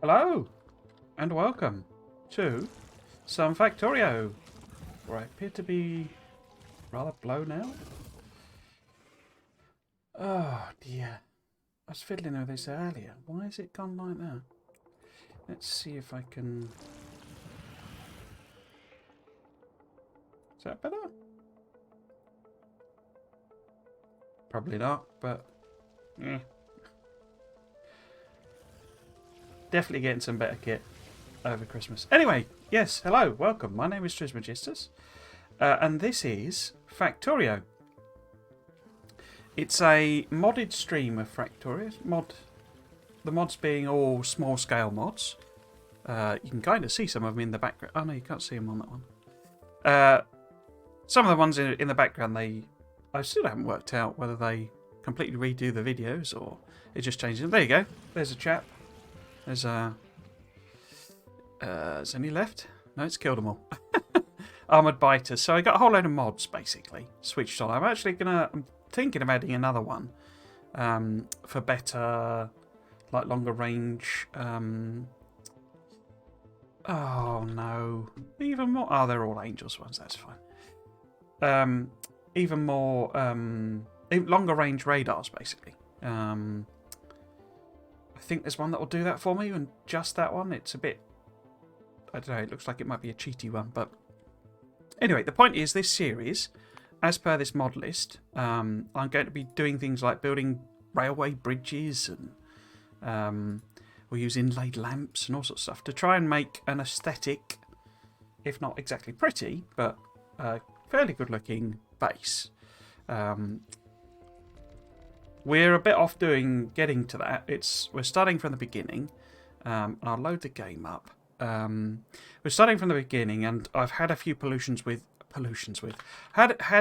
Hello, and welcome to some Factorio, where I appear to be rather blown out. Oh dear, I was fiddling with this earlier. Why has it gone like that? Let's see if I can... Is that better? Probably not, but... Definitely getting some better kit over Christmas. Anyway, yes, hello, welcome. My name is Trismegistus, and this is Factorio. It's a modded stream of Factorio. The mods being all small-scale mods. You can kind of see some of them in the background. Oh no, you can't see them on that one. Some of the ones in the background, I still haven't worked out whether they completely redo the videos or it just changes them. There you go. There's a chap. There's any left? No, it's killed them all. Armoured biters. So I got a whole load of mods basically switched on. I'm thinking of adding another one for better, like longer range. Oh no, even more. Oh, they're all angels ones. That's fine. Even more, longer range radars basically. I think there's one that will do that for me, and just that one. It's a bit, I don't know, it looks like it might be a cheaty one, but anyway, the point is this series, as per this mod list, I'm going to be doing things like building railway bridges, and we'll use inlaid lamps and all sorts of stuff to try and make an aesthetic, if not exactly pretty, but fairly good looking base. We're a bit off getting to that. We're starting from the beginning. And I'll load the game up. We're starting from the beginning, and I've had a few had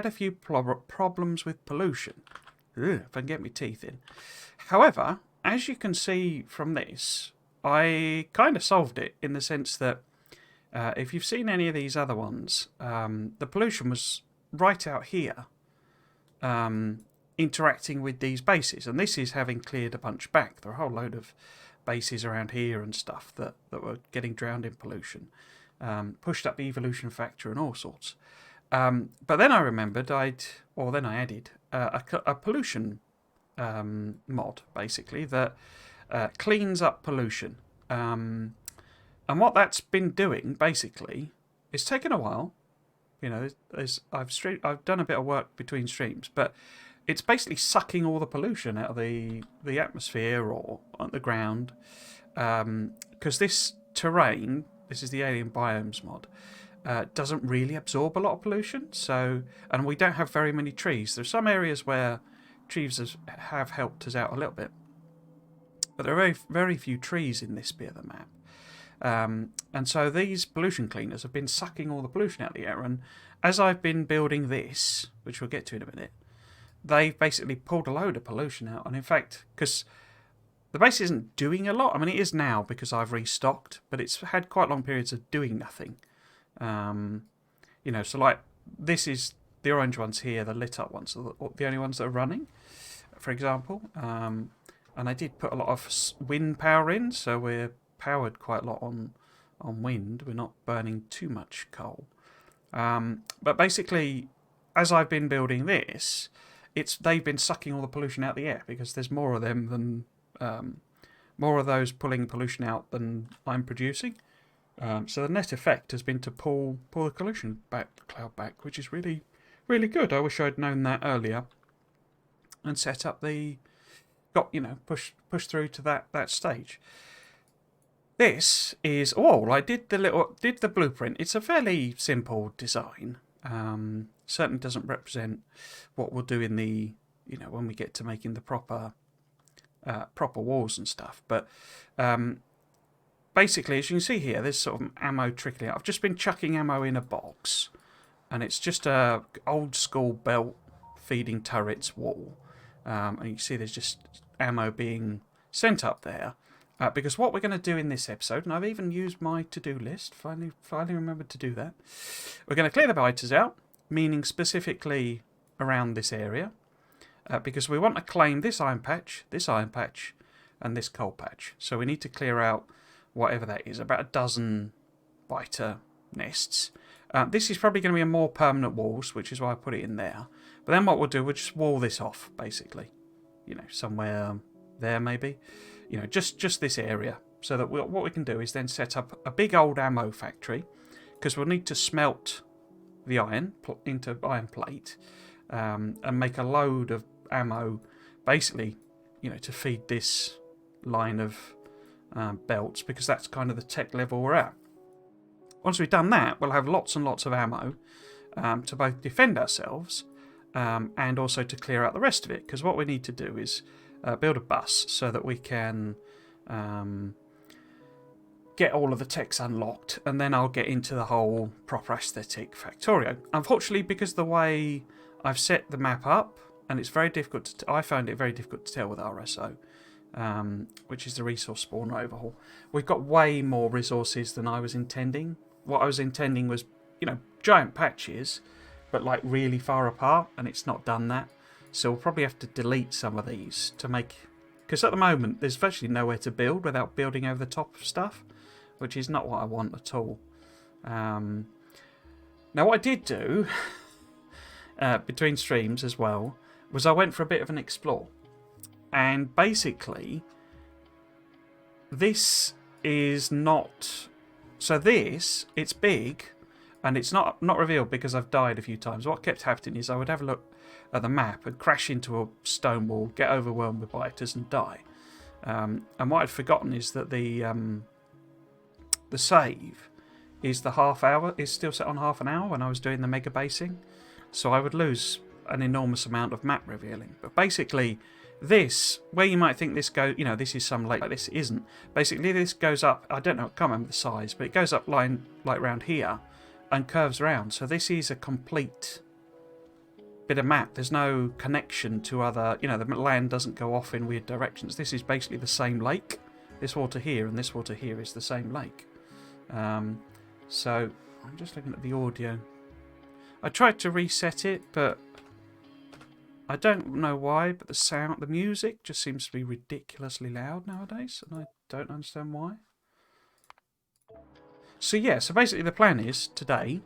a few problems with pollution. Ugh, if I can get my teeth in. However, as you can see from this, I kind of solved it in the sense that if you've seen any of these other ones, the pollution was right out here. Interacting with these bases, and this is having cleared a bunch back. There are a whole load of bases around here and stuff that were getting drowned in pollution, pushed up the evolution factor and all sorts. But then I remembered I added a pollution mod basically that cleans up pollution, and what that's been doing basically is taken a while. You know, I've done a bit of work between streams, but it's basically sucking all the pollution out of the atmosphere or on the ground. Because this terrain, this is the Alien Biomes mod, doesn't really absorb a lot of pollution. And we don't have very many trees. There's some areas where trees have helped us out a little bit. But there are very, very few trees in this bit of the map. And so these pollution cleaners have been sucking all the pollution out of the air. And as I've been building this, which we'll get to in a minute, they've basically pulled a load of pollution out. And in fact, because the base isn't doing a lot, I mean, it is now because I've restocked, but it's had quite long periods of doing nothing. You know, so like this is the orange ones here, the lit up ones, are the only ones that are running, for example. And I did put a lot of wind power in, so we're powered quite a lot on wind. We're not burning too much coal. But basically, as I've been building this, they've been sucking all the pollution out of the air because there's more of them than more of those pulling pollution out than I'm producing. So the net effect has been to pull the pollution cloud back, which is really, really good. I wish I'd known that earlier and set up push through to that stage. This is I did the blueprint. It's a fairly simple design. Certainly doesn't represent what we'll do in the when we get to making the proper walls and stuff. But basically, as you can see here, there's sort of ammo trickling out. I've just been chucking ammo in a box, and it's just a old school belt feeding turrets wall. And you can see there's just ammo being sent up there. Because what we're going to do in this episode, and I've even used my to-do list, finally remembered to do that, we're going to clear the biters out, meaning specifically around this area, because we want to claim this iron patch, and this coal patch. So we need to clear out whatever that is, about a dozen biter nests. This is probably going to be a more permanent walls, which is why I put it in there. But then what we'll do, we'll just wall this off, basically. You know, somewhere there maybe. You know, just this area. So that what we can do is then set up a big old ammo factory, because we'll need to smelt the iron into iron plate and make a load of ammo, basically, you know, to feed this line of belts, because that's kind of the tech level we're at. Once we've done that, we'll have lots and lots of ammo to both defend ourselves and also to clear out the rest of it, because what we need to do is build a bus so that we can get all of the techs unlocked, and then I'll get into the whole proper aesthetic Factorio. Unfortunately, because the way I've set the map up, and it's very difficult I found it very difficult to tell with RSO, which is the resource spawner overhaul. We've got way more resources than I was intending. What I was intending was, you know, giant patches, but like really far apart, and it's not done that. So we'll probably have to delete some of these to make... Because at the moment, there's virtually nowhere to build without building over the top of stuff, which is not what I want at all. Now, what I did do, between streams as well, was I went for a bit of an explore. And basically, this is not... So this, it's big, and it's not revealed because I've died a few times. What kept happening is I would have a look at the map and crash into a stone wall, get overwhelmed with biters and die. And what I'd forgotten is that the save is the half hour, is still set on half an hour when I was doing the mega basing. So I would lose an enormous amount of map revealing. But basically, this, where you might think this goes, you know, this is some lake, like this isn't. Basically, this goes up, I don't know, I can't remember the size, but it goes up line like round here and curves around. So this is a complete bit of map. There's no connection to other, you know, the land doesn't go off in weird directions. This is basically the same lake. This water here and this water here is the same lake. So I'm just looking at the audio. I tried to reset it, but I don't know why, but the music just seems to be ridiculously loud nowadays, and I don't understand why. So yeah, so basically the plan is, today,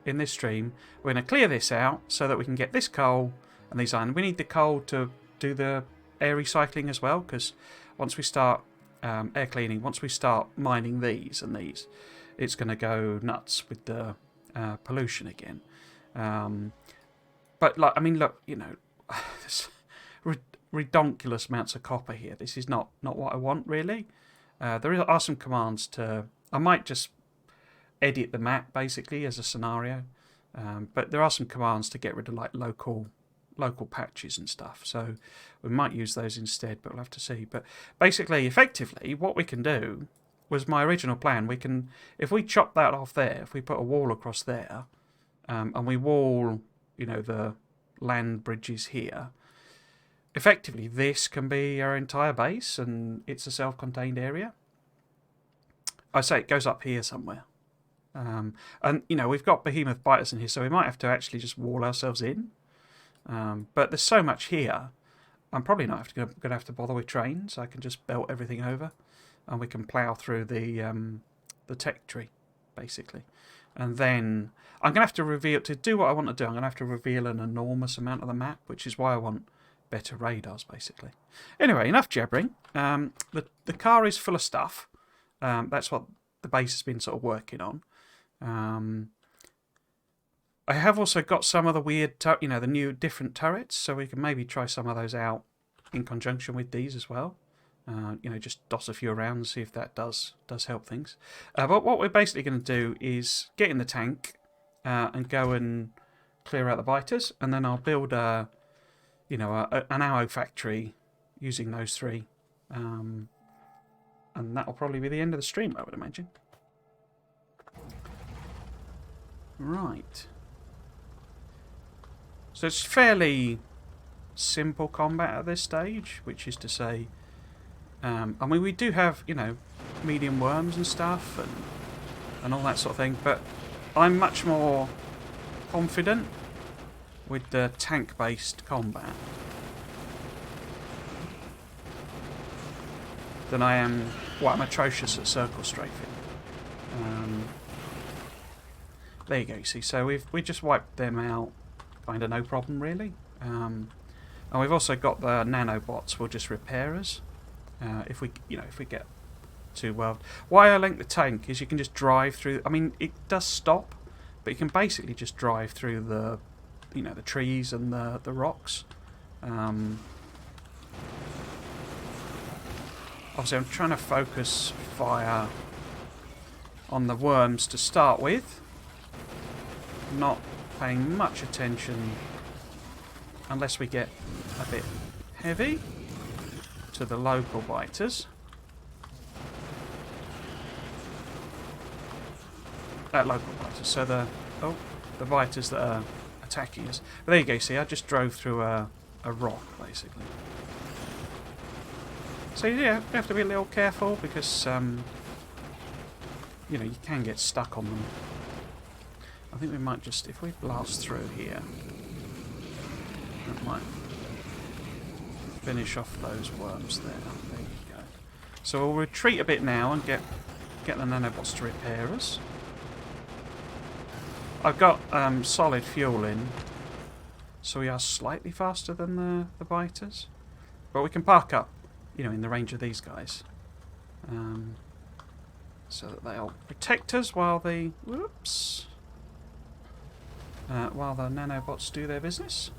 in this stream, we're going to clear this out so that we can get this coal and these iron. We need the coal to do the air recycling as well, because once we start air cleaning, once we start mining these and these, it's going to go nuts with the pollution again. But like, I mean, look, you know, there's redonkulous amounts of copper here. This is not what I want, really. There are some commands to... I might just edit the map, basically, as a scenario. But there are some commands to get rid of, like, local patches and stuff. So we might use those instead, but we'll have to see. But basically, effectively, what we can do was my original plan. We can, if we chop that off there, if we put a wall across there, and we wall, you know, the land bridges here, effectively this can be our entire base, and it's a self-contained area. I say it goes up here somewhere. And, you know, we've got behemoth biters in here, so we might have to actually just wall ourselves in. But there's so much here, I'm probably not going to have to bother with trains. I can just belt everything over, and we can plough through the tech tree, basically. And then I'm going to have to reveal, to do what I want to do, I'm going to have to reveal an enormous amount of the map, which is why I want better radars, basically. Anyway, enough jabbering. The car is full of stuff. That's what the base has been sort of working on. I have also got some of the weird, you know, the new different turrets, so we can maybe try some of those out in conjunction with these as well. You know, just toss a few around and see if that does help things. But what we're basically going to do is get in the tank and go and clear out the biters, and then I'll build an ammo factory using those three, and that'll probably be the end of the stream, I would imagine. Right. So it's fairly simple combat at this stage, which is to say, I mean, we do have, you know, medium worms and stuff and all that sort of thing, but I'm much more confident with the tank-based combat than I am Well, I'm atrocious at circle strafing. There you go. You see, so we just wiped them out, kind of no problem really. And we've also got the nanobots will just repair us if we get too well. Why I like the tank is you can just drive through. I mean, it does stop, but you can basically just drive through the the trees and the rocks. Obviously, I'm trying to focus fire on the worms to start with. Not paying much attention unless we get a bit heavy to the local biters. Local biters. So the biters that are attacking us. But there you go. See, I just drove through a rock basically. So yeah, you have to be a little careful because you can get stuck on them. I think we might just, if we blast through here, that might finish off those worms there. There you go. So we'll retreat a bit now and get the nanobots to repair us. I've got solid fuel in, so we are slightly faster than the biters, but we can park up, in the range of these guys, so that they'll protect us while the nanobots do their business.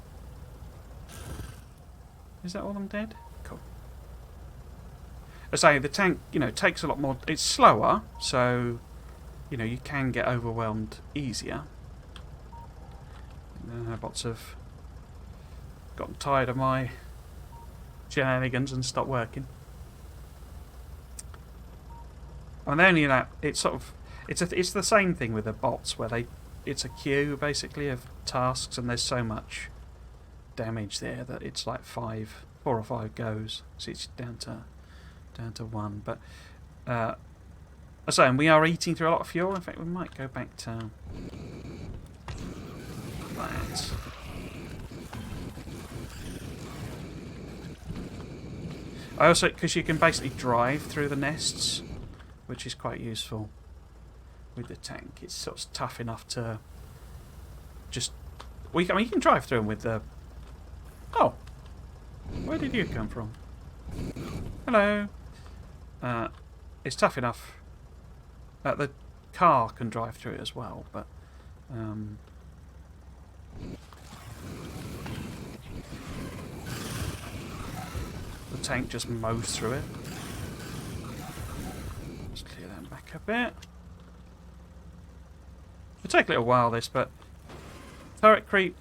Is that all them dead? Cool. As I say, the tank, takes a lot more. It's slower, so you can get overwhelmed easier. The nanobots have gotten tired of my shenanigans and stopped working. And only that it's the same thing with the bots where it's a queue basically of tasks, and there's so much damage there that it's like 4 or 5 goes, so it's down to 1. But as I say, we are eating through a lot of fuel. In fact, we might go back to that. I also, because you can basically drive through the nests, which is quite useful with the tank. It's sort of tough enough to just... you can drive through them with the... Oh! Where did you come from? Hello! It's tough enough. The car can drive through it as well, but... the tank just mows through it. Let's clear that back a bit. It'll take a little while this, but turret creep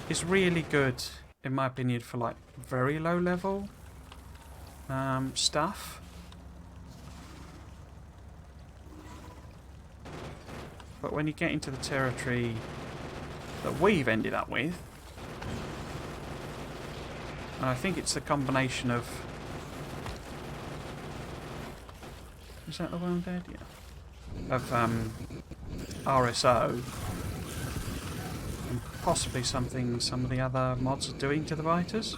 is really good in my opinion for like very low level stuff. But when you get into the territory that we've ended up with, and I think it's the combination of... Is that the worm dead? Yeah. Of RSO and possibly something some of the other mods are doing to the biters.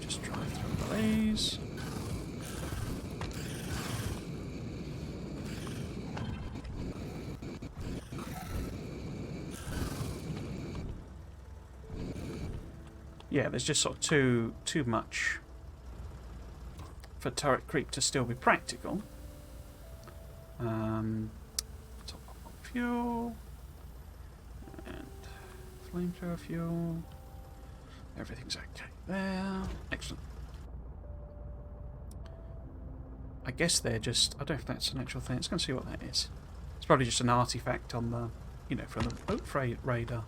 Just drive through these. Yeah, there's just sort of too much for turret creep to still be practical. Top up on fuel and flamethrower fuel. Everything's okay there. Excellent. I guess they're just... I don't know if that's an actual thing. Let's go and see what that is. It's probably just an artifact on the, from the boat freight radar.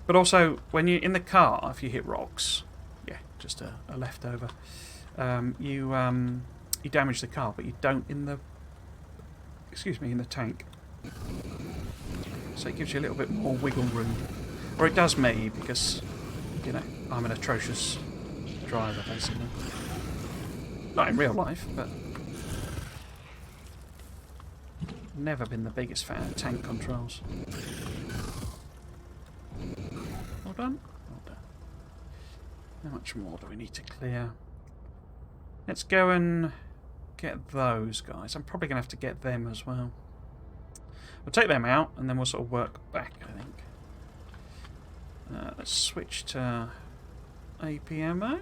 But also, when you're in the car, if you hit rocks, yeah, just a leftover, you damage the car, but you don't in the tank. So it gives you a little bit more wiggle room. Or it does me, because, I'm an atrocious driver, basically. Not in real life, but... never been the biggest fan of tank controls. Well done. Well done. How much more do we need to clear? Let's go and get those guys. I'm probably going to have to get them as well. We'll take them out and then we'll sort of work back, I think. Let's switch to APMO.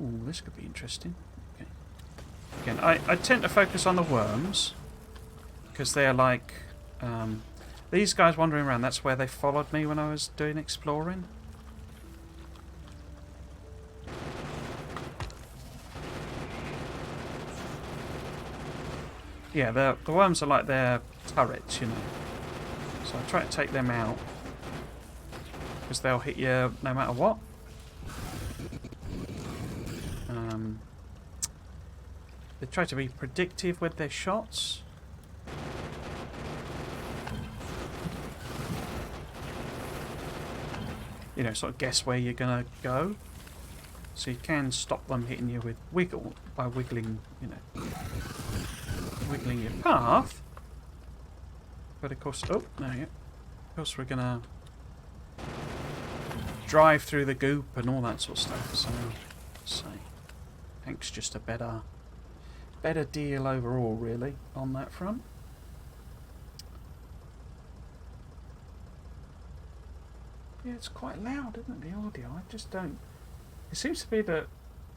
Ooh, this could be interesting. Okay. Again, I tend to focus on the worms because they're like these guys wandering around. That's where they followed me when I was doing exploring. Yeah, the worms are like their turrets, you know. So I try to take them out because they'll hit you no matter what. They try to be predictive with their shots. You know, sort of guess where you're gonna go. So you can stop them hitting you with wiggle by wiggling, you know, wiggling your path. But of course, oh, no, yeah. Of course we're gonna drive through the goop and all that sort of stuff. So, let's see. Hank's just a better deal overall, really, on that front. Yeah, it's quite loud, isn't it, the audio? I just don't... It seems to be that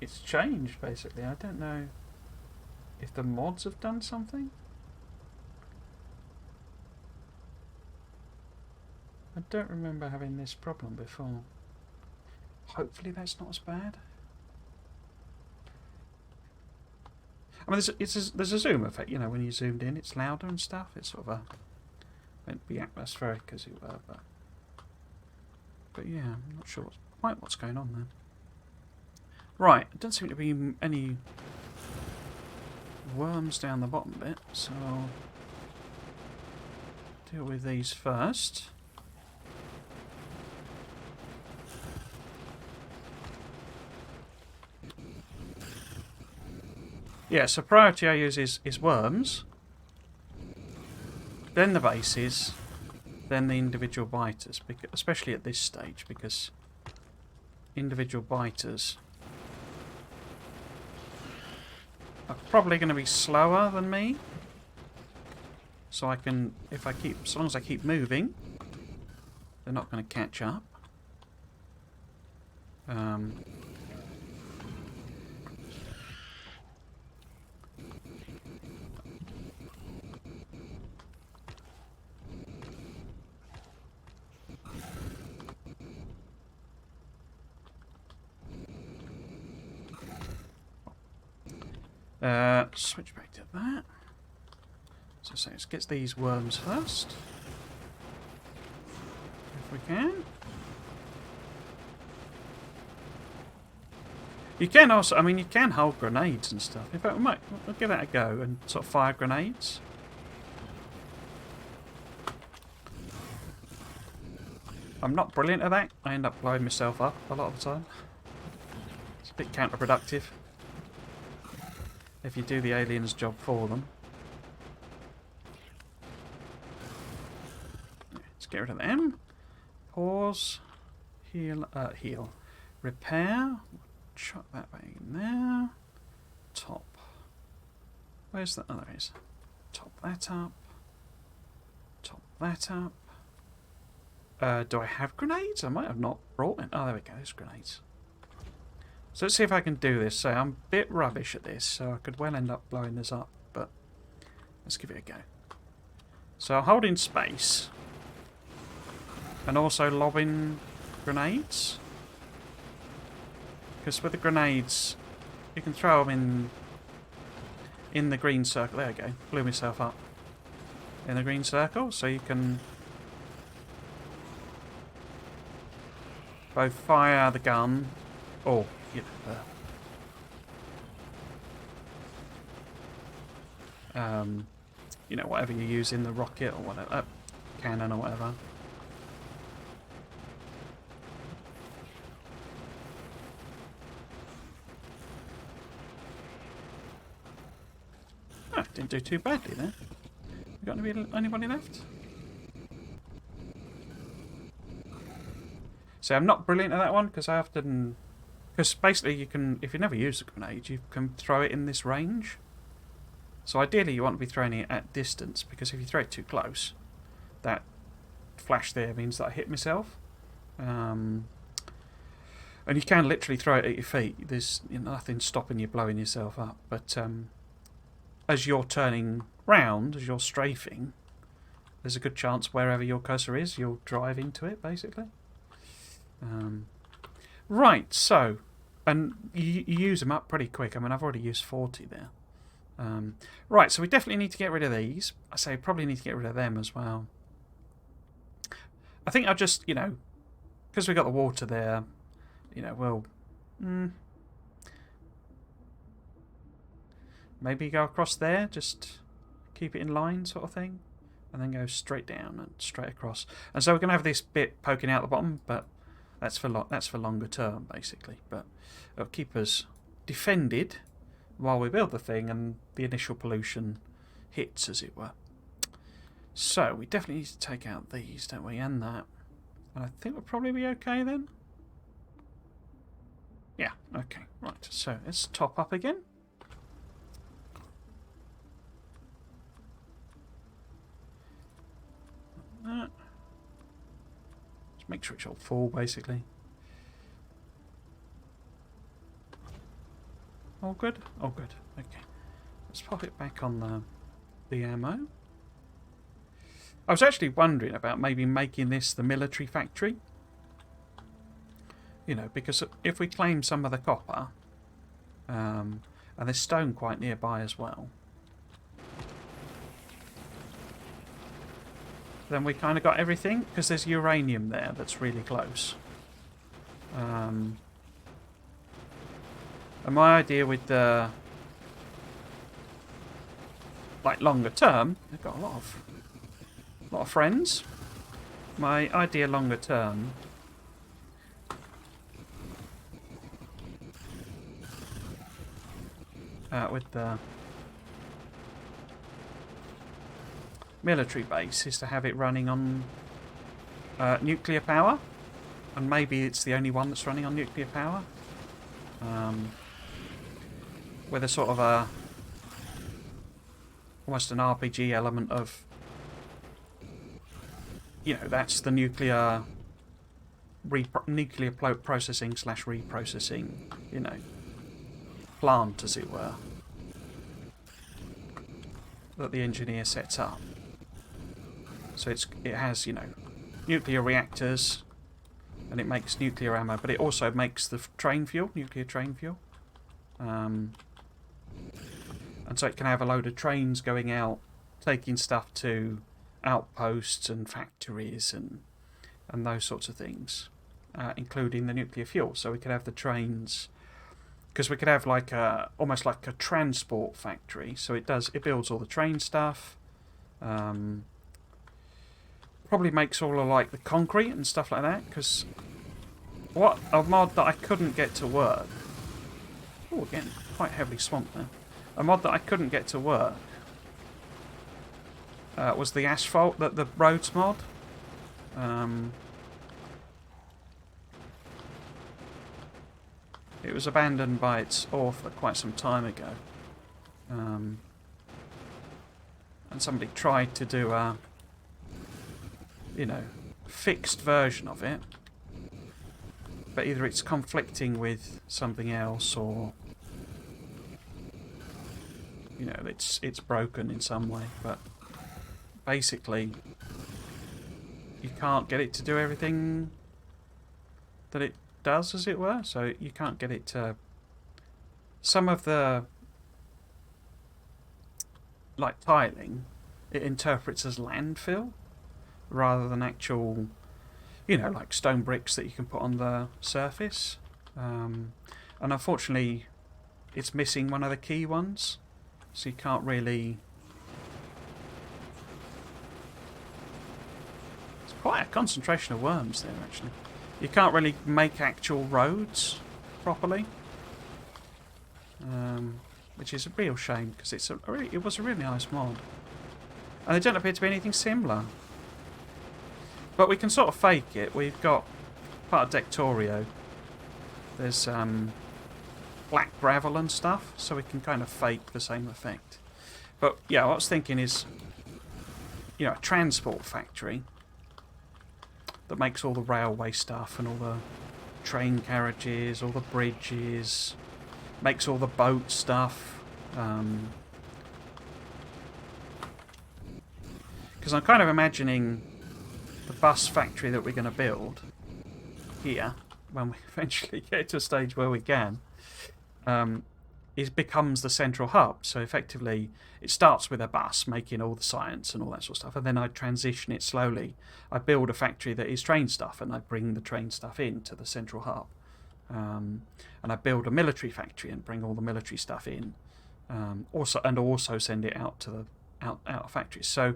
it's changed, basically. I don't know if the mods have done something. I don't remember having this problem before. Hopefully that's not as bad. I mean, there's a zoom effect, you know, when you zoomed in, it's louder and stuff. It's sort of meant to be atmospheric, as it were, but yeah, I'm not sure quite what's going on there. Right, there don't seem to be any worms down the bottom bit, so I'll deal with these first. Yeah, so priority I use is worms, then the bases, then the individual biters, especially at this stage, because individual biters are probably going to be slower than me. So I can, as long as I keep moving, they're not going to catch up. Switch back to that. So let's get these worms first, if we can. You can also, I mean, you can hold grenades and stuff. In fact, we'll give that a go and sort of fire grenades. I'm not brilliant at that. I end up blowing myself up a lot of the time. It's a bit counterproductive if you do the aliens' job for them. Let's get rid of them. Pause. Heal. Repair. Chuck that back in there. Top. Where's that? Oh, there it is. Top that up. Top that up. Do I have grenades? I might have not brought in. Oh, there we go. There's grenades. So let's see if I can do this. So I'm a bit rubbish at this, so I could well end up blowing this up, but let's give it a go. So I'm holding space and also lobbing grenades. Because with the grenades, you can throw them in the green circle. There we go. Blew myself up in the green circle, so you can both fire the gun or you know, whatever you use in the rocket or whatever, cannon or whatever. Oh, didn't do too badly there. We got anybody left? So I'm not brilliant at that one because I often... Because basically you can, if you never use a grenade, you can throw it in this range. So ideally you want to be throwing it at distance, because if you throw it too close, that flash there means that I hit myself. And you can literally throw it at your feet. There's nothing stopping you blowing yourself up. But as you're turning round, as you're strafing, there's a good chance wherever your cursor is, you'll drive into it, basically. Right, so, and you use them up pretty quick. I mean, I've already used 40 there. Right, so we definitely need to get rid of these. I say probably need to get rid of them as well. I think I'll just, because we've got the water there, we'll... maybe go across there, just keep it in line sort of thing, and then go straight down and straight across. And so we're going to have this bit poking out the bottom, but that's for longer term, basically. But it'll keep us defended while we build the thing and the initial pollution hits, as it were. So we definitely need to take out these, don't we, and that. And I think we'll probably be okay then. Yeah, okay, right. So let's top up again. Just make sure it's all full, basically. All good? All good. Okay. Let's pop it back on the ammo. I was actually wondering about maybe making this the military factory. Because if we claim some of the copper, and there's stone quite nearby as well, then we kind of got everything, because there's uranium there that's really close. And my idea with the longer term, I've got a lot of friends. My idea longer term with the military base is to have it running on nuclear power, and maybe it's the only one that's running on nuclear power, with a sort of almost an RPG element of, that's the nuclear processing / reprocessing, plant, as it were, that the engineer sets up. So it has, nuclear reactors, and it makes nuclear ammo, but it also makes the train fuel, nuclear train fuel. And so it can have a load of trains going out, taking stuff to outposts and factories and those sorts of things, including the nuclear fuel. So we could have the trains, because we could have almost like a transport factory. So it builds all the train stuff. Probably makes all of the concrete and stuff like that, because what a mod that I couldn't get to work. Oh, again, quite heavily swamped there. A mod that I couldn't get to work was the asphalt, the roads mod. It was abandoned by its author quite some time ago. And somebody tried to do a, fixed version of it. But either it's conflicting with something else, or it's broken in some way. But basically, you can't get it to do everything that it does, as it were. So you can't get it to... Some of the tiling, it interprets as landfill rather than actual, stone bricks that you can put on the surface. And unfortunately, it's missing one of the key ones, so you can't really... It's quite a concentration of worms there, actually. You can't really make actual roads properly, which is a real shame, because it was a really nice mod, and they don't appear to be anything similar. But we can sort of fake it. We've got part of Dectorio, there's black gravel and stuff, so we can kind of fake the same effect. But yeah, what I was thinking is, you know, a transport factory that makes all the railway stuff and all the train carriages, all the bridges, makes all the boat stuff. Because I'm kind of imagining the bus factory that we're going to build here, when we eventually get to a stage where we can, becomes the central hub. So effectively, it starts with a bus making all the science and all that sort of stuff, and then I transition it slowly. I build a factory that is train stuff, and I bring the train stuff into the central hub. And I build a military factory and bring all the military stuff in. Also send it out to the out factories. So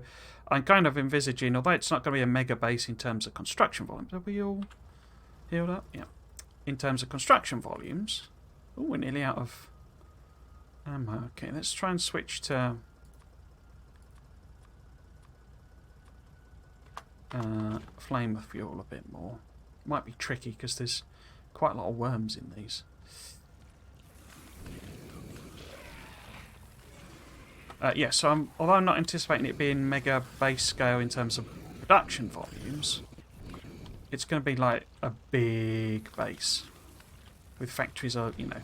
I'm kind of envisaging, although it's not going to be a mega base in terms of construction volumes. Are we all healed up? Yeah. In terms of construction volumes, we're nearly out of ammo. Okay, let's try and switch to flame of fuel a bit more. Might be tricky because there's quite a lot of worms in these. Yeah, so although I'm not anticipating it being mega base scale in terms of production volumes, it's going to be like a big base with factories, you know,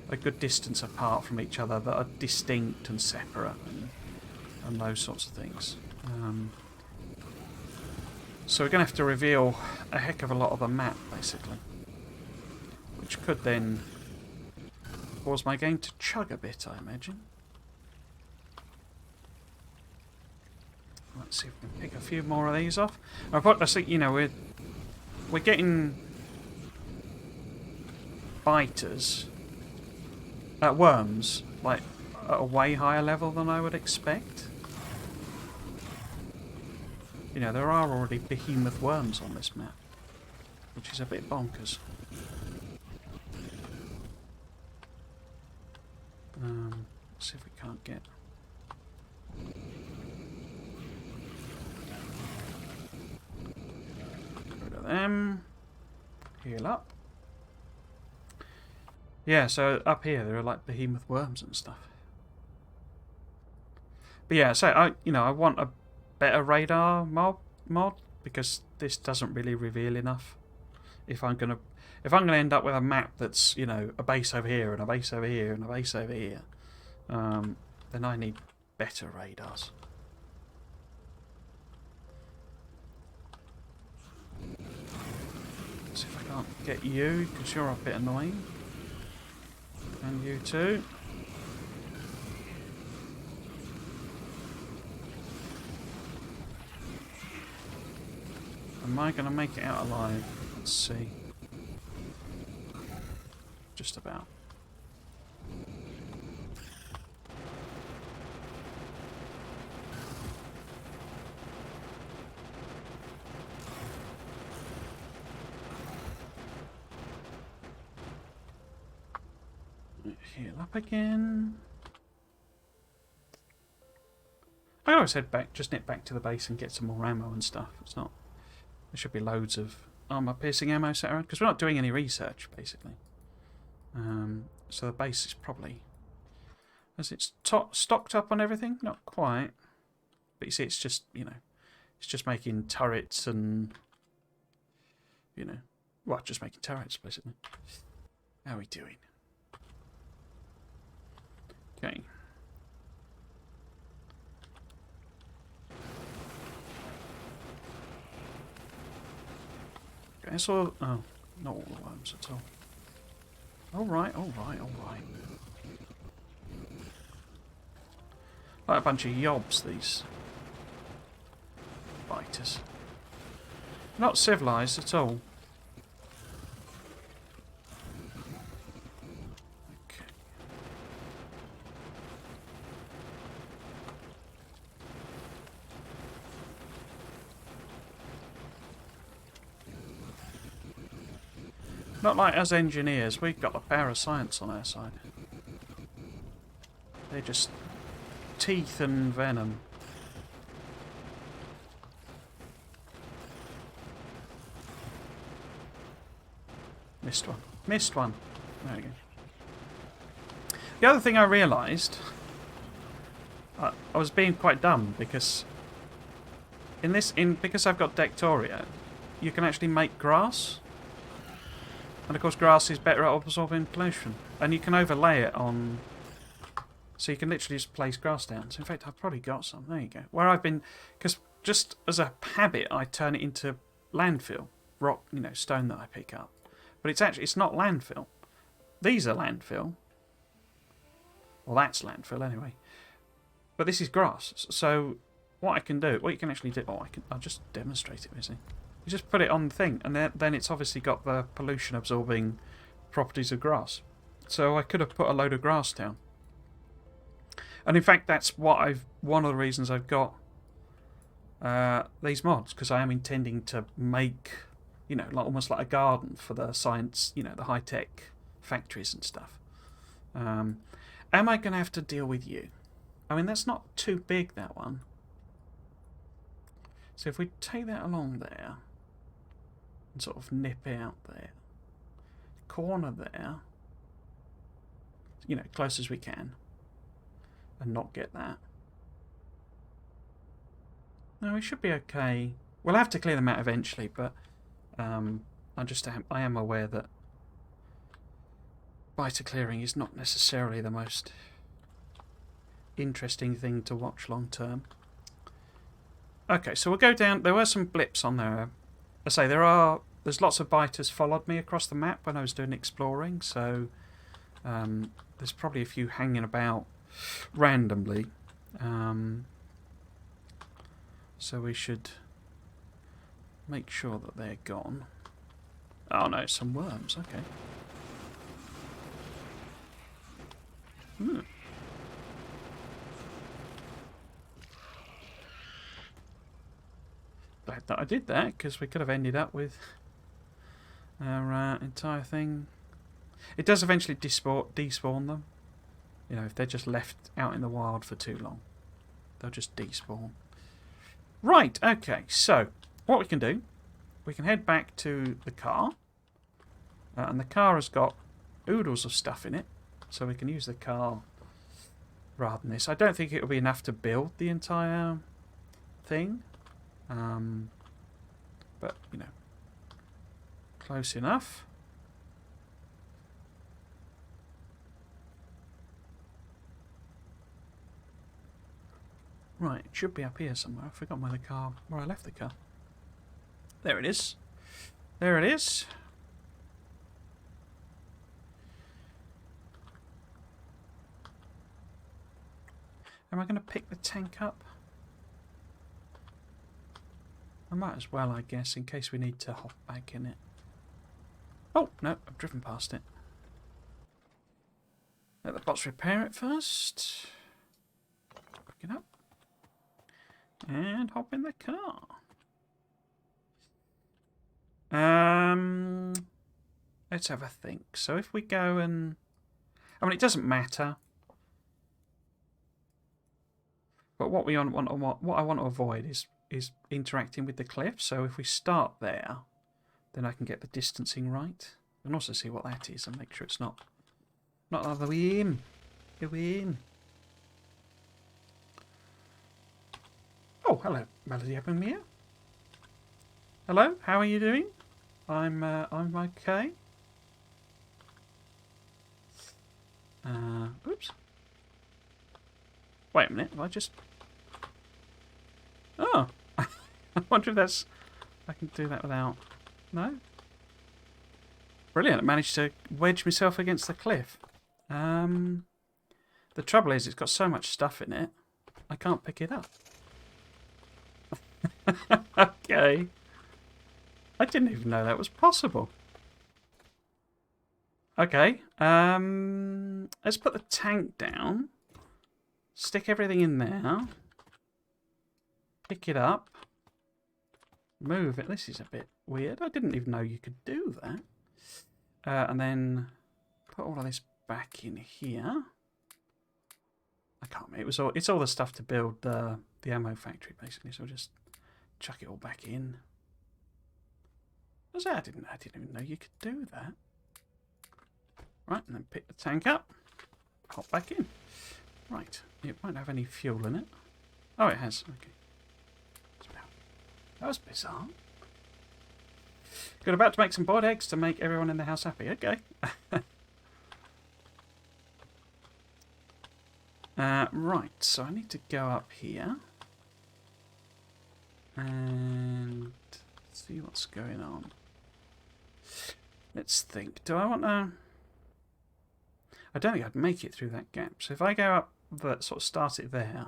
a good distance apart from each other that are distinct and separate and those sorts of things. So we're going to have to reveal a heck of a lot of the map, basically, which could then cause my game to chug a bit, I imagine. Let's see if we can pick a few more of these off. I think, you know, we're getting biters, worms, like at a way higher level than I would expect. You know, there are already behemoth worms on this map, which is a bit bonkers. Let's see if we can't get. Heal up. Yeah, so up here there are like behemoth worms and stuff. But yeah, so I want a better radar mod because this doesn't really reveal enough. If I'm gonna end up with a map that's, you know, a base over here and a base over here and a base over here, then I need better radars. See if I can't get you, because you're a bit annoying. And you too. Am I going to make it out alive? Let's see. Just about. Heal up again. I always head back, just nip back to the base and get some more ammo and stuff. It's not. There should be loads of armor-piercing ammo set around because we're not doing any research, basically. So the base is probably, as it's stocked up on everything. Not quite, but you see, it's just, you know, it's just making turrets and, you know, well, just making turrets basically. How are we doing? Okay. Okay, so oh, not all the worms at all. Alright. Like a bunch of yobs, these biters. Not civilized at all. Okay. Not like us engineers, we've got the power of science on our side. They're just teeth and venom. Missed one. Missed one. There we go. The other thing I realised, I was being quite dumb because because I've got Dectoria, you can actually make grass, and of course grass is better at absorbing pollution, and you can overlay it on. So you can literally just place grass down. So in fact, I've probably got some. There you go. Where I've been, because just as a habit, I turn it into landfill rock, stone that I pick up, but it's not landfill. These are landfill. Well, that's landfill anyway. But this is grass. So what you can actually do... I'll just demonstrate it, you just put it on the thing, and then it's obviously got the pollution-absorbing properties of grass. So I could have put a load of grass down. And in fact, that's one of the reasons I've got these mods, because I am intending to make, almost like a garden for the science, the high-tech factories and stuff. Am I going to have to deal with you? I mean, that's not too big, that one. So if we take that along there and sort of nip out there, corner there, close as we can, and not get that. No, we should be okay. We'll have to clear them out eventually, but I am aware that biter clearing is not necessarily the most interesting thing to watch long term. Okay, so we'll go down. There were some blips on there. I say there's lots of biters followed me across the map when I was doing exploring, so there's probably a few hanging about randomly. So we should make sure that they're gone. Oh no, some worms, okay. Glad that I did that, because we could have ended up with our entire thing. It does eventually despawn them. If they're just left out in the wild for too long, they'll just despawn. Right, okay, so what we can do, we can head back to the car, and the car has got oodles of stuff in it, so we can use the car rather than this. I don't think it will be enough to build the entire thing, but, close enough. Right, it should be up here somewhere. I forgot where I left the car. There it is. There it is. Am I going to pick the tank up? I might as well, I guess, in case we need to hop back in it. Oh, no, I've driven past it. Let the bots repair it first. Pick it up. And hop in the car. Let's have a think. So if we go and... I mean, it doesn't matter. But what I want to avoid is interacting with the cliff. So if we start there, then I can get the distancing right. And also see what that is and make sure it's not the other way in. The way in. Oh, hello, Melody Ebenmere. Hello, how are you doing? I'm okay. Oops. Wait a minute, have I just... Oh! I wonder if I can do that without... No? Brilliant, I managed to wedge myself against the cliff. The trouble is, it's got so much stuff in it, I can't pick it up. Okay. I didn't even know that was possible. Okay. Let's put the tank down. Stick everything in there. Pick it up. Move it. This is a bit weird. I didn't even know you could do that. And then put all of this back in here. I can't remember. It's all the stuff to build the ammo factory, basically. So I'll just chuck it all back in. I didn't even know you could do that. Right, and then pick the tank up. Hop back in. Right, it won't have any fuel in it. Oh, it has. Okay. That was bizarre. Good, about to make some boiled eggs to make everyone in the house happy. Okay. Right, so I need to go up here and see what's going on. Let's think. Do I want to... I don't think I'd make it through that gap. So if I go up, sort of start it there,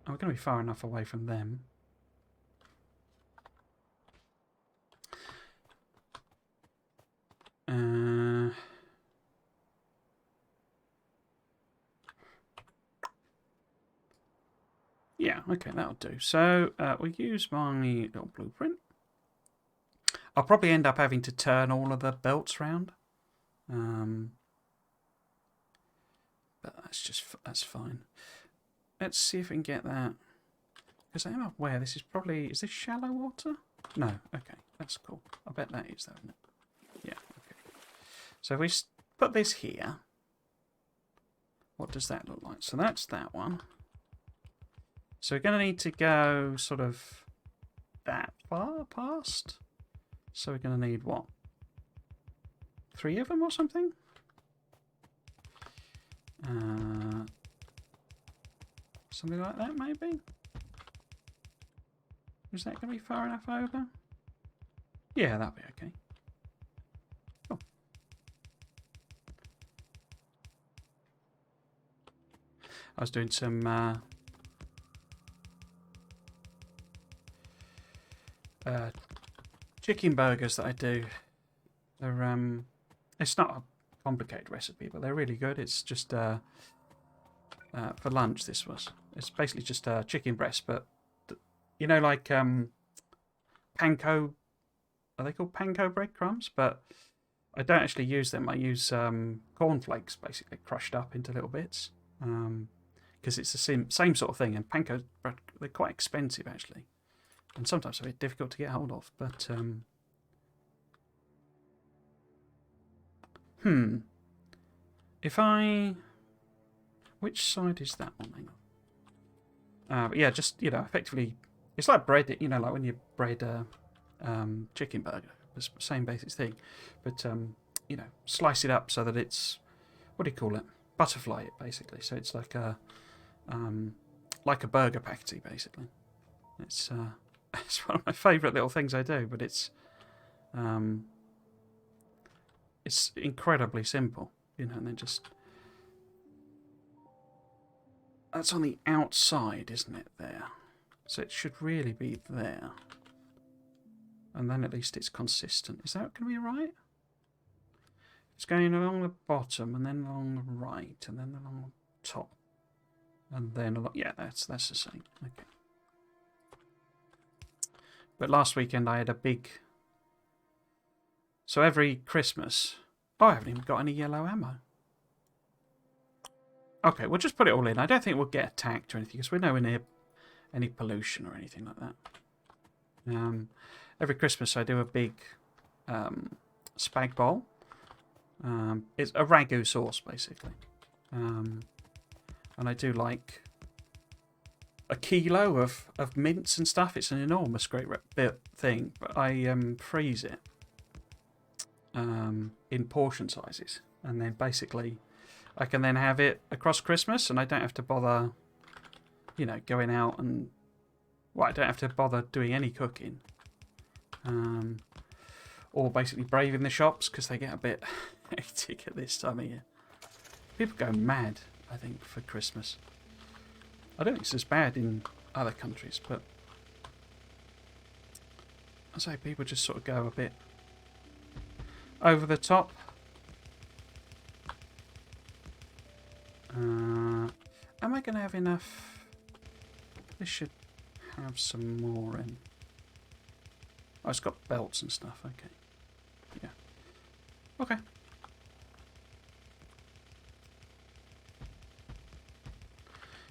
I'm going to be far enough away from them. Yeah, okay, that'll do. So we'll use my little blueprint. I'll probably end up having to turn all of the belts round. But that's fine. Let's see if we can get that. Because I am aware this is probably... Is this shallow water? No, okay, that's cool. I bet that is, though, isn't it? Yeah, okay. So if we put this here, what does that look like? So that's that one. So we're going to need to go sort of that far past. So we're going to need what? 3 of them or something? Something like that, maybe? Is that going to be far enough over? Yeah, that'll be okay. Cool. I was doing some chicken burgers that I do. They're it's not a complicated recipe, but they're really good. It's just for lunch. This was. It's basically just chicken breast, but you know, like panko. Are they called panko breadcrumbs? But I don't actually use them. I use cornflakes, basically crushed up into little bits, because it's the same sort of thing. And panko, they're quite expensive actually, and sometimes a bit difficult to get hold of. But if I... Which side is that one? Hang on. But yeah, just, you know, effectively, it's like bread, you know, like when you bread a chicken burger. It's the same basic thing. But, you know, slice it up so that it's, what do you call it? Butterfly it, basically. So it's like a burger patty, basically. It's it's one of my favourite little things I do, but it's incredibly simple, you know, and then just... That's on the outside, isn't it, there? So it should really be there. And then at least it's consistent. Is that going to be right? It's going along the bottom, and then along the right, and then along the top. And then along... Yeah, that's the same. Okay. But last weekend I had a big... So every Christmas... Oh, I haven't even got any yellow ammo. Okay, we'll just put it all in. I don't think we'll get attacked or anything, because we're nowhere near any pollution or anything like that. Every Christmas I do a big spag bowl. It's a ragu sauce, basically. And I do like a kilo of mince and stuff. It's an enormous great thing, but I freeze it in portion sizes. And then basically... I can then have it across Christmas, and I don't have to bother, you know, going out and... Well, I don't have to bother doing any cooking. Or basically braving the shops, because they get a bit hectic at this time of year. People go mad, I think, for Christmas. I don't think it's as bad in other countries, but... I say people just sort of go a bit over the top. Am I going to have enough? This should have some more in. Oh, it's got belts and stuff. Okay. Yeah. Okay.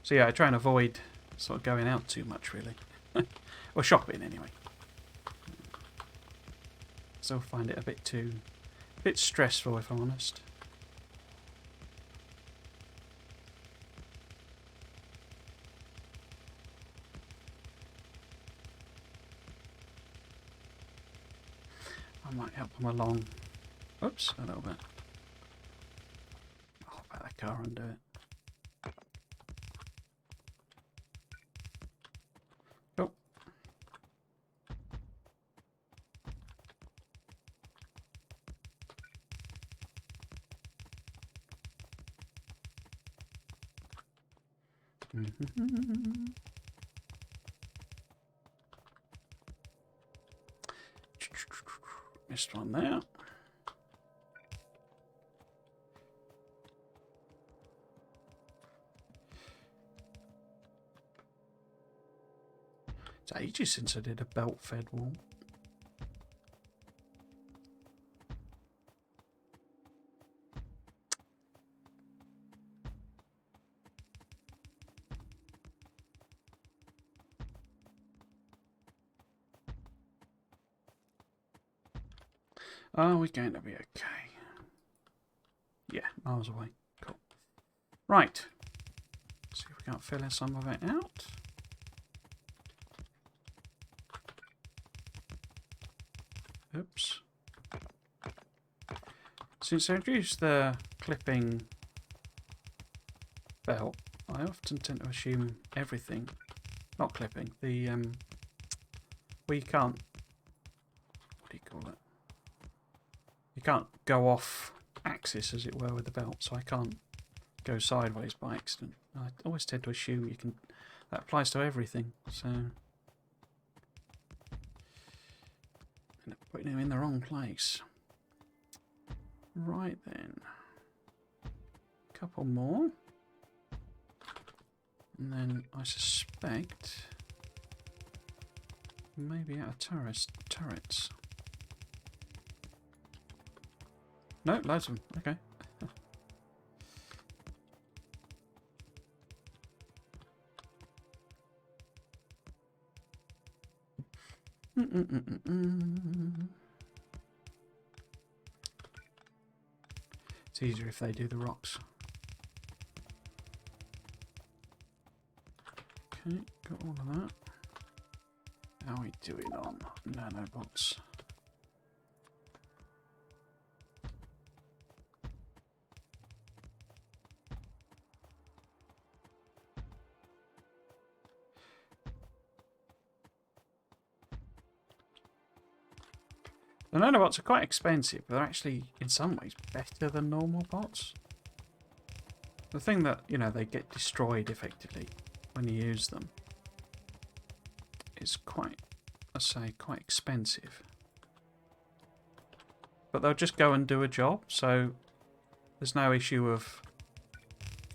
So yeah, I try and avoid sort of going out too much, really. Or shopping, anyway. So I find it a bit too Bit stressful, if I'm honest. I might help them along. Oops, a little bit. I'll hop out of the car and do it. Cool. Missed one there. It's ages since I did a belt-fed wall. Are we going to be okay? Yeah, miles away. Cool. Right. See if we can't fill some of it out. Oops. Since I introduced the clipping belt, I often tend to assume everything, not clipping, the, well, you can't, what do you call it? You can't go off axis, as it were, with the belt, so I can't go sideways by accident. I always tend to assume you can, that applies to everything, so end up putting him in the wrong place. Right then, a couple more, and then I suspect maybe out of turrets. No, loads of them. Okay. It's easier if they do the rocks. Okay, got all of that. How are we doing on nanobots? The nanobots are quite expensive, but they're actually, in some ways, better than normal bots. The thing that, you know, they get destroyed effectively when you use them is quite, I say, quite expensive. But they'll just go and do a job, so there's no issue of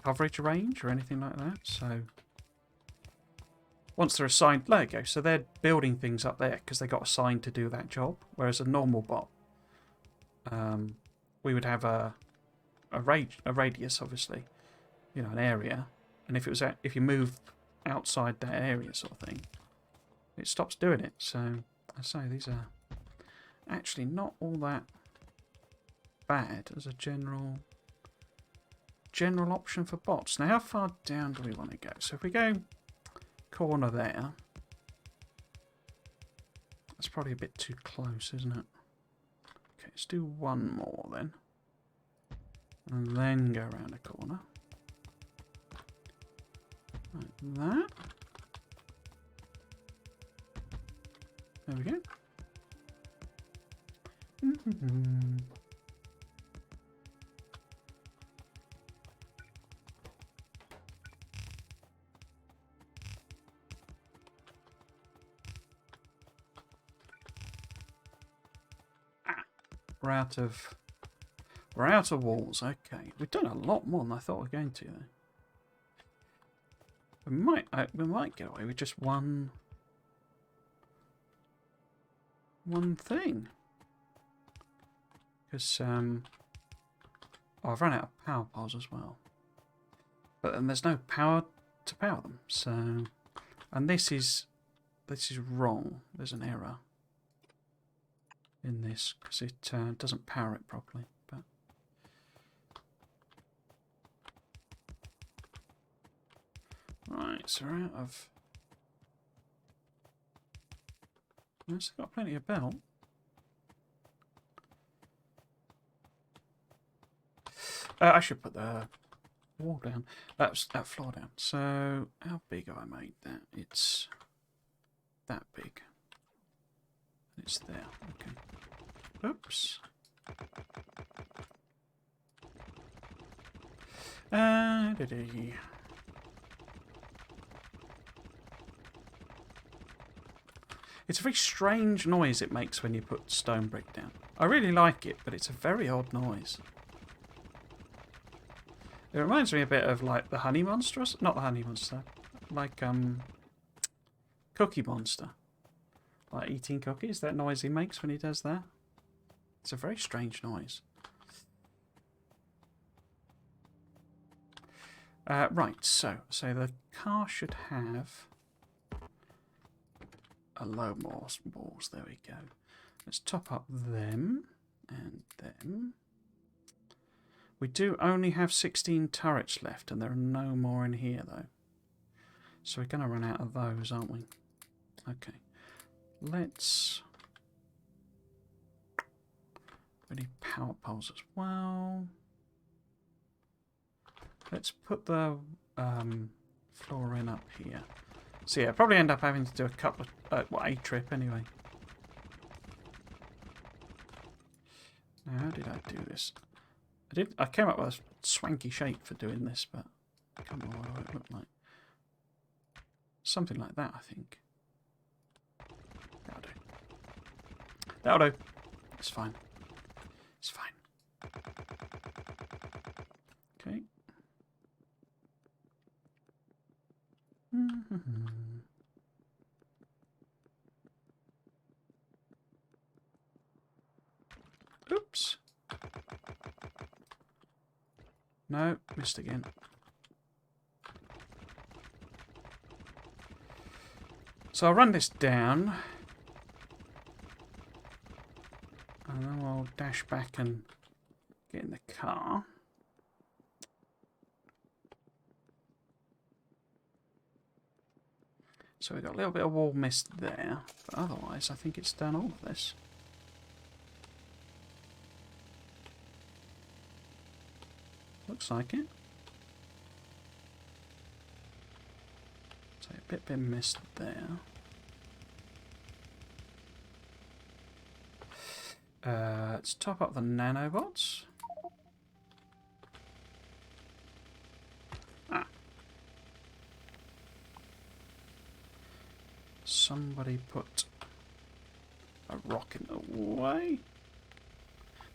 coverage range or anything like that. So once they're assigned, there you go. So they're building things up there because they got assigned to do that job. Whereas a normal bot, we would have a radius, obviously, you know, an area, and if it was if you move outside that area, sort of thing, it stops doing it. So I say these are actually not all that bad as a general option for bots. Now, how far down do we want to go? So if we go corner there, that's probably a bit too close, isn't it? Okay, let's do one more then, and then go around the corner like that. There we go. We're out of walls. Okay, we've done a lot more than I thought we were going to. Though. We might get away with just one thing, because I've run out of power poles as well. But then there's no power to power them. So, and this is wrong. There's an error. in this because it doesn't power it properly. But right, so we're out of. I've still got plenty of belt. I should put the wall down. That floor down. So how big have I made that? It's that big. It's there. Okay. Oops. It's a very strange noise it makes when you put stone brick down. I really like it, but it's a very odd noise. It reminds me a bit of like the honey monster, not the honey monster, like Cookie Monster. Like eating cookies, that noise he makes when he does that. It's a very strange noise. Right, so the car should have a low balls. There we go. Let's top up them and them. We do only have 16 turrets left, and there are no more in here though. So we're going to run out of those, aren't we? Okay. Let's really power poles as well. Let's put the floor in up here. So yeah, probably end up having to do a couple of a trip anyway. Now, how did I do this? I came up with a swanky shape for doing this, but I can't remember what it looked like. Something like that, I think. That'll do. That'll do. It's fine. It's fine. Okay. Oops. No, missed again. So I'll run this down. And then we'll dash back and get in the car. So we've got a little bit of wall mist there. But otherwise, I think it's done all of this. Looks like it. So a bit missed there. Let's top up the nanobots. Ah. Somebody put a rock in the way.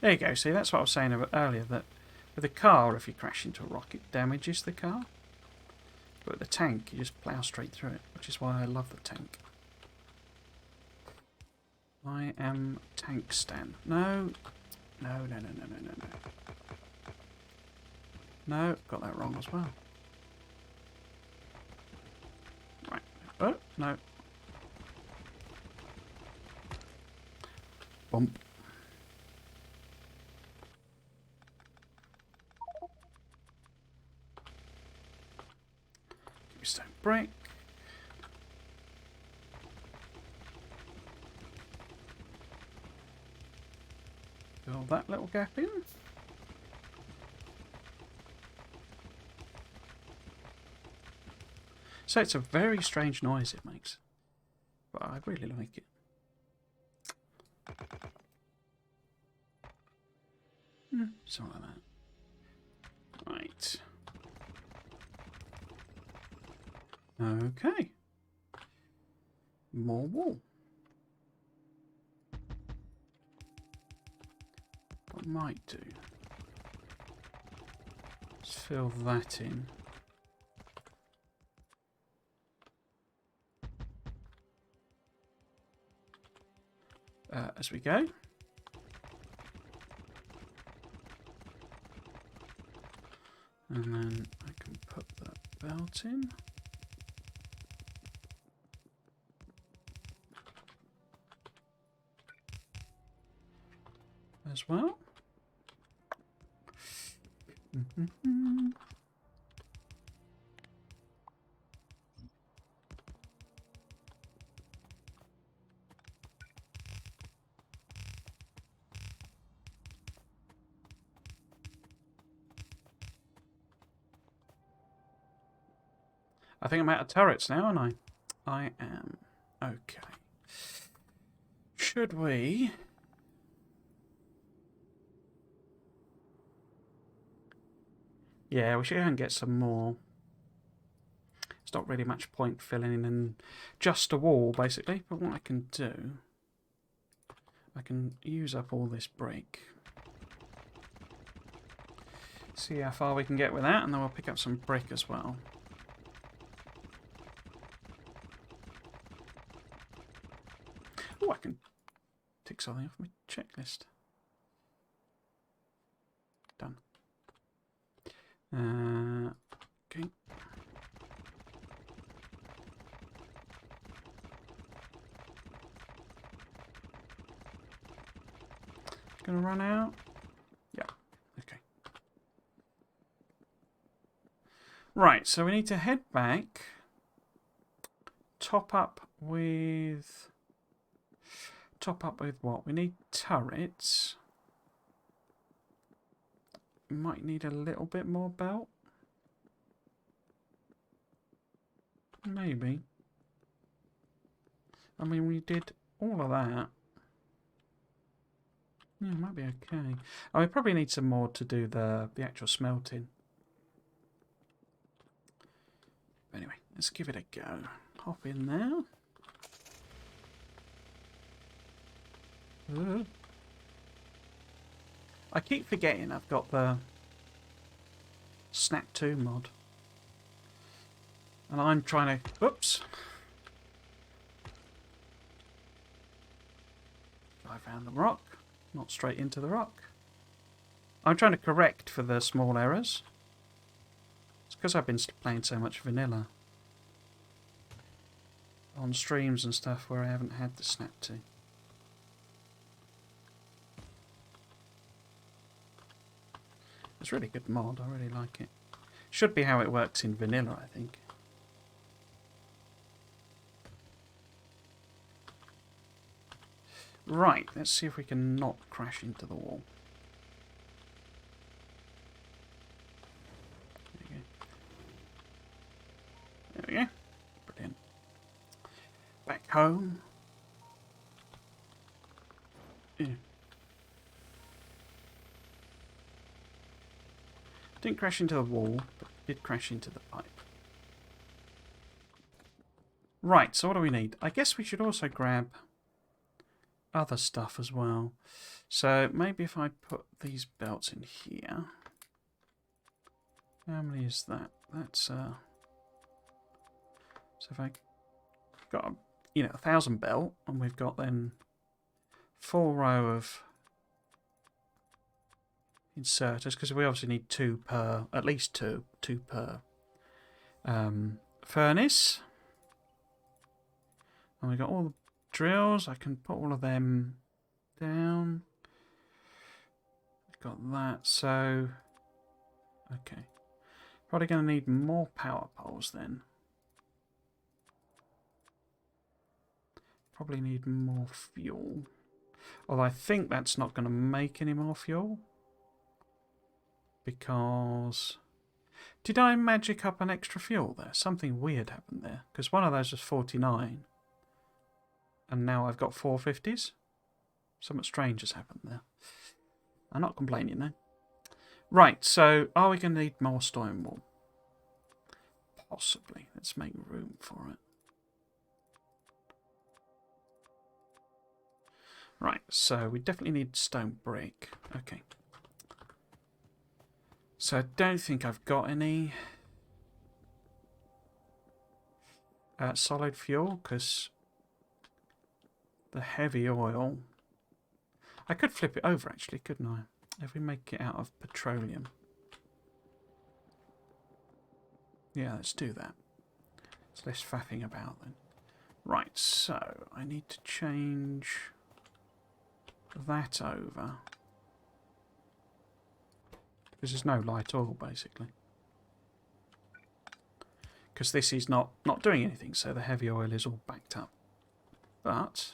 There you go. See, that's what I was saying about earlier, that with a car, if you crash into a rock, it damages the car. But with the tank, you just plough straight through it, which is why I love the tank. I am tank Stan. No. No. No, got that wrong as well. Right. Oh, no. Bump. Stone brick. Fill that little gap in. So it's a very strange noise it makes, but I really like it. Something like that. Right. Okay. More wool. What I might do is fill that in. As we go. And then I can put the belt in. well. I think I'm out of turrets now, aren't I? I am. Okay. Should we... Yeah, we should go and get some more. It's not really much point filling in just a wall, basically. But what I can do... I can use up all this brick. See how far we can get with that, and then we'll pick up some brick as well. Oh, I can tick something off my checklist. Done. Okay. Gonna run out? Yeah. Okay. Right, so we need to head back. Top up with what? We need turrets. We might need a little bit more belt. Maybe. I mean, we did all of that. Yeah, it might be okay. Oh, we probably need some more to do the actual smelting. Anyway, let's give it a go. Hop in there. I keep forgetting I've got the Snap 2 mod. And I'm trying to... Oops. I found the rock. Not straight into the rock. I'm trying to correct for the small errors. It's because I've been playing so much vanilla. On streams and stuff where I haven't had the Snap 2. It's a really good mod, I really like it. Should be how it works in vanilla, I think. Right, let's see if we can not crash into the wall. There we go. Brilliant. Back home. Yeah. Didn't crash into the wall, but did crash into the pipe. Right, so what do we need? I guess we should also grab other stuff as well. So maybe if I put these belts in here. How many is that? That's so if I got a, 1,000 belt, and we've got then 4 row of inserters, because we obviously need 2 per, at least two per furnace. And we've got all the drills. I can put all of them down. We've got that, so okay. Probably going to need more power poles then. Probably need more fuel. Although I think that's not going to make any more fuel. Because... Did I magic up an extra fuel there? Something weird happened there. Because one of those was 49. And now I've got 450s. Something strange has happened there. I'm not complaining though. Right, so are we going to need more stone wool? Possibly. Let's make room for it. Right, so we definitely need stone brick. Okay. So I don't think I've got any solid fuel, because the heavy oil... I could flip it over actually, couldn't I? If we make it out of petroleum. Yeah, let's do that. It's less faffing about then. Right, so I need to change that over. Because there's no light oil, basically. Because this is not doing anything, so the heavy oil is all backed up. But,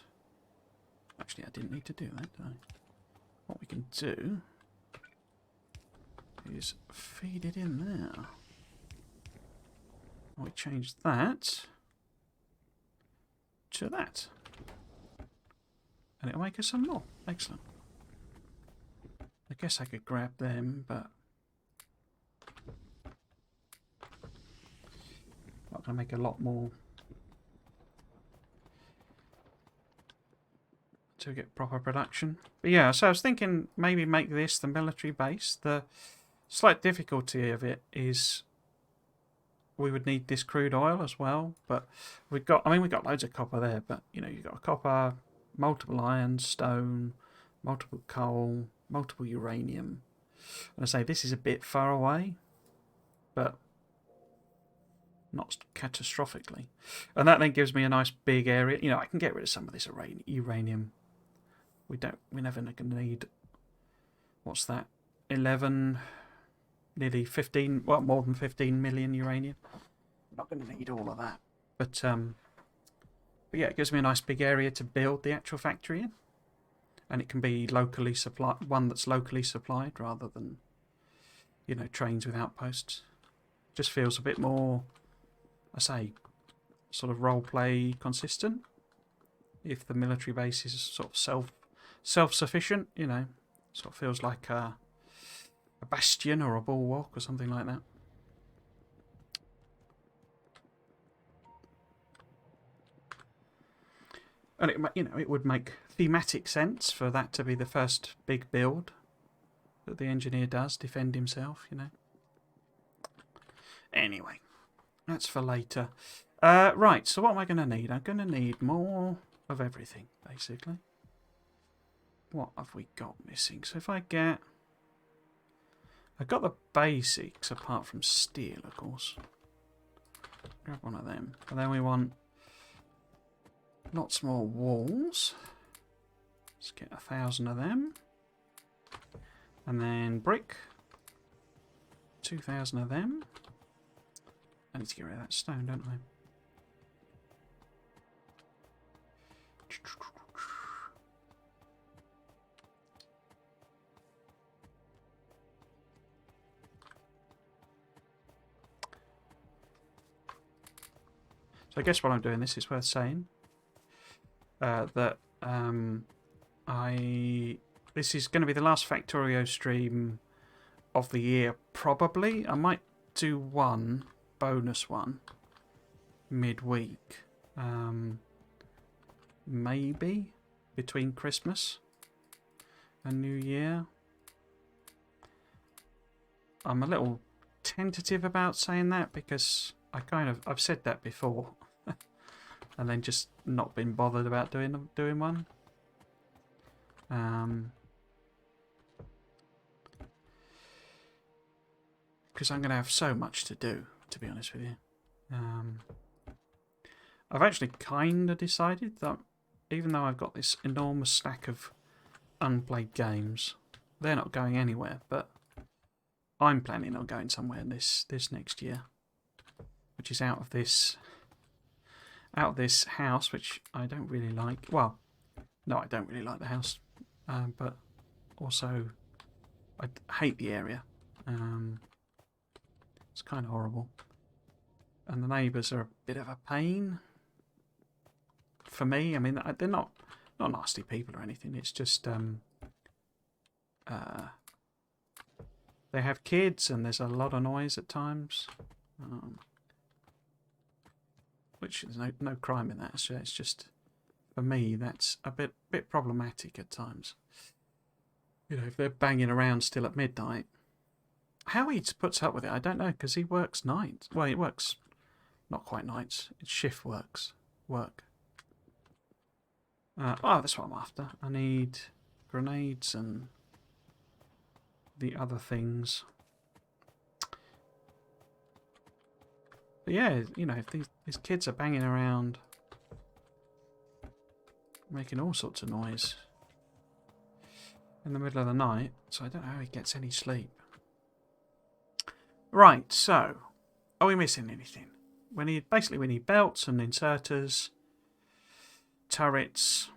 actually I didn't need to do that, did I? What we can do is feed it in there. We change that to that. And it'll make us some more. Excellent. I guess I could grab them, but not going to make a lot more to get proper production. But yeah, so I was thinking maybe make this the military base. The slight difficulty of it is we would need this crude oil as well, but we've got loads of copper there, but you know, you've got copper, multiple iron, stone, multiple coal, multiple uranium. And I say this is a bit far away, but not catastrophically. And that then gives me a nice big area. You know, I can get rid of some of this uranium. We're never going to need, what's that, 11, nearly 15, well, more than 15 million uranium. Not going to need all of that. But yeah, it gives me a nice big area to build the actual factory in. And it can be locally supplied, one that's locally supplied rather than, you know, trains with outposts. Just feels a bit more, I say, sort of role play consistent. If the military base is sort of self-sufficient, you know, sort of feels like a bastion or a bulwark or something like that. And it, you know, it would make thematic sense for that to be the first big build that the engineer does, defend himself, you know. Anyway, that's for later. Right, so what am I going to need? I'm going to need more of everything, basically. What have we got missing? So if I get... I've got the basics, apart from steel, of course. Grab one of them. And then we want lots more walls. Let's get 1,000 of them. And then brick. 2,000 of them. I need to get rid of that stone, don't I? So I guess while I'm doing this, it's worth saying that this is going to be the last Factorio stream of the year, probably. I might do one bonus one midweek, maybe between Christmas and New Year. I'm a little tentative about saying that because I've said that before and then just not been bothered about doing one. Because I'm going to have so much to do, to be honest with you. I've actually kind of decided that even though I've got this enormous stack of unplayed games, they're not going anywhere, but I'm planning on going somewhere this next year, which is out of this house, which I don't really like. Well, no, I don't really like the house, but also I hate the area. It's kind of horrible, and the neighbours are a bit of a pain for me. I mean, they're not nasty people or anything. It's just they have kids, and there's a lot of noise at times. Which is no crime in that. So it's just, for me, that's a bit problematic at times. You know, if they're banging around still at midnight. How he puts up with it, I don't know, because he works nights. Well, he works not quite nights. It's shift work. Oh, that's what I'm after. I need grenades and the other things. But yeah, you know, if these kids are banging around, making all sorts of noise in the middle of the night, so I don't know how he gets any sleep. Right, so are we missing anything? We need belts and inserters, turrets,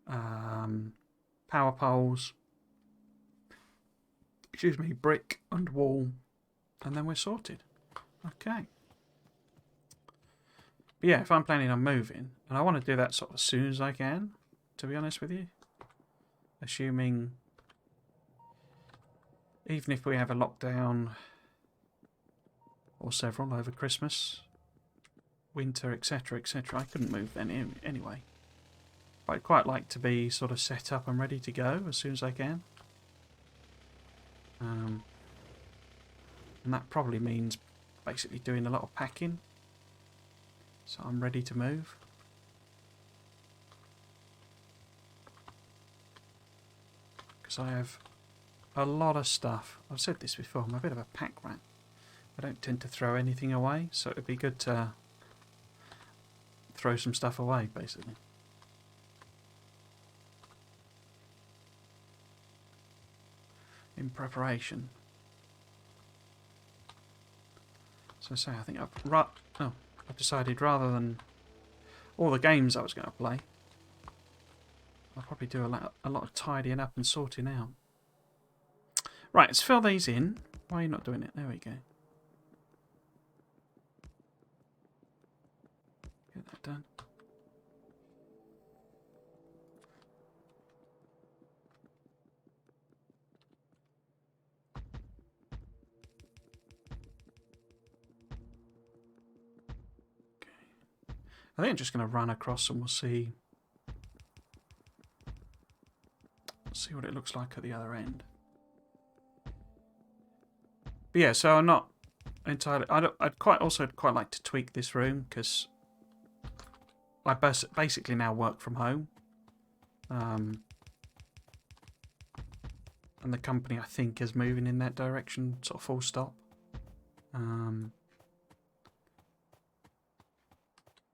power poles, excuse me, brick and wall, and then we're sorted. Okay. But yeah, if I'm planning on moving, and I want to do that sort of as soon as I can, to be honest with you, assuming even if we have a lockdown or several over Christmas, winter, etc., etc., I couldn't move then anyway. But I'd quite like to be sort of set up and ready to go as soon as I can. And that probably means basically doing a lot of packing. So I'm ready to move. Because I have a lot of stuff. I've said this before, I'm a bit of a pack rat. I don't tend to throw anything away, so it would be good to throw some stuff away, basically. In preparation. So say I think I've decided rather than all the games I was going to play, I'll probably do a lot of tidying up and sorting out. Right, let's fill these in. Why are you not doing it? There we go. Get that done. I think I'm just going to run across and we'll see what it looks like at the other end. But yeah, so I'm not entirely. I'd quite like to tweak this room because I basically now work from home, and the company I think is moving in that direction, sort of full stop.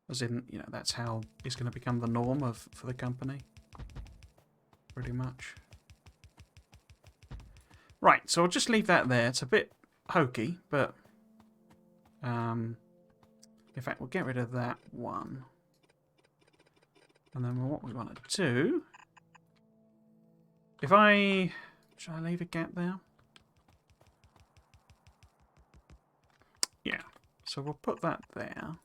As in, you know, that's how it's going to become the norm for the company. Pretty much. Right, so I'll just leave that there. It's a bit hokey, but in fact, we'll get rid of that one. And then what we want to do, should I leave a gap there? Yeah, so we'll put that there.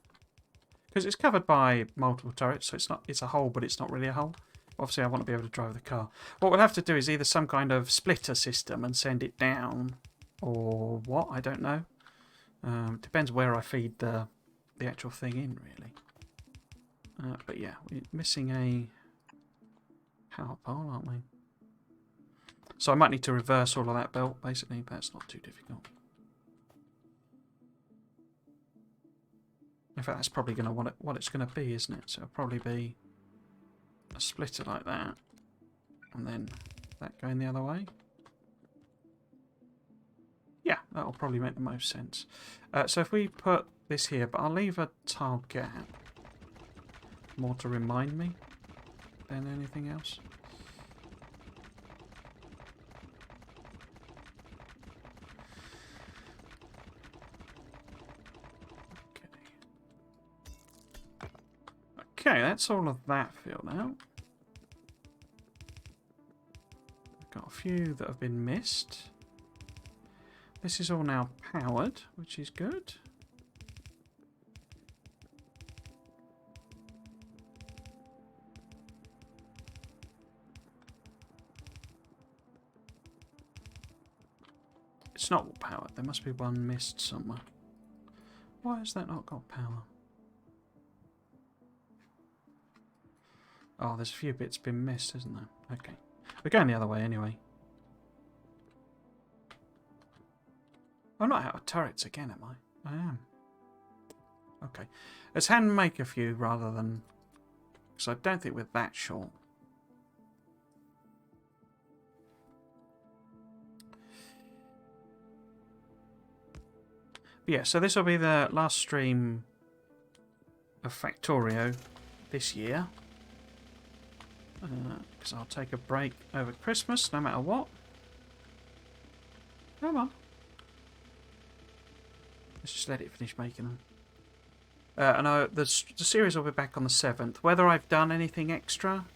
Because it's covered by multiple turrets, so it's a hole, but it's not really a hole. Obviously, I want to be able to drive the car. What we'll have to do is either some kind of splitter system and send it down, or what, I don't know. Depends where I feed the actual thing in, really. But yeah, we're missing a power pole, aren't we? So I might need to reverse all of that belt, basically, but that's not too difficult. In fact, that's probably going to what it's going to be, isn't it? So it'll probably be a splitter like that, and then that going the other way. Yeah, that'll probably make the most sense. So if we put this here, but I'll leave a tiled gap, more to remind me than anything else. Okay, that's all of that filled out. We've got a few that have been missed. This is all now powered, which is good. It's not all powered. There must be one missed somewhere. Why has that not got power? Oh, there's a few bits been missed, isn't there? Okay. We're going the other way anyway. I'm not out of turrets again, am I? I am. Okay. Let's hand make a few rather than... because I don't think we're that short. But yeah, so this will be the last stream of Factorio this year. Because I'll take a break over Christmas, no matter what. Come on. Let's just let it finish making them. And the series will be back on the 7th. Whether I've done anything extra,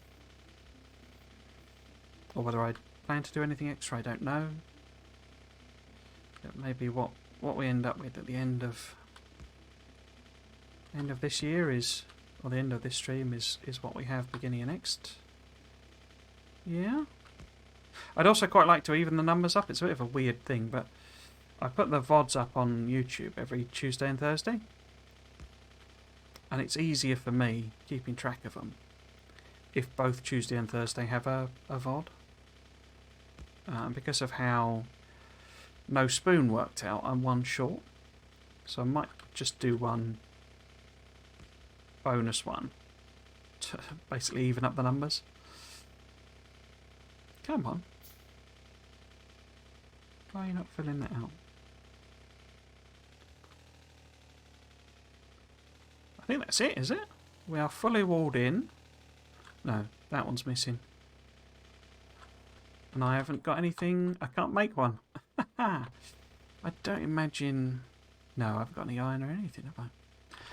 or whether I plan to do anything extra, I don't know. But maybe what we end up with at the end of this year is, or the end of this stream is what we have beginning of next. Yeah. I'd also quite like to even the numbers up. It's a bit of a weird thing, but I put the VODs up on YouTube every Tuesday and Thursday. And it's easier for me keeping track of them if both Tuesday and Thursday have a VOD. Because of how No Spoon worked out, I'm one short. So I might just do one bonus one to basically even up the numbers. Come on. Why are you not filling that out? I think that's it, is it? We are fully walled in. No, that one's missing. And I haven't got anything. I can't make one. I don't imagine... No, I haven't got any iron or anything, have I?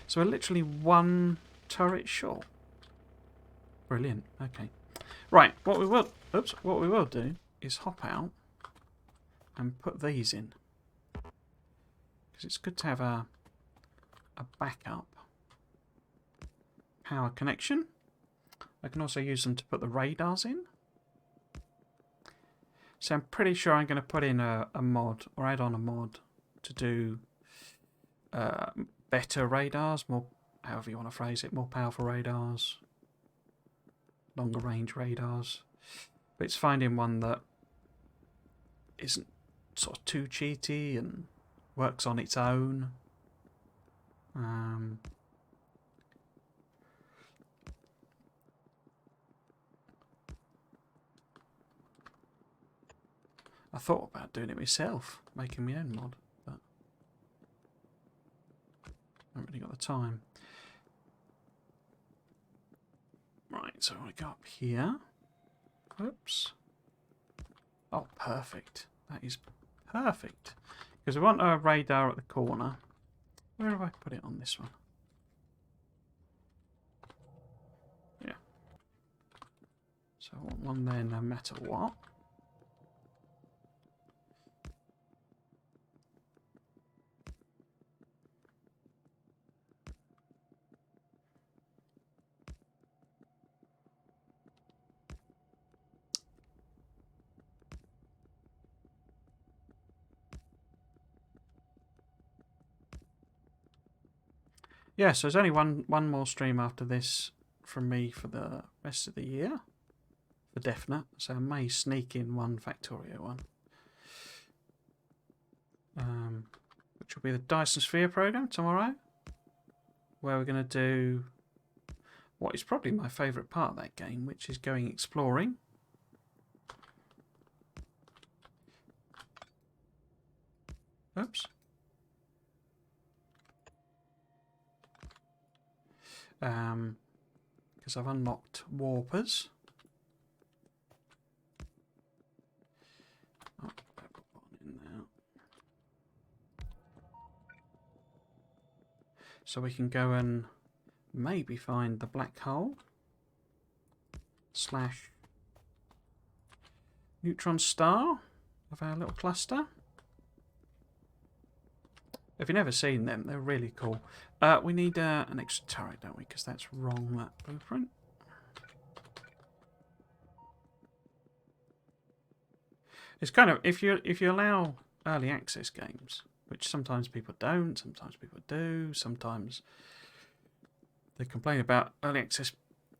So we're literally one turret short. Brilliant. Okay. Right, what we will do is hop out and put these in. Because it's good to have a backup power connection. I can also use them to put the radars in. So I'm pretty sure I'm going to put in a mod, or add on a mod, to do better radars, more, however you want to phrase it, more powerful radars, longer range radars. But it's finding one that isn't sort of too cheaty and works on its own. I thought about doing it myself, making my own mod, but I haven't really got the time. Right, so I go up here. Oops. Oh, perfect. That is perfect. Because we want a radar at the corner. Where have I put it on this one? Yeah. So I want one there no matter what. Yeah, so there's only one more stream after this from me for the rest of the year, for definite. So I may sneak in one Factorio one, which will be the Dyson Sphere program tomorrow, where we're going to do what is probably my favourite part of that game, which is going exploring. Oops. Because I've unlocked warpers. Oh, put one in there. So we can go and maybe find the black hole / neutron star of our little cluster. If you've never seen them, they're really cool. We need an extra turret, don't we? Because that's wrong, that blueprint. It's kind of, if you allow early access games, which sometimes people don't, sometimes people do, sometimes they complain about early access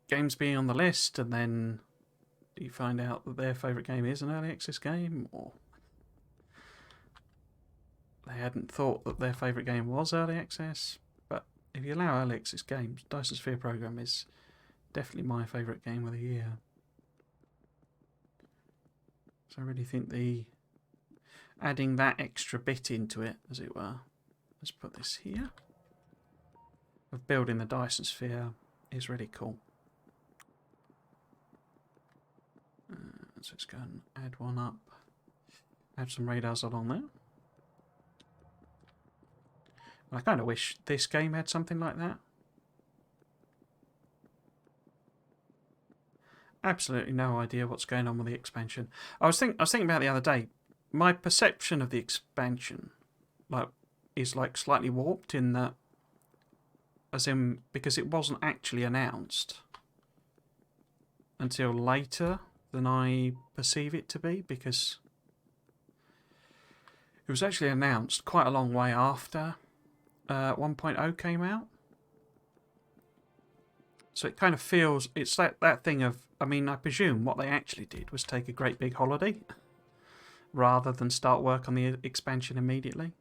games being on the list, and then you find out that their favourite game is an early access game, or they hadn't thought that their favourite game was early access. But if you allow early access games, Dyson Sphere program is definitely my favourite game of the year. So I really think adding that extra bit into it, as it were, let's put this here, of building the Dyson Sphere is really cool. So let's go and add one up. Add some radars along there. I kind of wish this game had something like that. Absolutely no idea what's going on with the expansion. I was thinking about it the other day. My perception of the expansion, is slightly warped in that, as in because it wasn't actually announced until later than I perceive it to be, because it was actually announced quite a long way after 1.0 came out. So it kind of feels, it's that thing of, I mean, I presume what they actually did was take a great big holiday rather than start work on the expansion immediately.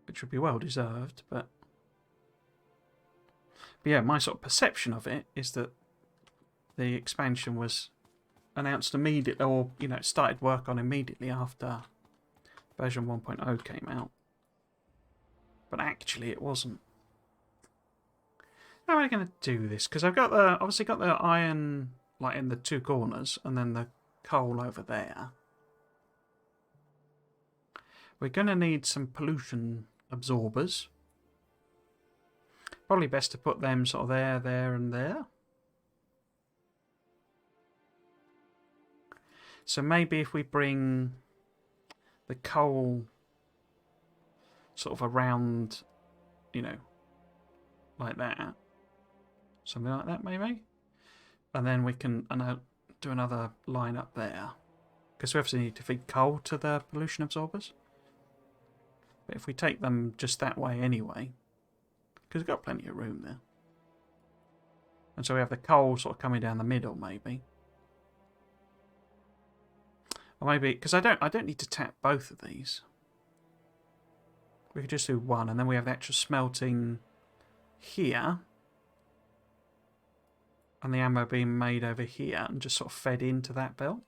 Which would be well deserved, but yeah, my sort of perception of it is that the expansion was announced immediately, or, you know, started work on immediately after version 1.0 came out. But actually it wasn't. How am I going to do this? Because I've got obviously got the iron in the two corners and then the coal over there. We're going to need some pollution absorbers. Probably best to put them sort of there and there. So maybe if we bring the coal sort of around, you know, like that. Something like that, maybe. And then we can do another line up there. Because we obviously need to feed coal to the pollution absorbers. But if we take them just that way anyway, because we've got plenty of room there. And so we have the coal sort of coming down the middle, maybe. Or maybe, because I don't need to tap both of these. We could just do one, and then we have the actual smelting here. And the ammo being made over here, and just sort of fed into that belt.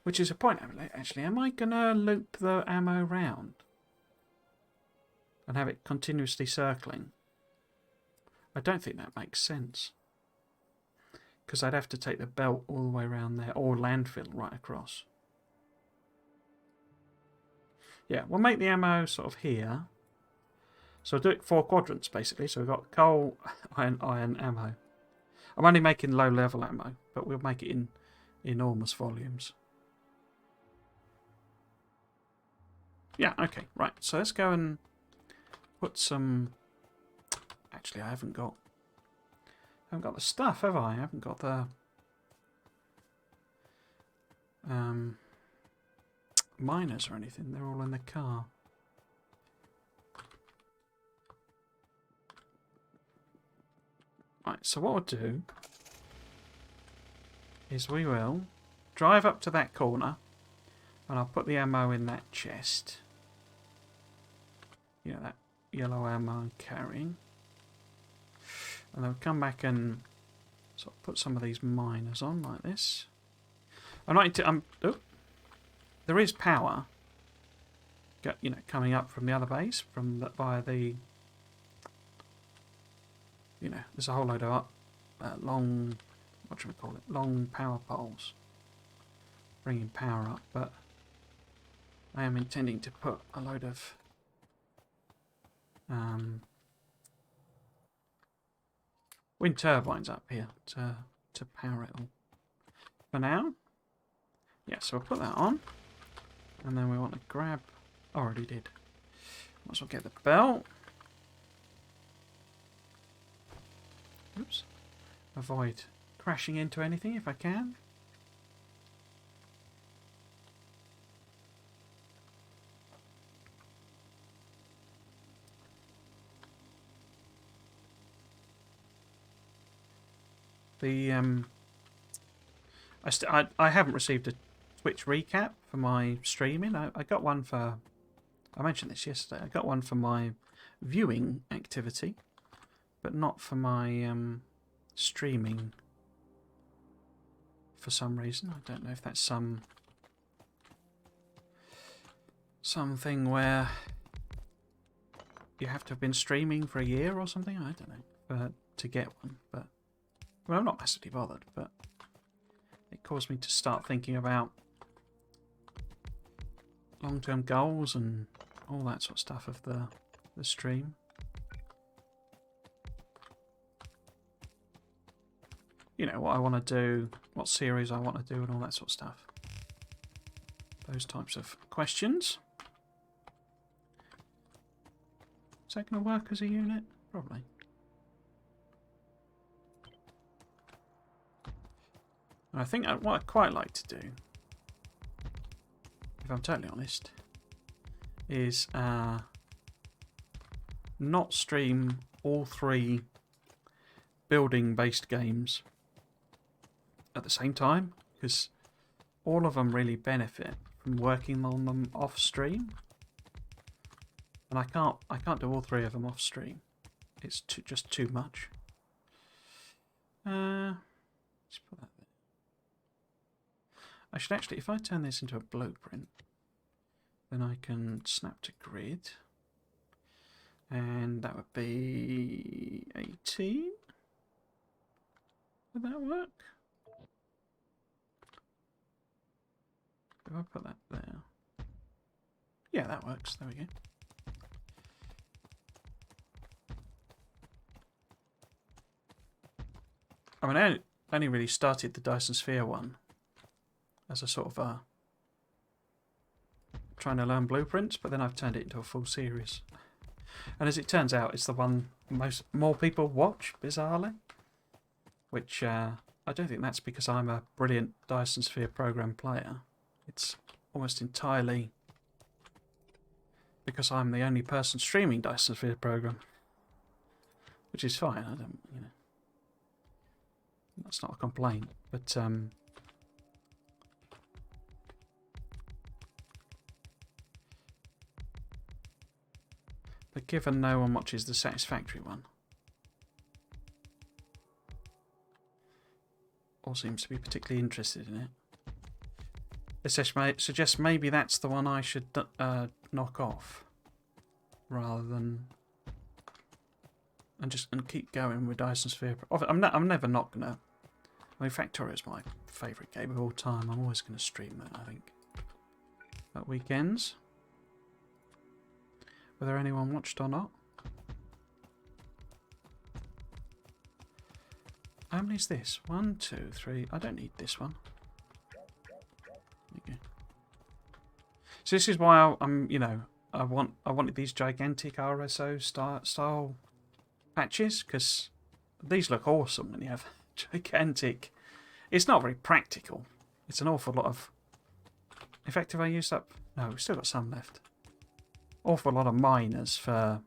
Which is a point, actually. Am I going to loop the ammo round? And have it continuously circling? I don't think that makes sense. Because I'd have to take the belt all the way around there, or landfill right across. Yeah, we'll make the ammo sort of here. So I'll do it 4 quadrants, basically. So we've got coal, iron, ammo. I'm only making low-level ammo, but we'll make it in enormous volumes. Yeah, okay, right. So let's go and put some... Actually, I haven't got the stuff, have I? I haven't got the... miners or anything. They're all in the car. Right, so what we'll do is we will drive up to that corner and I'll put the ammo in that chest. You know, that yellow ammo I'm carrying. And then we'll come back and sort of put some of these miners on like this. I'm not into... oh, there is power, you know, coming up from the other base, via the... You know, there's a whole load of long... What should we call it? Long power poles. Bringing power up, but I am intending to put a load of... wind turbines up here to power it all. For now, yeah, so we'll put that on. And then we want to grab... Already did. Might as well get the belt. Oops. Avoid crashing into anything if I can. The I haven't received a Twitch recap for my streaming. I got one for... I mentioned this yesterday. I got one for my viewing activity, but not for my streaming for some reason. I don't know if that's something where you have to have been streaming for a year or something. I don't know. to get one, but well, I'm not massively bothered, but it caused me to start thinking about long-term goals and all that sort of stuff of the stream. You know, what I want to do, what series I want to do, and all that sort of stuff. Those types of questions. Is that going to work as a unit? Probably. And I think what I'd quite like to do, if I'm totally honest, is not stream all 3 building-based games at the same time, because all of them really benefit from working on them off stream, and I can't do all 3 of them off stream. It's just too much. Let's put that there. I should actually, if I turn this into a blueprint, then I can snap to grid, and that would be 18. Would that work? If I put that there. Yeah, that works. There we go. I mean, I only really started the Dyson Sphere one as a sort of trying to learn blueprints, but then I've turned it into a full series. And as it turns out, it's the one more people watch, bizarrely. Which I don't think that's because I'm a brilliant Dyson Sphere program player. It's almost entirely because I'm the only person streaming Dyson Sphere program, which is fine. I don't, you know, that's not a complaint. But given no one watches the Satisfactory one, or seems to be particularly interested in it, it suggests maybe that's the one I should knock off, rather than and keep going with Dyson Sphere. I'm never not gonna. I mean, Factorio is my favourite game of all time. I'm always gonna stream that. I think at weekends, whether anyone watched or not. How many is this? 1, 2, 3. I don't need this one. Okay. So this is why I'm, you know, I wanted these gigantic RSO style patches, because these look awesome when you have gigantic. It's not very practical. It's an awful lot of. In fact, if I used up, no, we've still got some left. Awful lot of miners for.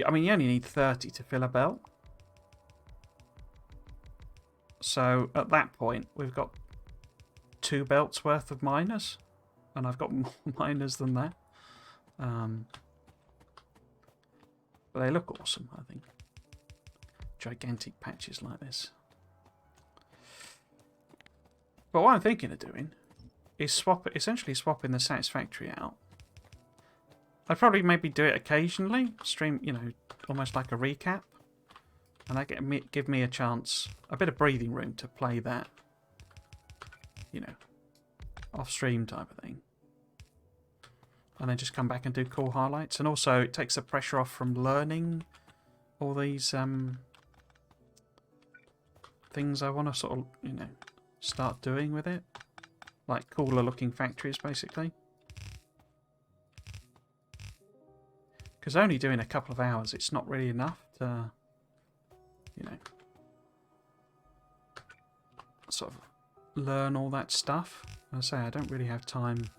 I mean, you only need 30 to fill a belt. So at that point, we've got 2 belts worth of miners, and I've got more miners than that. But they look awesome, I think. Gigantic patches like this. But what I'm thinking of doing is essentially swapping the Satisfactory out. I'd probably maybe do it occasionally, stream, you know, almost like a recap. And that give me a chance, a bit of breathing room to play that, you know, off-stream type of thing. And then just come back and do cool highlights. And also it takes the pressure off from learning all these things I want to sort of, you know, start doing with it. Like cooler looking factories, basically. Because only doing a couple of hours, it's not really enough to, you know, sort of learn all that stuff. As I say, I don't really have time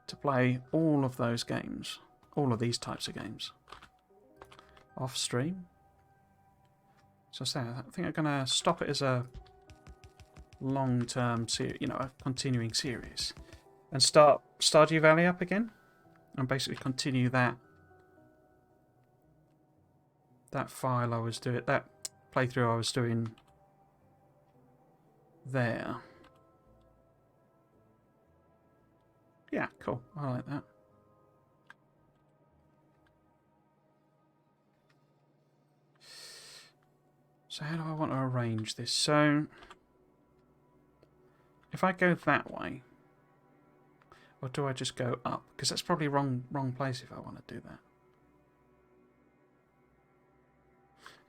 to play all of those games, all of these types of games, off stream. So I say, I think I'm going to stop it as a long-term series, you know, a continuing series, and start Stardew Valley up again, and basically continue that file I was doing, that playthrough I was doing there. Yeah, cool. I like that. So how do I want to arrange this? So if I go that way, or do I just go up? Because that's probably wrong place if I want to do that.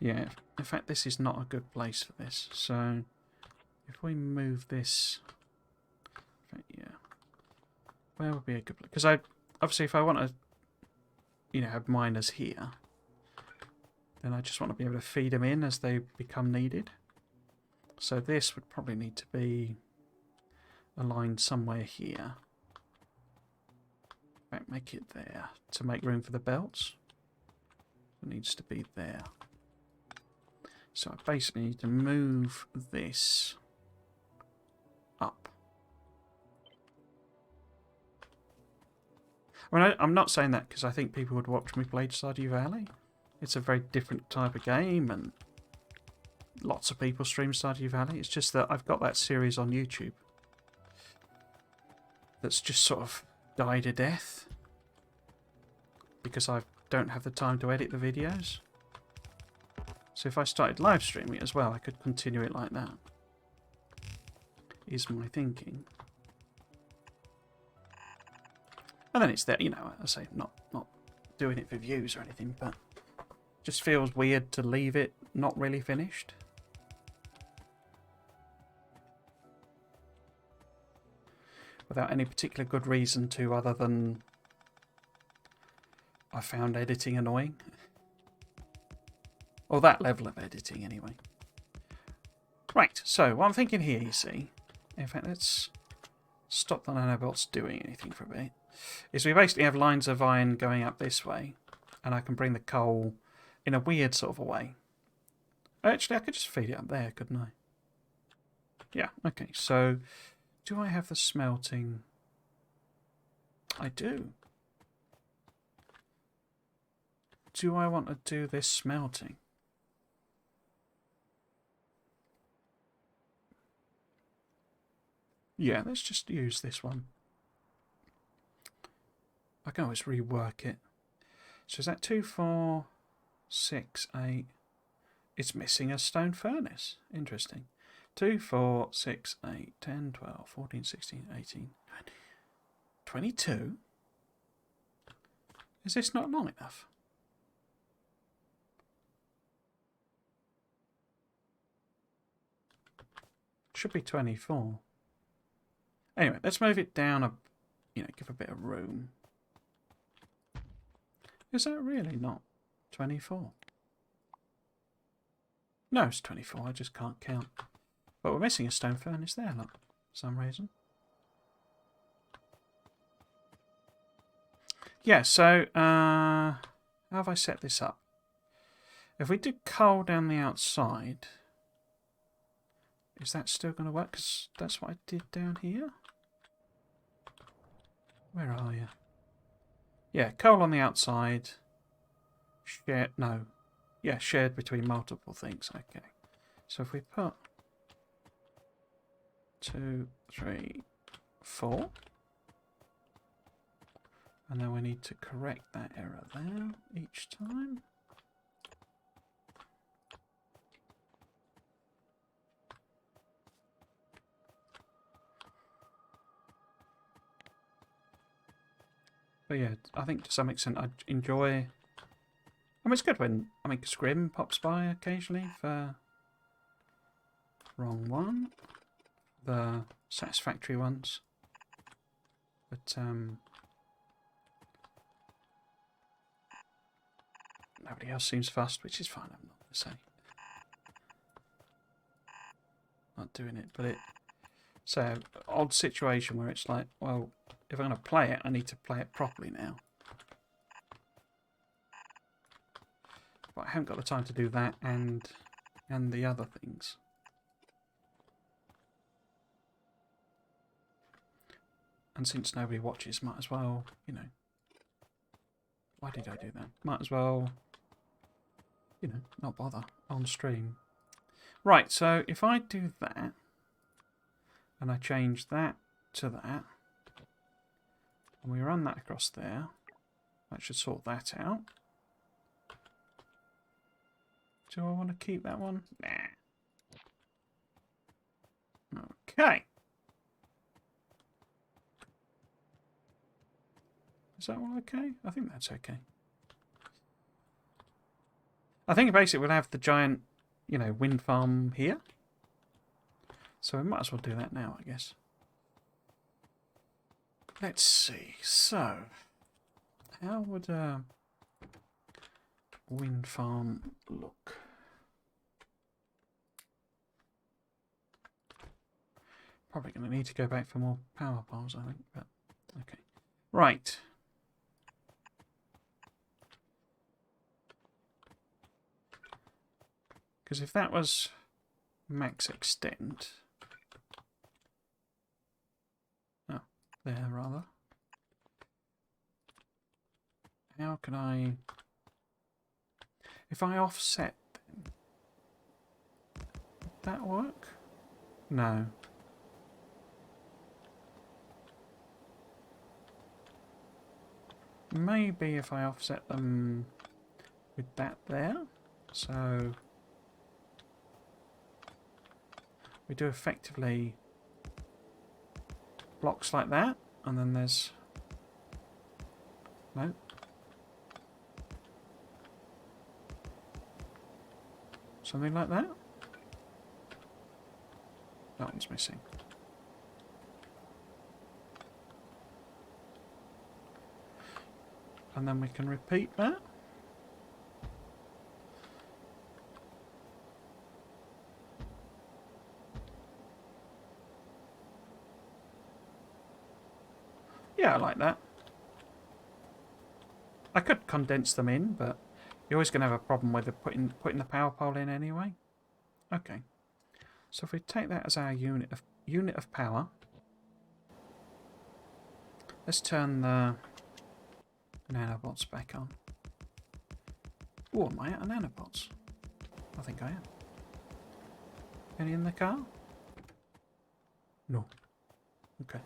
Yeah, in fact this is not a good place for this. So if we move this, yeah, where would be a good place? Because obviously if I want to, you know, have miners here, then I just want to be able to feed them in as they become needed. So this would probably need to be aligned somewhere here. In fact, make it there to make room for the belts. It needs to be there. So I basically need to move this up. I mean, I'm not saying that because I think people would watch me play Stardew Valley. It's a very different type of game, and lots of people stream Stardew Valley. It's just that I've got that series on YouTube that's just sort of died a death because I don't have the time to edit the videos. So if I started live streaming it as well, I could continue it like that, is my thinking. And then it's there, you know, I say not doing it for views or anything, but just feels weird to leave it not really finished. Without any particular good reason to, other than I found editing annoying. Or that level of editing anyway. Right, so what I'm thinking here, you see, in fact let's stop the nanobots doing anything for a bit, is we basically have lines of iron going up this way, and I can bring the coal in a weird sort of a way. Actually, I could just feed it up there, couldn't I? Yeah, okay, so do I have the smelting? I do. Do I want to do this smelting? Yeah, let's just use this one. I can always rework it. So is that 2, 4, 6, 8? It's missing a stone furnace. Interesting. 2, 4, 6, 8, 10, 12, 14, 16, 18, 22? Is this not long enough? Should be 24. Anyway, let's move it down give a bit of room. Is that really not 24? No, it's 24. I just can't count. But we're missing a stone furnace there, look, for some reason. Yeah, so how have I set this up? If we do coal down the outside, is that still going to work? Because that's what I did down here. Where are you? Yeah, coal on the outside. Shared, no. Yeah, shared between multiple things. Okay. So if we put 2, 3, 4. And then we need to correct that error there each time. But yeah, I think to some extent I enjoy... I mean, it's good when, Scrim pops by occasionally for... Wrong one. The satisfactory ones. But, nobody else seems fussed, which is fine, I'm not going to say. Not doing it, but so, odd situation where it's like, well, if I'm going to play it, I need to play it properly now. But I haven't got the time to do that and the other things. And since nobody watches, might as well, why did I do that? Might as well, not bother on stream. Right, so if I do that, and I change that to that, and we run that across there, that should sort that out. Do I want to keep that one? Nah. Okay. Is that all okay? I think that's okay. I think basically we'll have the giant, you know, wind farm here. So we might as well do that now, I guess. Let's see. So, how would a wind farm look? Probably going to need to go back for more power poles, I think. But okay. Right. Because if that was max extent... Oh, there rather. How can I... If I offset then... Would that work? No. Maybe if I offset them with that there. So... we do effectively blocks like that, and then there's... No. Something like that. That one's missing. And then we can repeat that. Yeah, I like that. I could condense them in, but you're always going to have a problem with putting the power pole in anyway. Okay. So if we take that as our unit of power, let's turn the nanobots back on. Oh, am I out of nanobots? I think I am. Any in the car? No. Okay.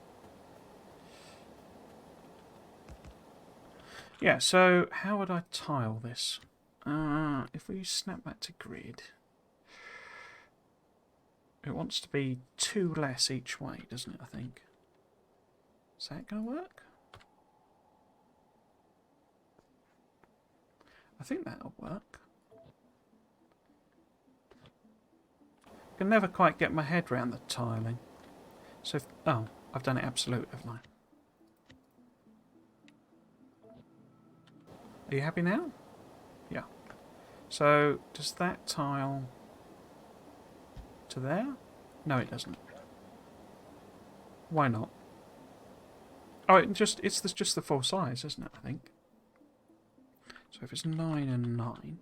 Yeah, so how would I tile this? If we snap that to grid, it wants to be 2 less each way, doesn't it, I think? Is that going to work? I think that'll work. I can never quite get my head around the tiling. So, oh, I've done it absolute, haven't I? Are you happy now? Yeah. So, does that tile to there? No, it doesn't. Why not? Oh, it's just the full size, isn't it, I think? So if it's 9 and 9...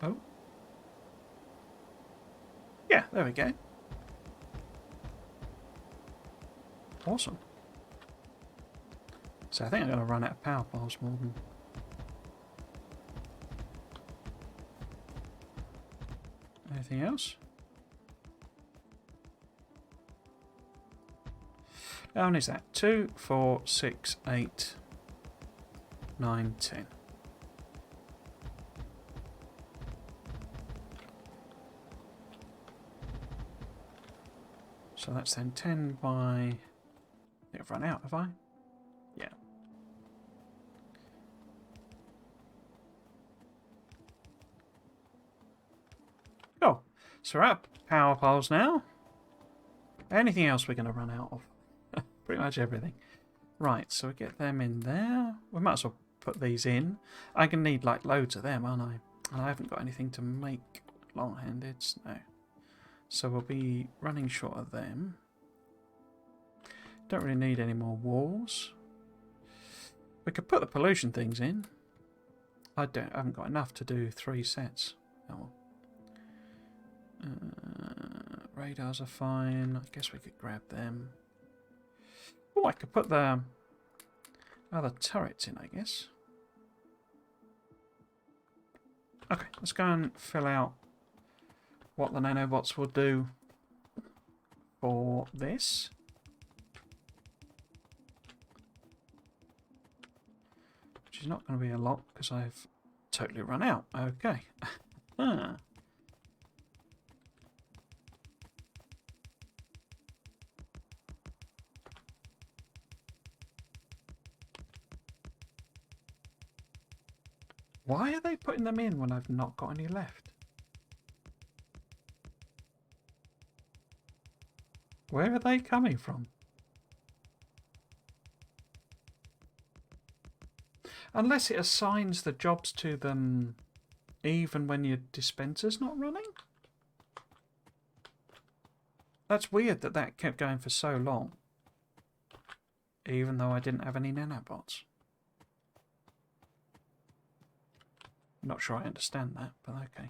Oh. Yeah, there we go. Awesome. So I think I'm going to run out of power poles more than... Anything else? How many is that? 2, 4, 6, 8, 9, 10. So that's then 10 by... I think I've run out, have I? Yeah. Cool. So we're at power poles now. Anything else we're going to run out of? Pretty much everything. Right, so we get them in there. We might as well put these in. I'm going to need like loads of them, aren't I? And I haven't got anything to make long-handeds. No. So we'll be running short of them. Don't really need any more walls. We could put the pollution things in. I haven't got enough to do 3 sets. Oh. Radars are fine. I guess we could grab them. Oh, I could put the other turrets in, I guess. Okay, let's go and fill out what the nanobots will do for this. which is not going to be a lot because I've totally run out. Okay. Ah. Why are they putting them in when I've not got any left? Where are they coming from? Unless it assigns the jobs to them even when your dispenser's not running? That's weird that that kept going for so long. Even though I didn't have any nanobots. Not sure I understand that, but okay.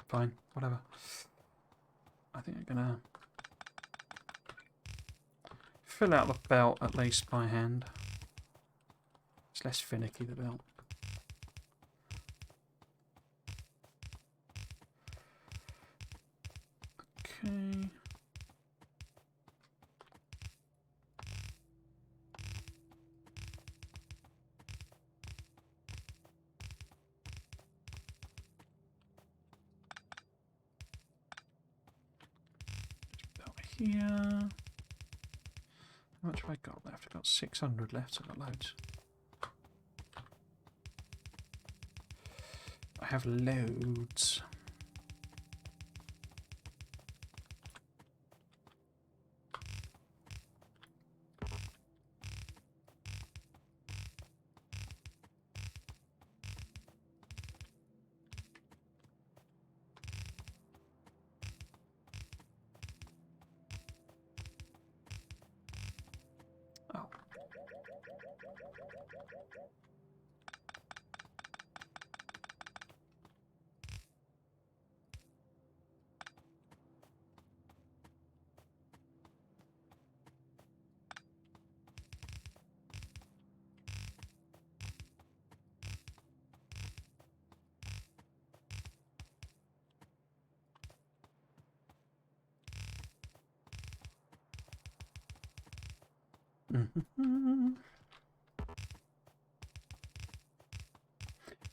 Fine, whatever. I think I'm gonna fill out the belt at least by hand. It's less finicky, the belt. Okay. Belt here. How much have I got left? I've got 600 left, so I've got loads. I have loads. Oh.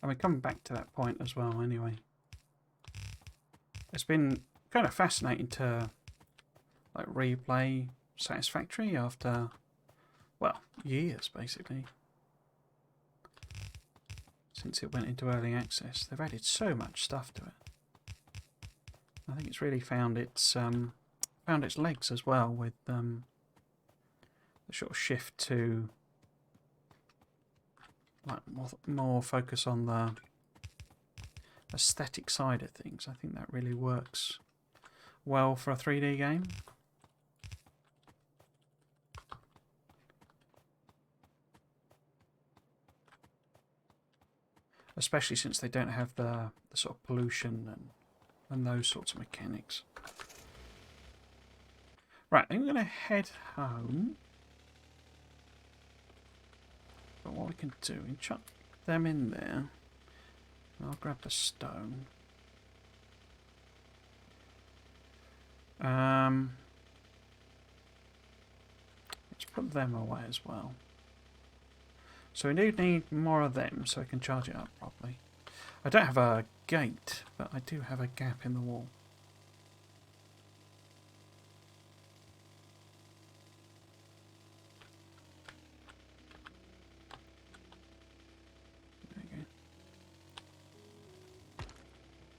I mean, coming back to that point as well, anyway. It's been kind of fascinating to like replay Satisfactory after, well, years basically. Since it went into early access. They've added so much stuff to it. I think it's really found its legs as well with the sort of shift to like more focus on the aesthetic side of things. I think that really works well for a 3D game. Especially since they don't have the sort of pollution and those sorts of mechanics. Right, I'm going to head home. But what we can do, we can chuck them in there. I'll grab the stone. Let's put them away as well. So we do need more of them so we can charge it up properly. I don't have a gate, but I do have a gap in the wall. There you go.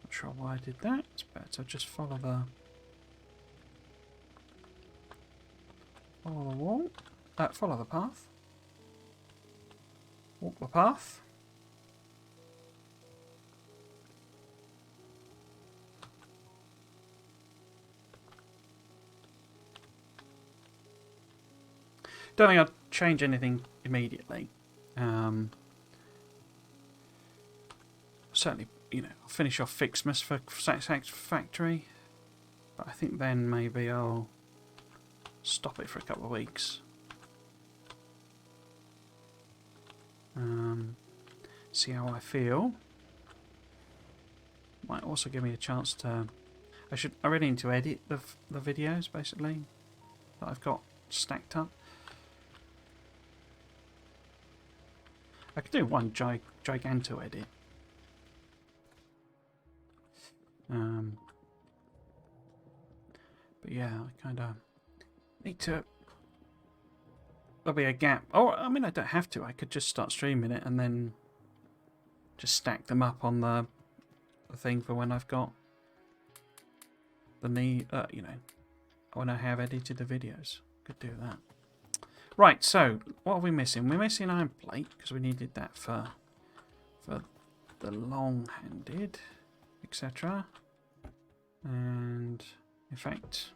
Not sure why I did that. It's better just follow the wall. Follow the path. Walk the path. Don't think I'd change anything immediately. Certainly, you know, I'll finish off Fixmas for Factory, but I think then maybe I'll stop it for a couple of weeks. See how I feel. Might also give me a chance to... I really need to edit the videos basically that I've got stacked up. I could do one giganto edit. But yeah, I kind of need to. There'll be a gap. Oh, I mean, I don't have to. I could just start streaming it and then just stack them up on the thing for when I've got the need. You know, when I have edited the videos. Could do that. Right. So, what are we missing? We're missing iron plate because we needed that for the long-handed, etc. And in fact,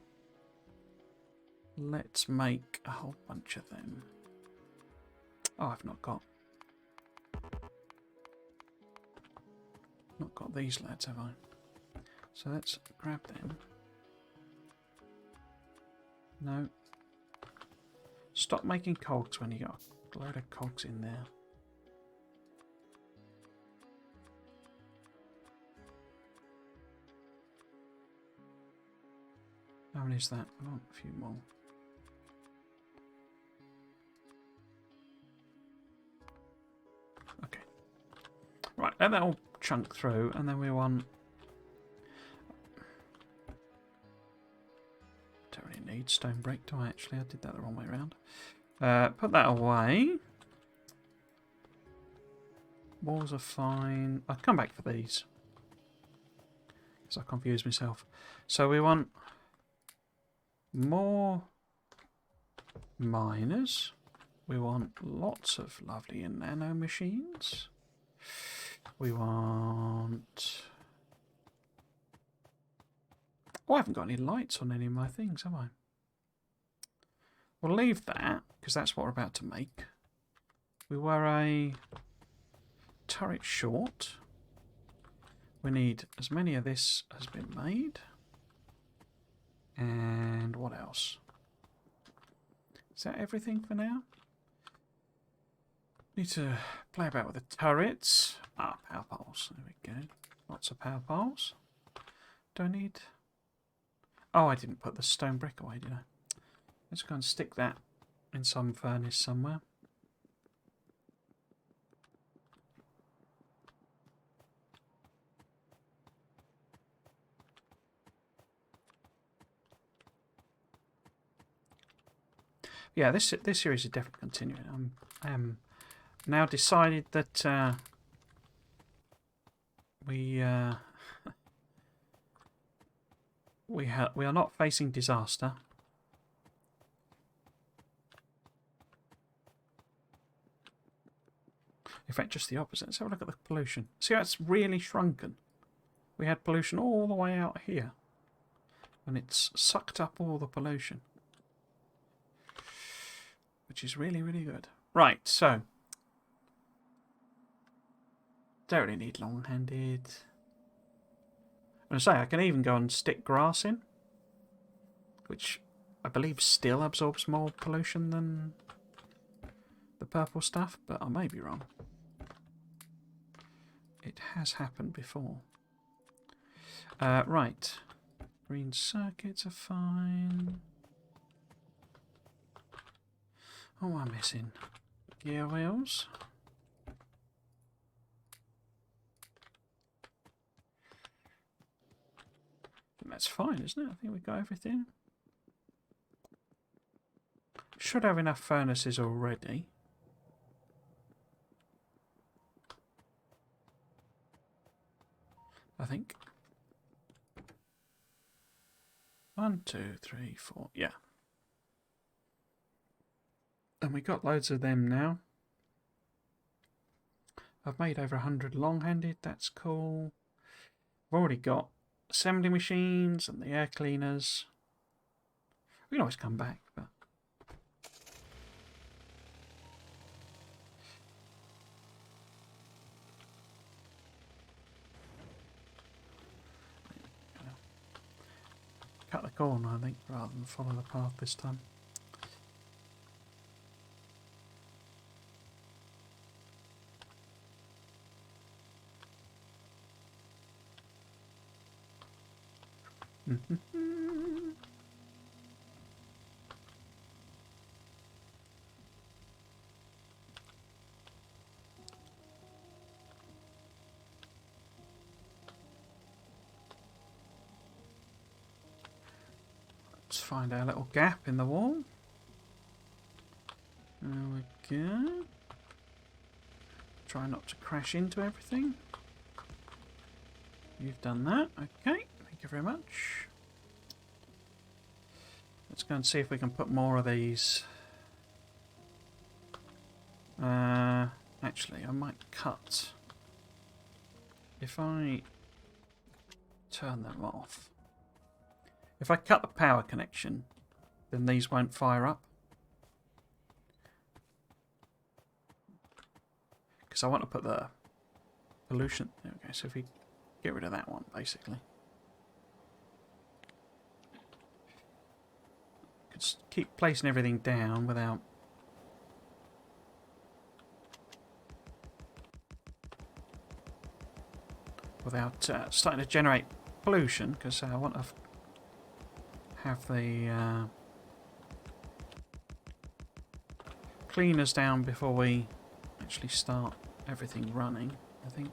let's make a whole bunch of them. Oh, I've not got these lads, have I? So let's grab them. No. Stop making cogs when you got a load of cogs in there. How many is that? I want a few more. Okay. Right, let that all chunk through, and then we want... Don't really need stone brick, do I actually? I did that the wrong way around. Put that away. Walls are fine. I'll come back for these. Because I confused myself. So we want more miners. We want lots of lovely nano machines. We want... Oh, I haven't got any lights on any of my things, have I? We'll leave that, because that's what we're about to make. We were a turret short. We need as many of this has been made. And what else? Is that everything for now? Need to play about with the turrets. Ah, power poles. There we go. Lots of power poles. Do I need... Oh, I didn't put the stone brick away, did I? Let's go and stick that in some furnace somewhere. Yeah, this series is definitely continuing. I am now decided that we are not facing disaster. In fact, just the opposite. Let's have a look at the pollution. See how it's really shrunken? We had pollution all the way out here. And it's sucked up all the pollution. Which is really, really good. Right, so. Don't really need long-handed. I'm going to say, I can even go and stick grass in. Which I believe still absorbs more pollution than the purple stuff. But I may be wrong. It has happened before. Right. Green circuits are fine. Oh, I'm missing gear wheels. And that's fine, isn't it? I think we've got everything. Should have enough furnaces already. I think. 1, 2, 3, 4. Yeah. And we got loads of them now. I've made over 100 long-handed. That's cool. I've already got assembly machines and the air cleaners. We can always come back, but... Cut the corner, I think, rather than follow the path this time. Let's find our little gap in the wall. There we go. Try not to crash into everything. You've done that. Okay, thank you very much. Let's go and see if we can put more of these. Actually, I might cut. If I turn them off. If I cut the power connection, then these won't fire up. Because I want to put the pollution. Okay, so if we get rid of that one, basically. Just keep placing everything down without starting to generate pollution, because I want to have the cleaners down before we actually start everything running, I think.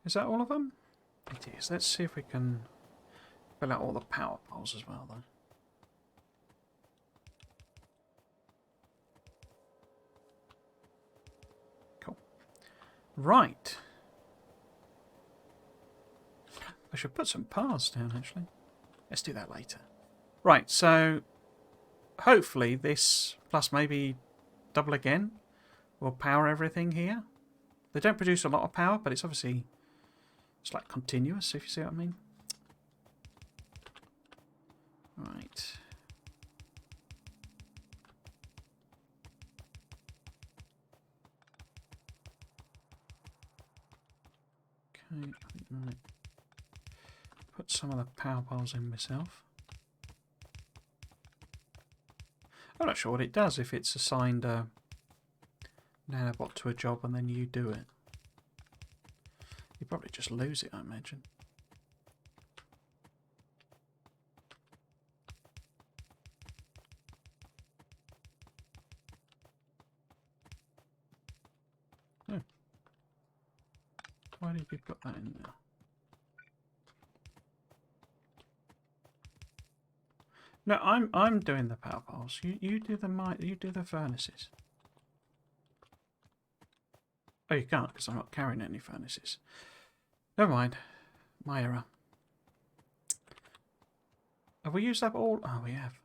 Is that all of them? It is. Let's see if we can fill out all the power poles as well, though. Cool. Right. I should put some paths down, actually. Let's do that later. Right, so hopefully this, plus maybe double again, will power everything here. They don't produce a lot of power, but it's obviously... it's like continuous, if you see what I mean. Right. Okay, I think I might put some of the power poles in myself. I'm not sure what it does if it's assigned a nanobot to a job and then you do it. You probably just lose it, I imagine. Oh. Why did you put that in there? No, I'm doing the power poles. You do the furnaces. Oh, you can't because I'm not carrying any furnaces. Never mind. My error. Have we used up all? Oh, we have.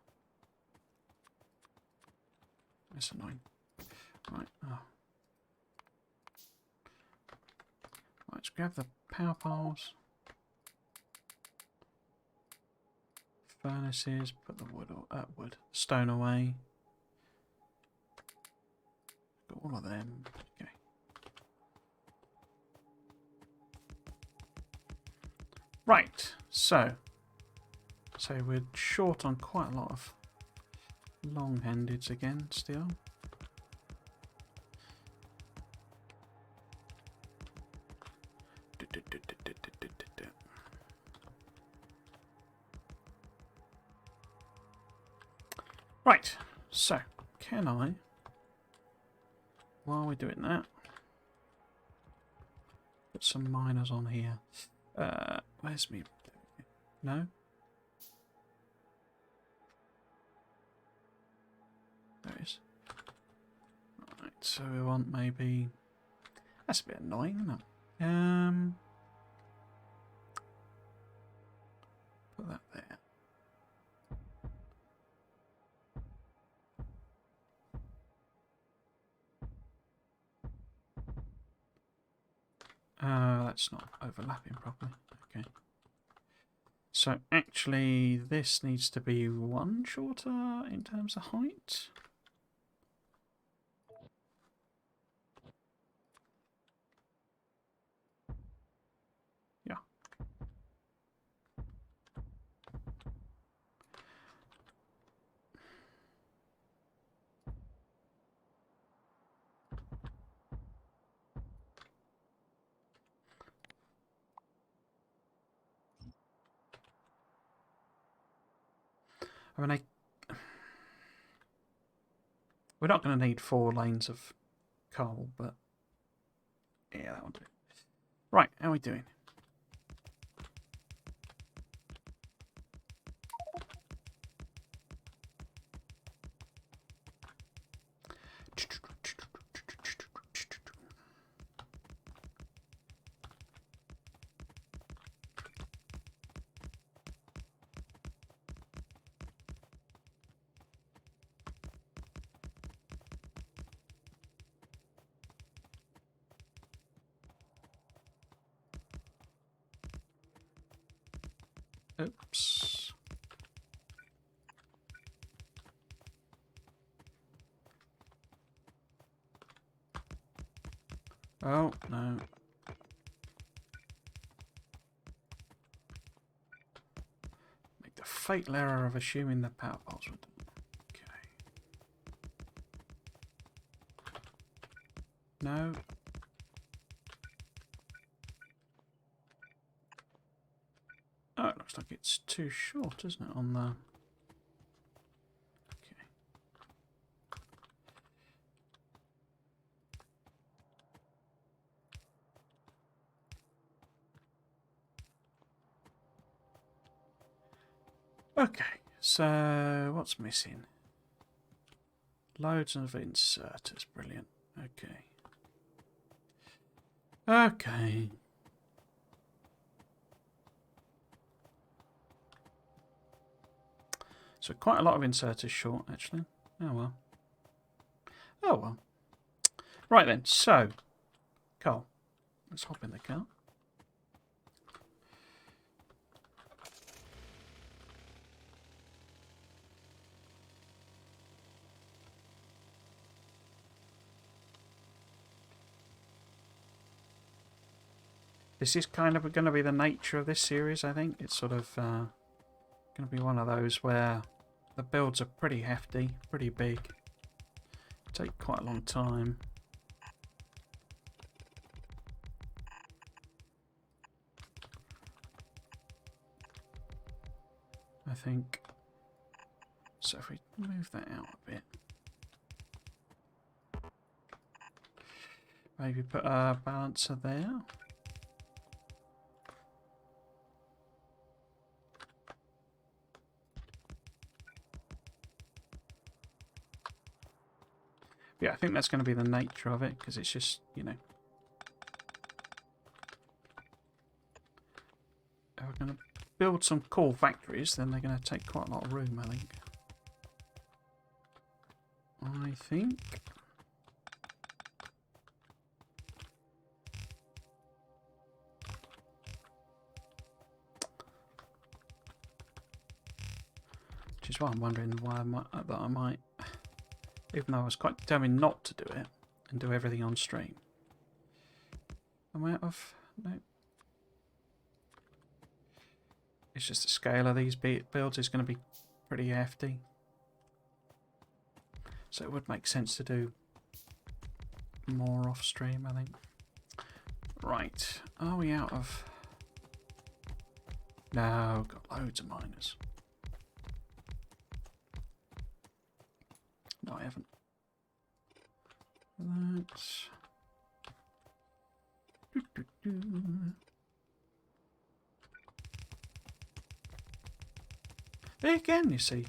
That's annoying. Right. Oh. Right, let's grab the power poles. Furnaces. Put the stone away. Got all of them. Okay. Right, so we're short on quite a lot of long-handeds again still. Right, so can I, while we're doing that, put some miners on here? Where's me? No? There it is. Right, so we want maybe... That's a bit annoying, isn't it? Put that there. That's not overlapping properly. Okay. So actually, this needs to be one shorter in terms of height. I mean, we're not going to need 4 lanes of coal, but yeah, that'll do. Right, how are we doing? Oops. Oh, no. Make the fatal error of assuming the power poles would. Okay. No. Oh, it looks like it's too short, isn't it, on the... Okay. Okay, so what's missing? Loads of inserters, brilliant. Okay. Okay. So quite a lot of inserters short, actually. Oh well. Oh well. Right then, so, Carl, let's hop in the car. This is kind of going to be the nature of this series, I think. It's sort of going to be one of those where the builds are pretty hefty, pretty big. Take quite a long time. I think. So if we move that out a bit. Maybe put a balancer there. Yeah, I think that's going to be the nature of it, because it's just, you know... If we're going to build some cool factories, then they're going to take quite a lot of room, I think. Which is why I'm wondering why I might, even though I was quite determined not to do it, and do everything on stream. Am I out of... No. It's just the scale of these builds is going to be pretty hefty. So it would make sense to do more off stream, I think. Right. Are we out of... No, got loads of miners. No, I haven't. That's... There again, you see.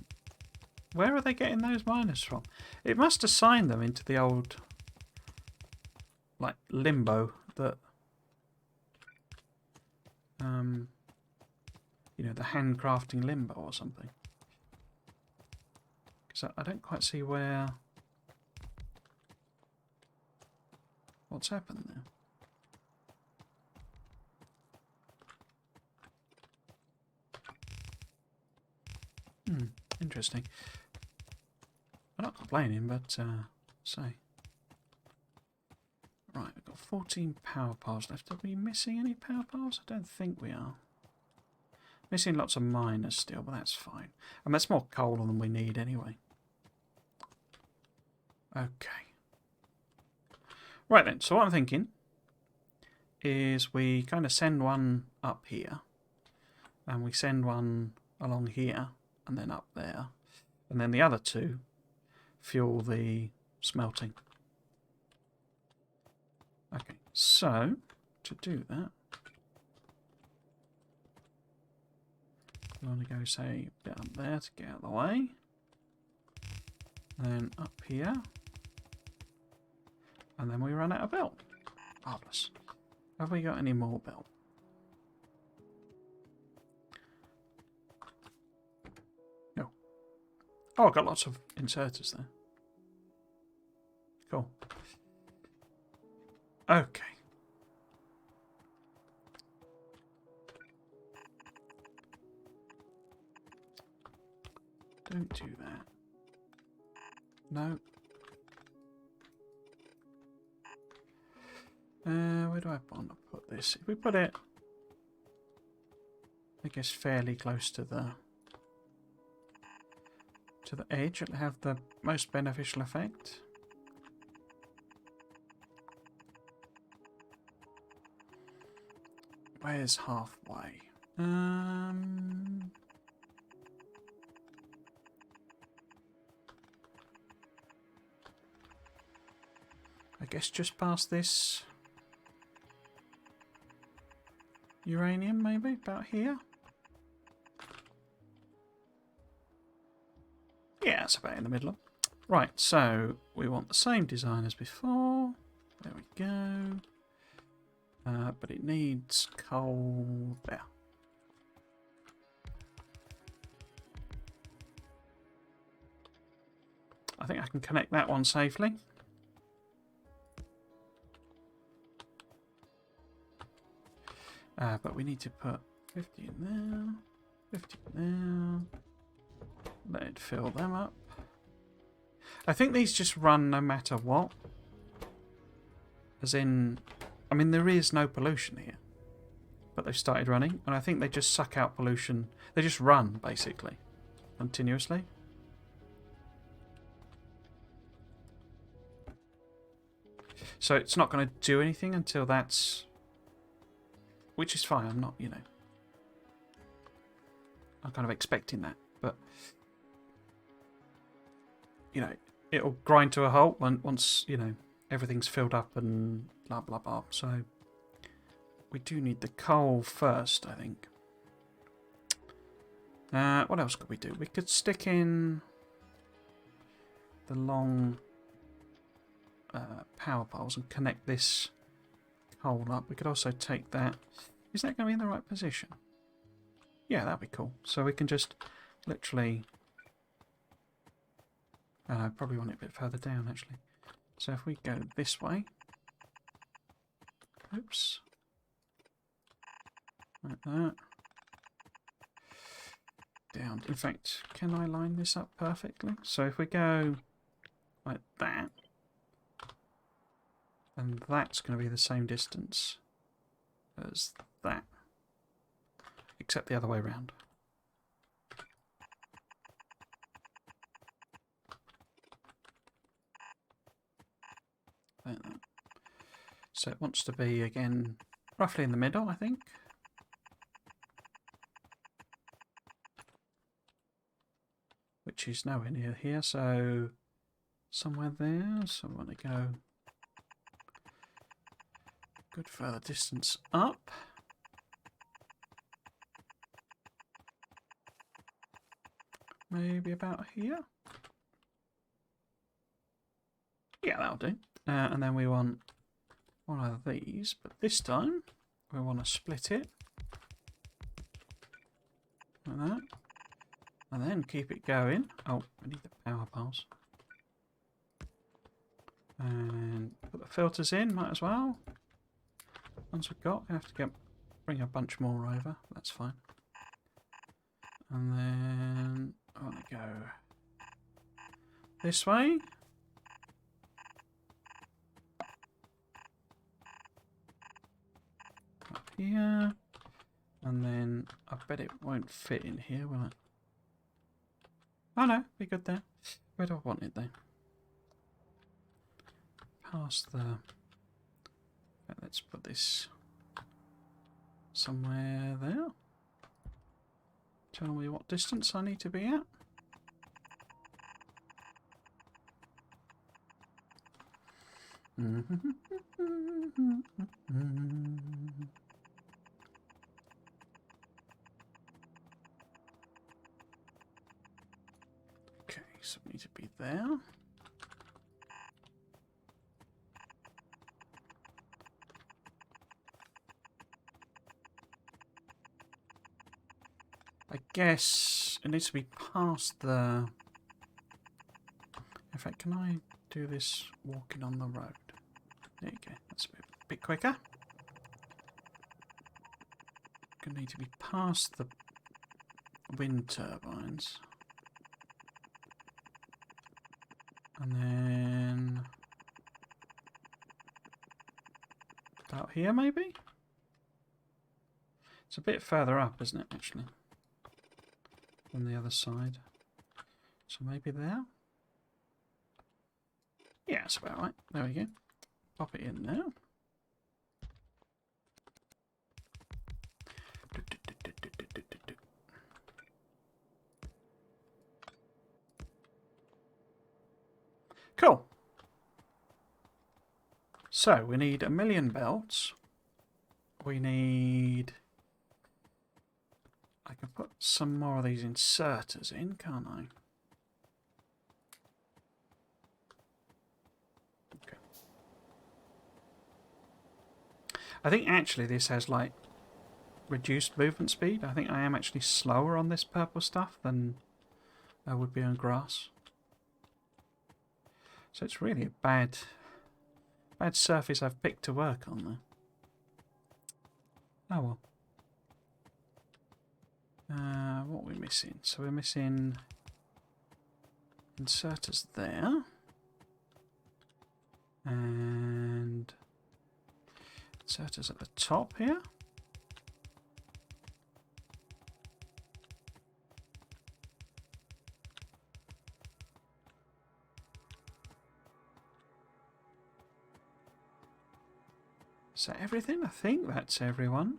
Where are they getting those miners from? It must assign them into the old, like, limbo that, you know, the handcrafting limbo or something. Because I don't quite see where... What's happened there? Interesting. I'm not complaining, but say. Right, we've got 14 power piles left. Are we missing any power piles? I don't think we are. Missing lots of miners still, but that's fine. And that's more coal than we need anyway. Okay. Right then, so what I'm thinking is we kind of send one up here, and we send one along here, and then up there. And then the other two fuel the smelting. Okay, so to do that, we want to go, say, a bit up there to get out of the way. Then up here. And then we run out of belt. Marvellous. Have we got any more belt? No. Oh, I've got lots of inserters there. Cool. Okay. Don't do that. No. Where do I want to put this? If we put it, I guess, fairly close to the edge, it'll have the most beneficial effect. Where's halfway? I guess just past this uranium, maybe about here. Yeah, that's about in the middle. Right, so we want the same design as before. There we go. But it needs coal there. I think I can connect that one safely. But we need to put 50 in there, 50 in there. Let it fill them up. I think these just run no matter what. As in, I mean, there is no pollution here. But they've started running, and I think they just suck out pollution. They just run, basically, continuously. So it's not going to do anything until that's... Which is fine, I'm not, you know... I'm kind of expecting that, but... You know, it'll grind to a halt once, you know, everything's filled up and blah, blah, blah. So, we do need the coal first, I think. What else could we do? We could stick in the long power poles and connect this coal up. We could also take that. Is that going to be in the right position? Yeah, that'd be cool. So we can just literally... I probably want it a bit further down, actually. So if we go this way... Oops. Like that. Down. In fact, can I line this up perfectly? So if we go like that, and that's going to be the same distance as that, except the other way around. Like that. So it wants to be, again, roughly in the middle, I think. Which is nowhere near here, so somewhere there. So I want to go good further distance up. Maybe about here. Yeah, that'll do. And then we want one of these, but this time we want to split it like that. And then keep it going. Oh, we need the power poles. And put the filters in, might as well. Once we've got, we have to bring a bunch more over. That's fine. And then I want to go this way. Up here. And then I bet it won't fit in here, will it? Oh no, be good there. Where do I want it then? Past the... Okay, let's put this somewhere there. Tell me what distance I need to be at. Okay, so we need to be there. I guess it needs to be past the... In fact, can I do this walking on the road? There you go. That's a bit quicker. Gonna need to be past the wind turbines. And then... about here, maybe? It's a bit further up, isn't it, actually? On the other side. So maybe there? Yeah, that's about right. There we go. Pop it in now. Cool. So we need 1,000,000 belts. We need... I can put some more of these inserters in, can't I? Okay. I think actually this has like reduced movement speed. I think I am actually slower on this purple stuff than I would be on grass. So it's really a bad surface I've picked to work on there. Oh well. What are we missing? So we're missing inserters there. And inserters at the top here. Is that everything? I think that's everyone.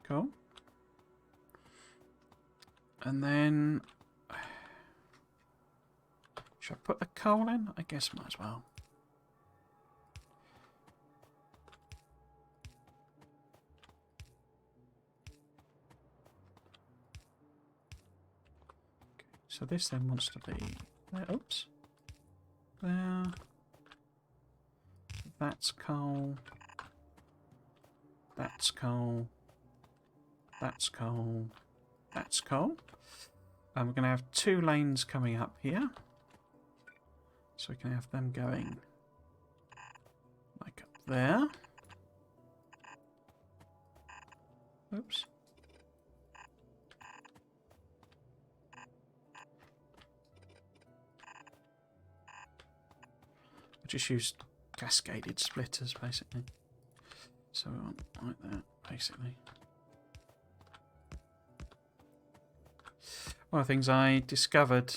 Cool. And then... should I put the coal in? I guess might as well. Okay, so this then wants to be there. Oops. There. That's coal. That's coal. That's coal. That's coal. And we're going to have 2 lanes coming up here. So we can have them going like up there. Oops. I just used cascaded splitters basically. So we want like that basically. One of the things I discovered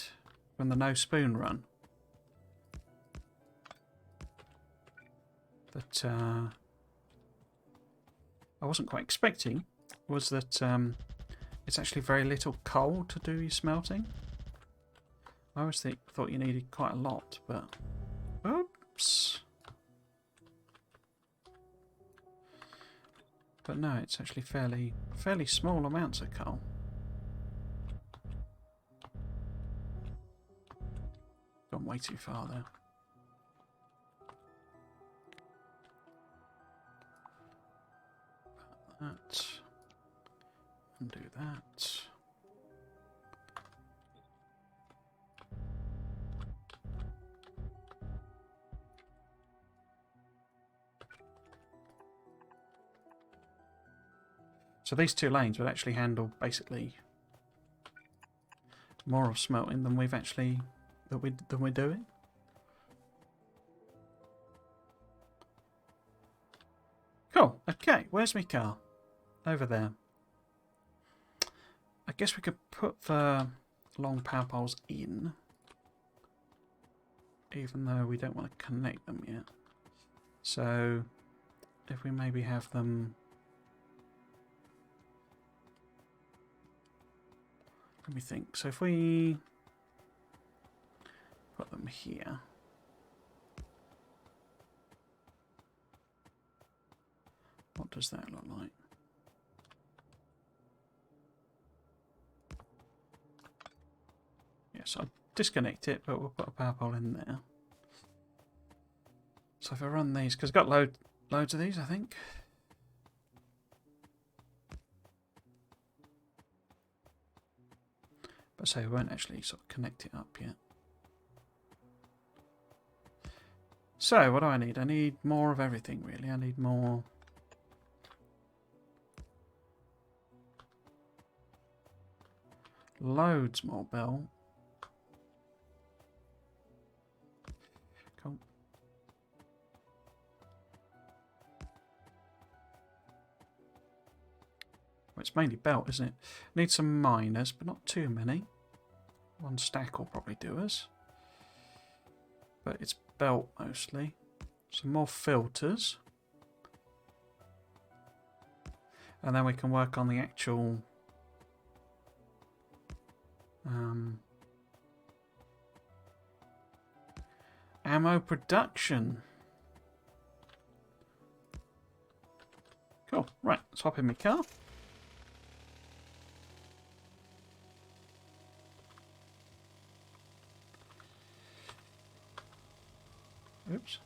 from the no spoon run that I wasn't quite expecting was that it's actually very little coal to do your smelting. I always thought you needed quite a lot, but oops. But no, it's actually fairly small amounts of coal. Gone way too far there. That. Undo that. So these 2 lanes would actually handle basically more of smelting than we've actually than we're doing. Cool. Okay, where's my car? Over there. I guess we could put the long power poles in, even though we don't want to connect them yet. So if we maybe have them... let me think. So if we put them here, What does that look like? Yes, I'll disconnect it, but we'll put a power pole in there. So if I run these, because I've got loads of these, I think. But say we won't actually sort of connect it up yet. So what do I need? I need more of everything, really. I need more. Loads more belt. Cool. Well, it's mainly belt, isn't it? Need some miners, but not too many. One stack will probably do us. But it's belt mostly. Some more filters. And then we can work on the actual ammo production. Cool. Right, let's hop in my car. Oops.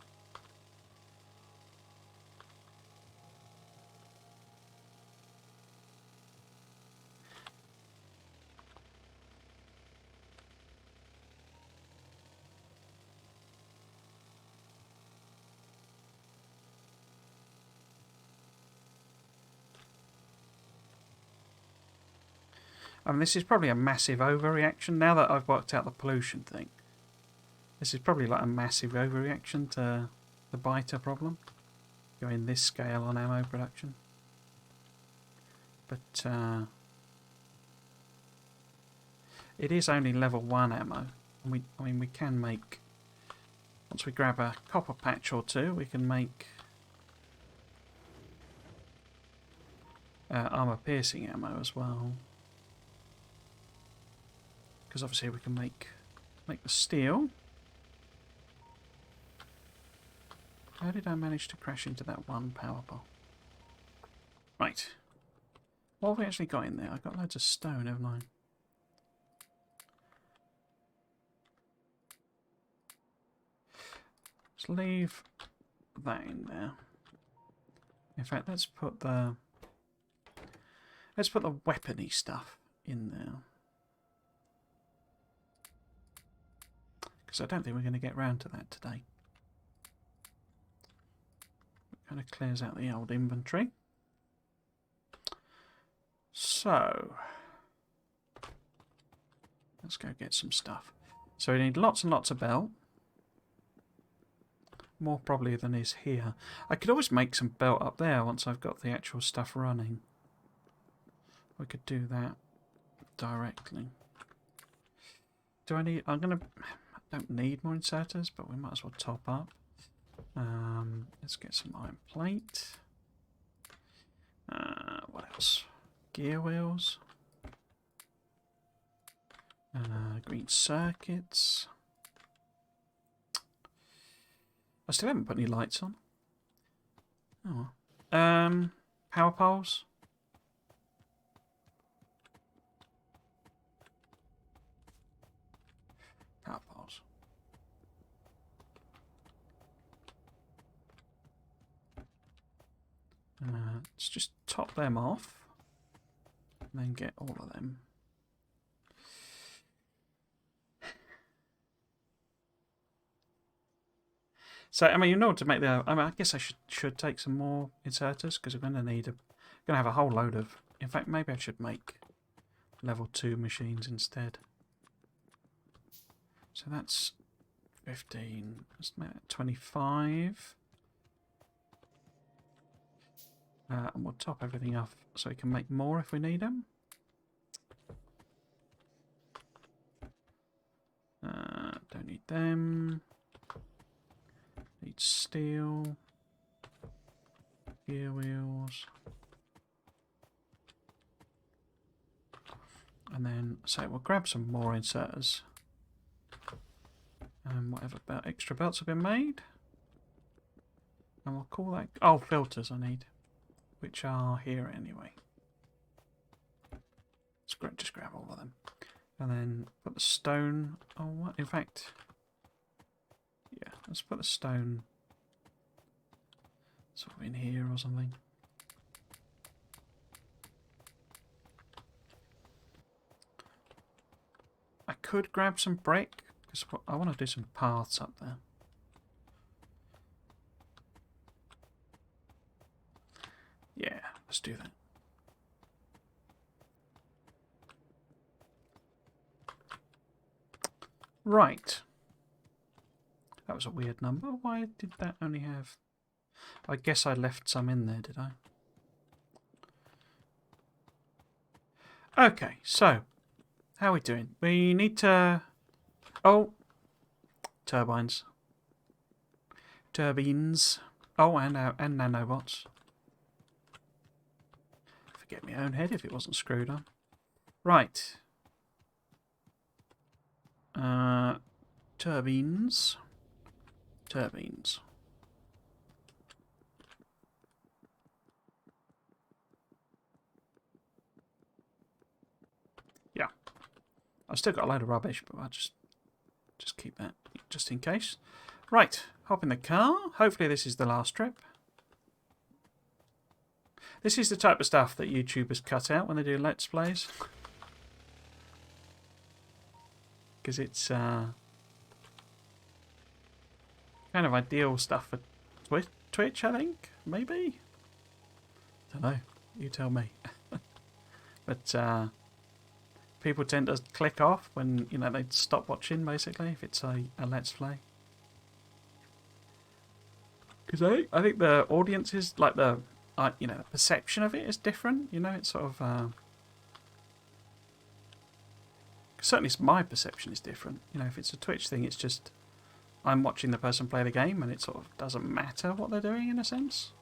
I mean, this is probably a massive overreaction now that I've worked out the pollution thing. This is probably like a massive overreaction to the biter problem. Going this scale on ammo production. But it is only level 1 ammo. And I mean, we can make... Once we grab a copper patch or two, we can make armor piercing ammo as well. Because obviously we can make the steel. How did I manage to crash into that one power pole? Right. What have we actually got in there? I've got loads of stone, haven't I? Let's leave that in there. In fact, let's put the weapony stuff in there. Because I don't think we're going to get round to that today. It kind of clears out the old inventory. So, let's go get some stuff. So we need lots and lots of belt. More probably than is here. I could always make some belt up there once I've got the actual stuff running. We could do that directly. Do I need... I don't need more inserters, but we might as well top up. Let's get some iron plate. What else? Gear wheels. Green circuits. I still haven't put any lights on. Oh. Power poles. Power poles. Let's just top them off. And then get all of them. So, I mean, in order to make the... I mean, I guess I should take some more inserters, because we're going to need going to have a whole load of... In fact, maybe I should make level 2 machines instead. So that's 15. Let's make that 25. And we'll top everything off so we can make more if we need them. Don't need them. Need steel. Gear wheels. And then, so we'll grab some more inserters. And whatever extra belts have been made. And we'll call that... Oh, filters I need. which are here anyway. Just grab all of them. And then put the stone... Oh, what? In fact... Yeah, let's put the stone sort of in here or something. I could grab some brick, because I want to do some paths up there. Yeah, let's do that. Right. That was a weird number. Why did that only have... I guess I left some in there, did I? Okay, so... How are we doing? We need to... Oh! Turbines. Turbines. Oh, and nanobots. Forget my own head if it wasn't screwed on. Right. Turbines. Turbines. Yeah. I've still got a load of rubbish, but I'll just keep that just in case. Right. Hop in the car. Hopefully this is the last trip. This is the type of stuff that YouTubers cut out when they do Let's Plays. Because it's kind of ideal stuff for Twitch, I think. Maybe? Don't know. You tell me. But people tend to click off when, you know, they stop watching, basically, if it's a Let's Play. Because I think the audience is, like, the perception of it is different. You know, it's sort of... certainly my perception is different. You know, if it's a Twitch thing, it's just... I'm watching the person play the game, and it sort of doesn't matter what they're doing, in a sense.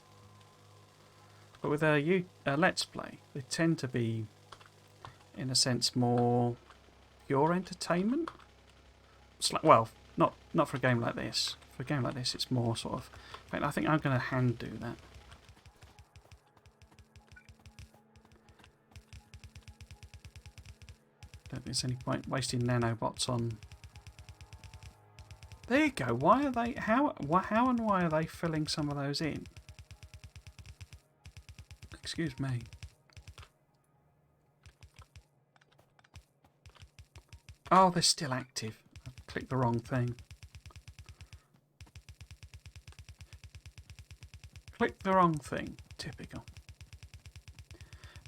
But with a Let's Play, they tend to be, in a sense, more pure entertainment. It's like, well, not for a game like this. For a game like this, it's more sort of... In fact, I think I'm going to hand do that. Don't think there's any point wasting nanobots on... There you go. Why are they... How and why are they filling some of those in? Excuse me. Oh, they're still active. I clicked the wrong thing. Clicked the wrong thing. Typical.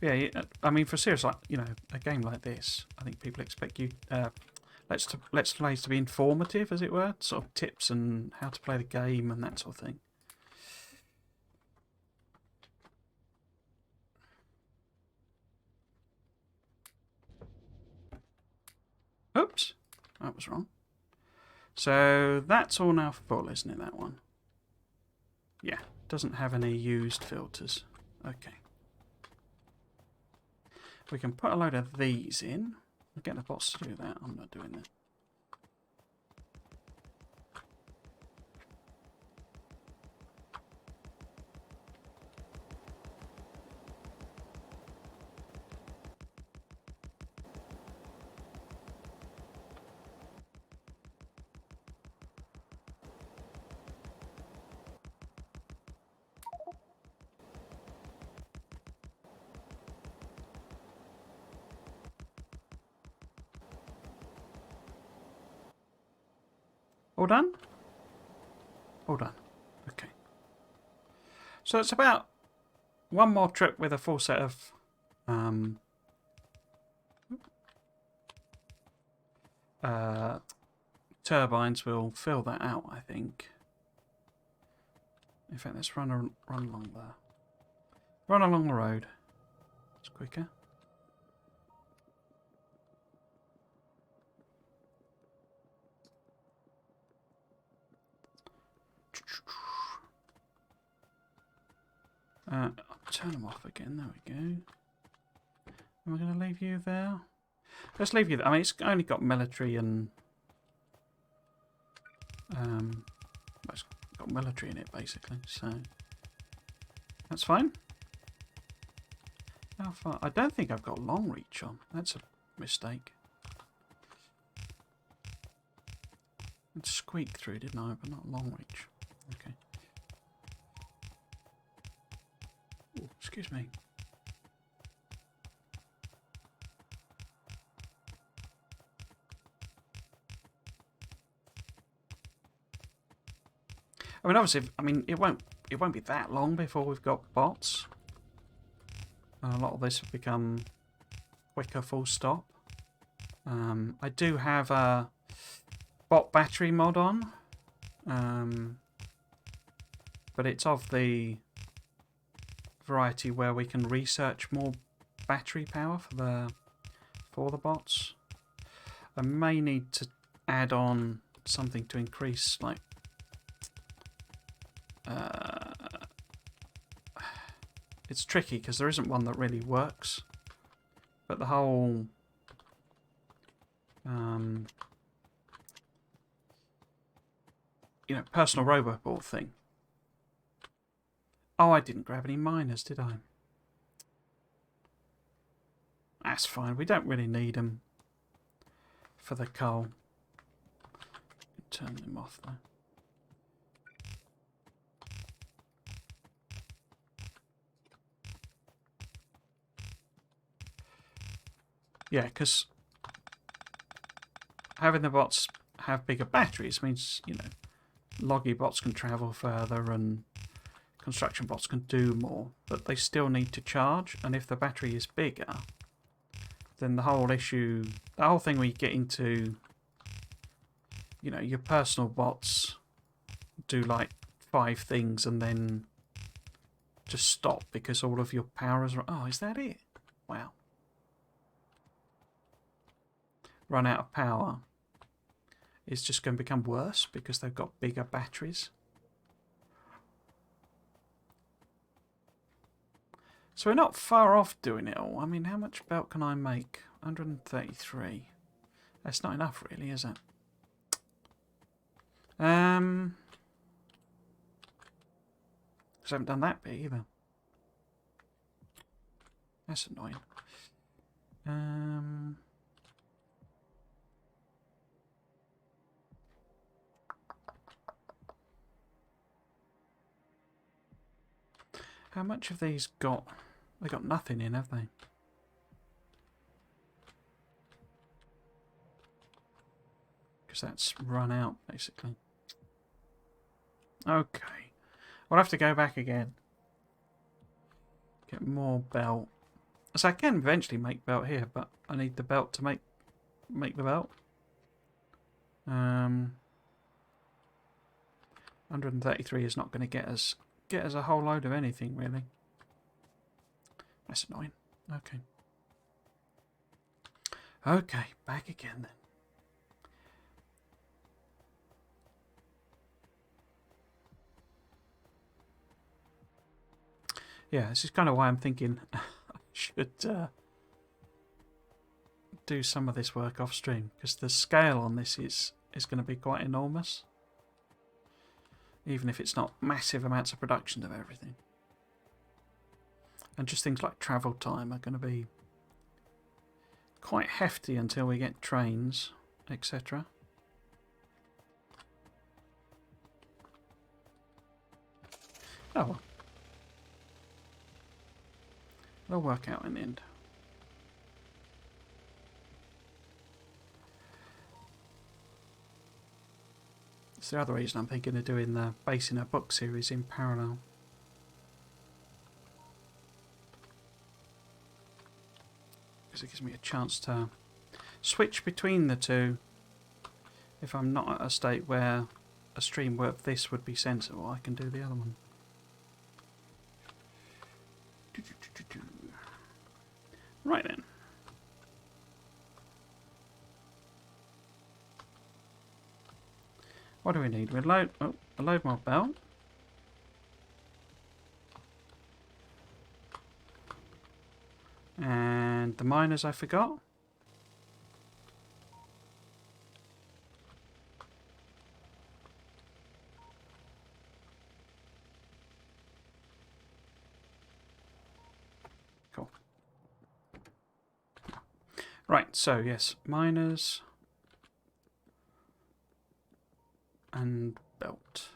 Yeah, I mean, for serious, like, you know, a game like this, I think people expect you Let's Plays to be informative, as it were, sort of tips and how to play the game and that sort of thing. Oops, that was wrong. So that's all now full, isn't it, that one? Yeah, doesn't have any used filters. Okay. We can put a load of these in. I'll get the boss to do that. I'm not doing that. All done? All done. Okay. So it's about one more trip with a full set of turbines will fill that out, I think. In fact, let's run along there. Run along the road. It's quicker. I'll turn them off again. There we go. Am I going to leave you there? Let's leave you there. I mean, it's only got military and... it's got military in it, basically, so... That's fine. How far? I don't think I've got long reach on. That's a mistake. It squeaked through, didn't I? But not long reach. Okay. Ooh, excuse me. I mean, obviously, it won't be that long before we've got bots. A lot of this will become quicker, full stop. I do have a bot battery mod on, but it's of the variety where we can research more battery power for the bots. I may need to add on something to increase, like, it's tricky because there isn't one that really works, but the whole personal robot board thing. Oh, I didn't grab any miners, did I? That's fine. We don't really need them for the coal. Turn them off though. Yeah, because having the bots have bigger batteries means, loggy bots can travel further and construction bots can do more, but they still need to charge, and if the battery is bigger, then the whole thing where you get into, your personal bots do like 5 things and then just stop because all of your power is... Oh, is that it? Wow. Run out of power. It's just going to become worse because they've got bigger batteries. So we're not far off doing it all. I mean, how much belt can I make? 133. That's not enough, really, is it? Because I haven't done that bit either. That's annoying. How much have these got? They got nothing in, have they? Because that's run out, basically. Okay. We'll have to go back again. Get more belt. So I can eventually make belt here, but I need the belt to make the belt. 133 is not going to get us a whole load of anything, really. That's annoying. Okay. Okay, back again then. Yeah, this is kind of why I'm thinking I should do some of this work off stream, because the scale on this is going to be quite enormous, even if it's not massive amounts of production of everything. And just things like travel time are going to be quite hefty until we get trains, etc. Oh well. It'll work out in the end. It's the other reason I'm thinking of doing the Basing a Book series in parallel. Because it gives me a chance to switch between the two. If I'm not at a state where a stream worth this would be sensible, I can do the other one. Right then. What do we need? We load a load more belt. And the miners I forgot. Cool. Right, so yes, miners and belt.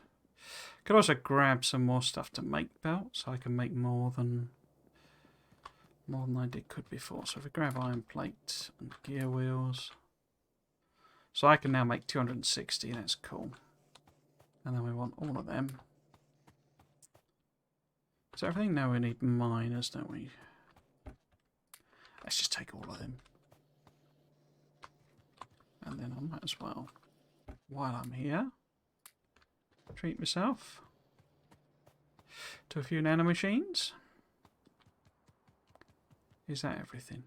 Could also grab some more stuff to make belt, so I can make more than I could before. So if we grab iron plate and gear wheels, so I can now make 260. That's cool. And then we want all of them. So everything now we need miners, don't we? Let's just take all of them. And then I might as well, while I'm here, treat myself to a few nanomachines. Is that everything?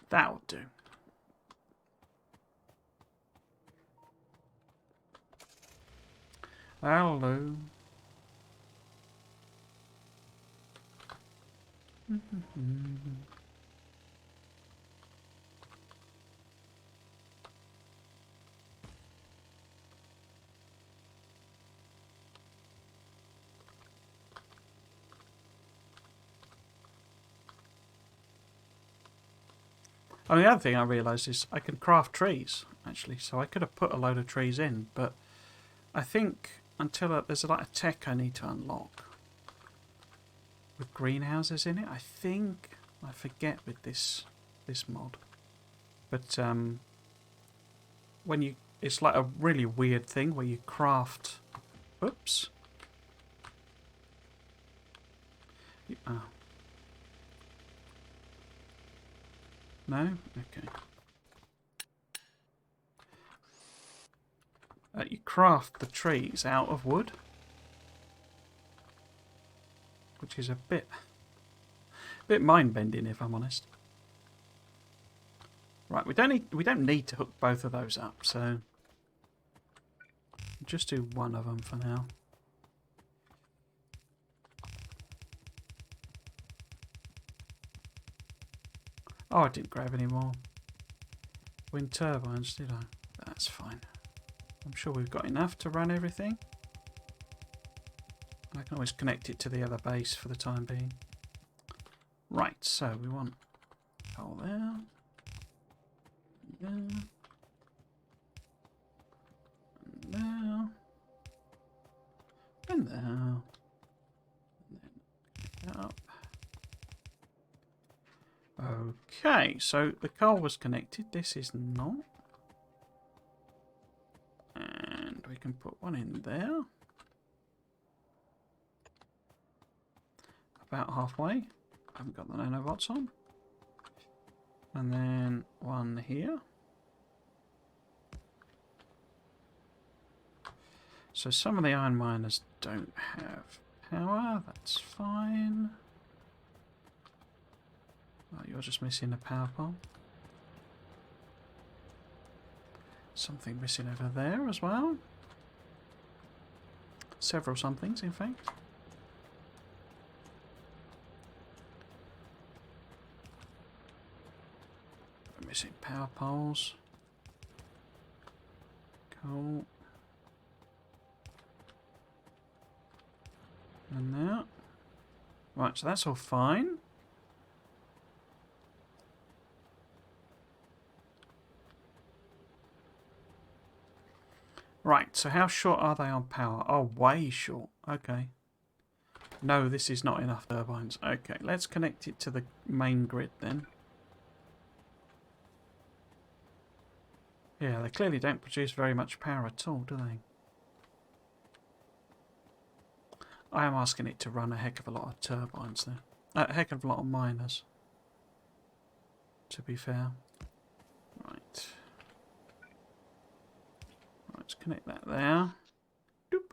That'll do. That'll do. And the other thing I realised is I can craft trees, actually. So I could have put a load of trees in, but I think until there's a lot of tech I need to unlock with greenhouses in it. I think I forget with this mod, but when you, it's like a really weird thing where you craft. Oops. Oh. No? Okay. You craft the trees out of wood, which is a bit mind-bending, if I'm honest. Right, we don't need to hook both of those up, so just do one of them for now. Oh, I didn't grab any more wind turbines, did I? That's fine. I'm sure we've got enough to run everything. I can always connect it to the other base for the time being. Right, so we want coal there. There. And there. And there. And then up. Okay, so the coal was connected. This is not. And we can put one in there. About halfway. I haven't got the nanobots on. And then one here. So some of the iron miners don't have power. That's fine. Oh, you're just missing a power pole. Something missing over there as well. Several somethings, in fact. We're missing power poles. Cool. And that. Right, so that's all fine. Right, so how short are they on power? Oh, way short. Okay. No, this is not enough turbines. Okay, let's connect it to the main grid then. Yeah, they clearly don't produce very much power at all, do they? I am asking it to run a heck of a lot of turbines there. A heck of a lot of miners, to be fair. Right. Let's connect that there. Doop.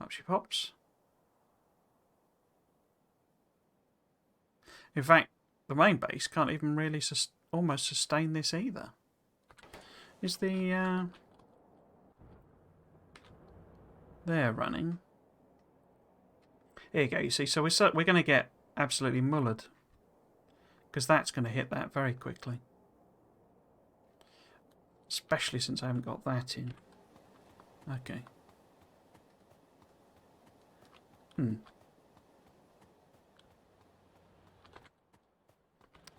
Up she pops. In fact, the main base can't even really almost sustain this either. Is the they're running? Here you go. You see, so we're going to get absolutely mullered because that's going to hit that very quickly, especially since I haven't got that in. Okay.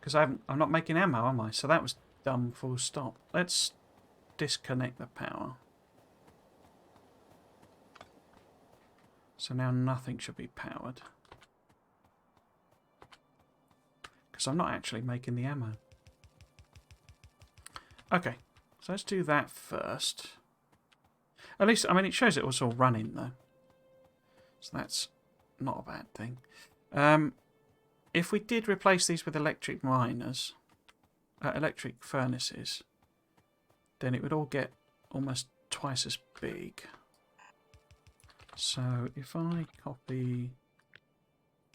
Because I'm not making ammo, am I? So that was dumb, full stop. Let's disconnect the power. So now nothing should be powered. Because I'm not actually making the ammo. Okay, so let's do that first. At least, I mean, it shows it was all running though. So that's not a bad thing. If we did replace these with electric miners, electric furnaces, then it would all get almost twice as big. So if I copy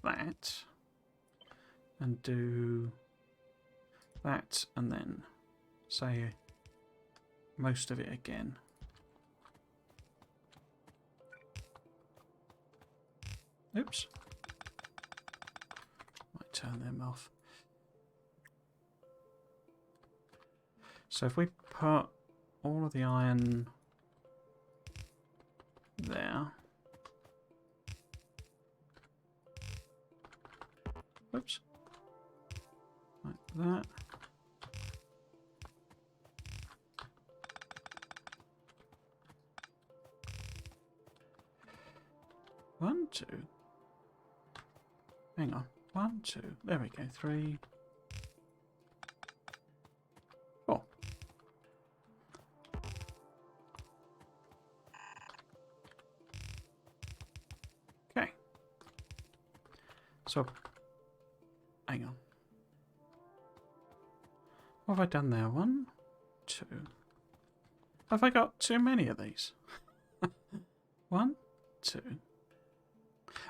that and do that and then say most of it again. Oops. Might turn them off. So if we put all of the iron there. Oops. Like that. One, two. Hang on. 1, 2. There we go. 3, 4. Okay. So, hang on. What have I done there? 1, 2. Have I got too many of these? 1, 2.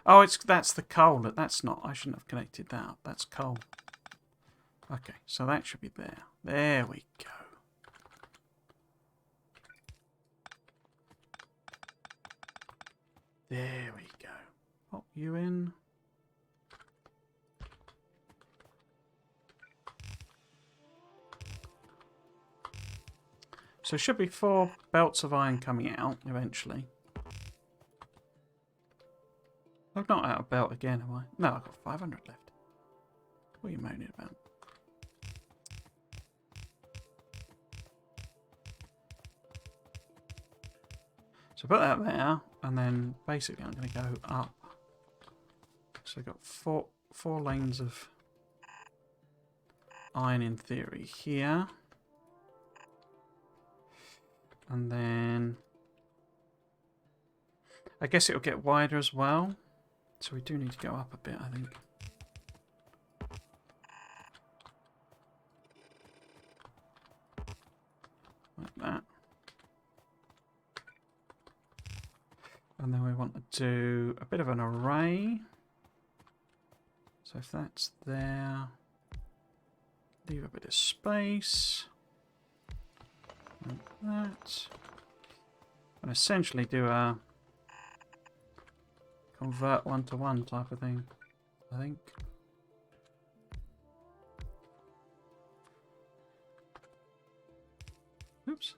Oh, that's the coal. That's not. I shouldn't have connected that up. That's coal. Okay, so that should be there. There we go. There we go. Pop you in. So should be 4 belts of iron coming out eventually. I've not out of belt again, am I? No, I've got 500 left. What are you moaning about? So put that there, and then basically I'm going to go up. So I've got four lanes of iron in theory here. And then I guess it'll get wider as well. So we do need to go up a bit, I think. Like that. And then we want to do a bit of an array. So if that's there, leave a bit of space. Like that. And essentially do a convert 1-to-1 type of thing, I think. Oops.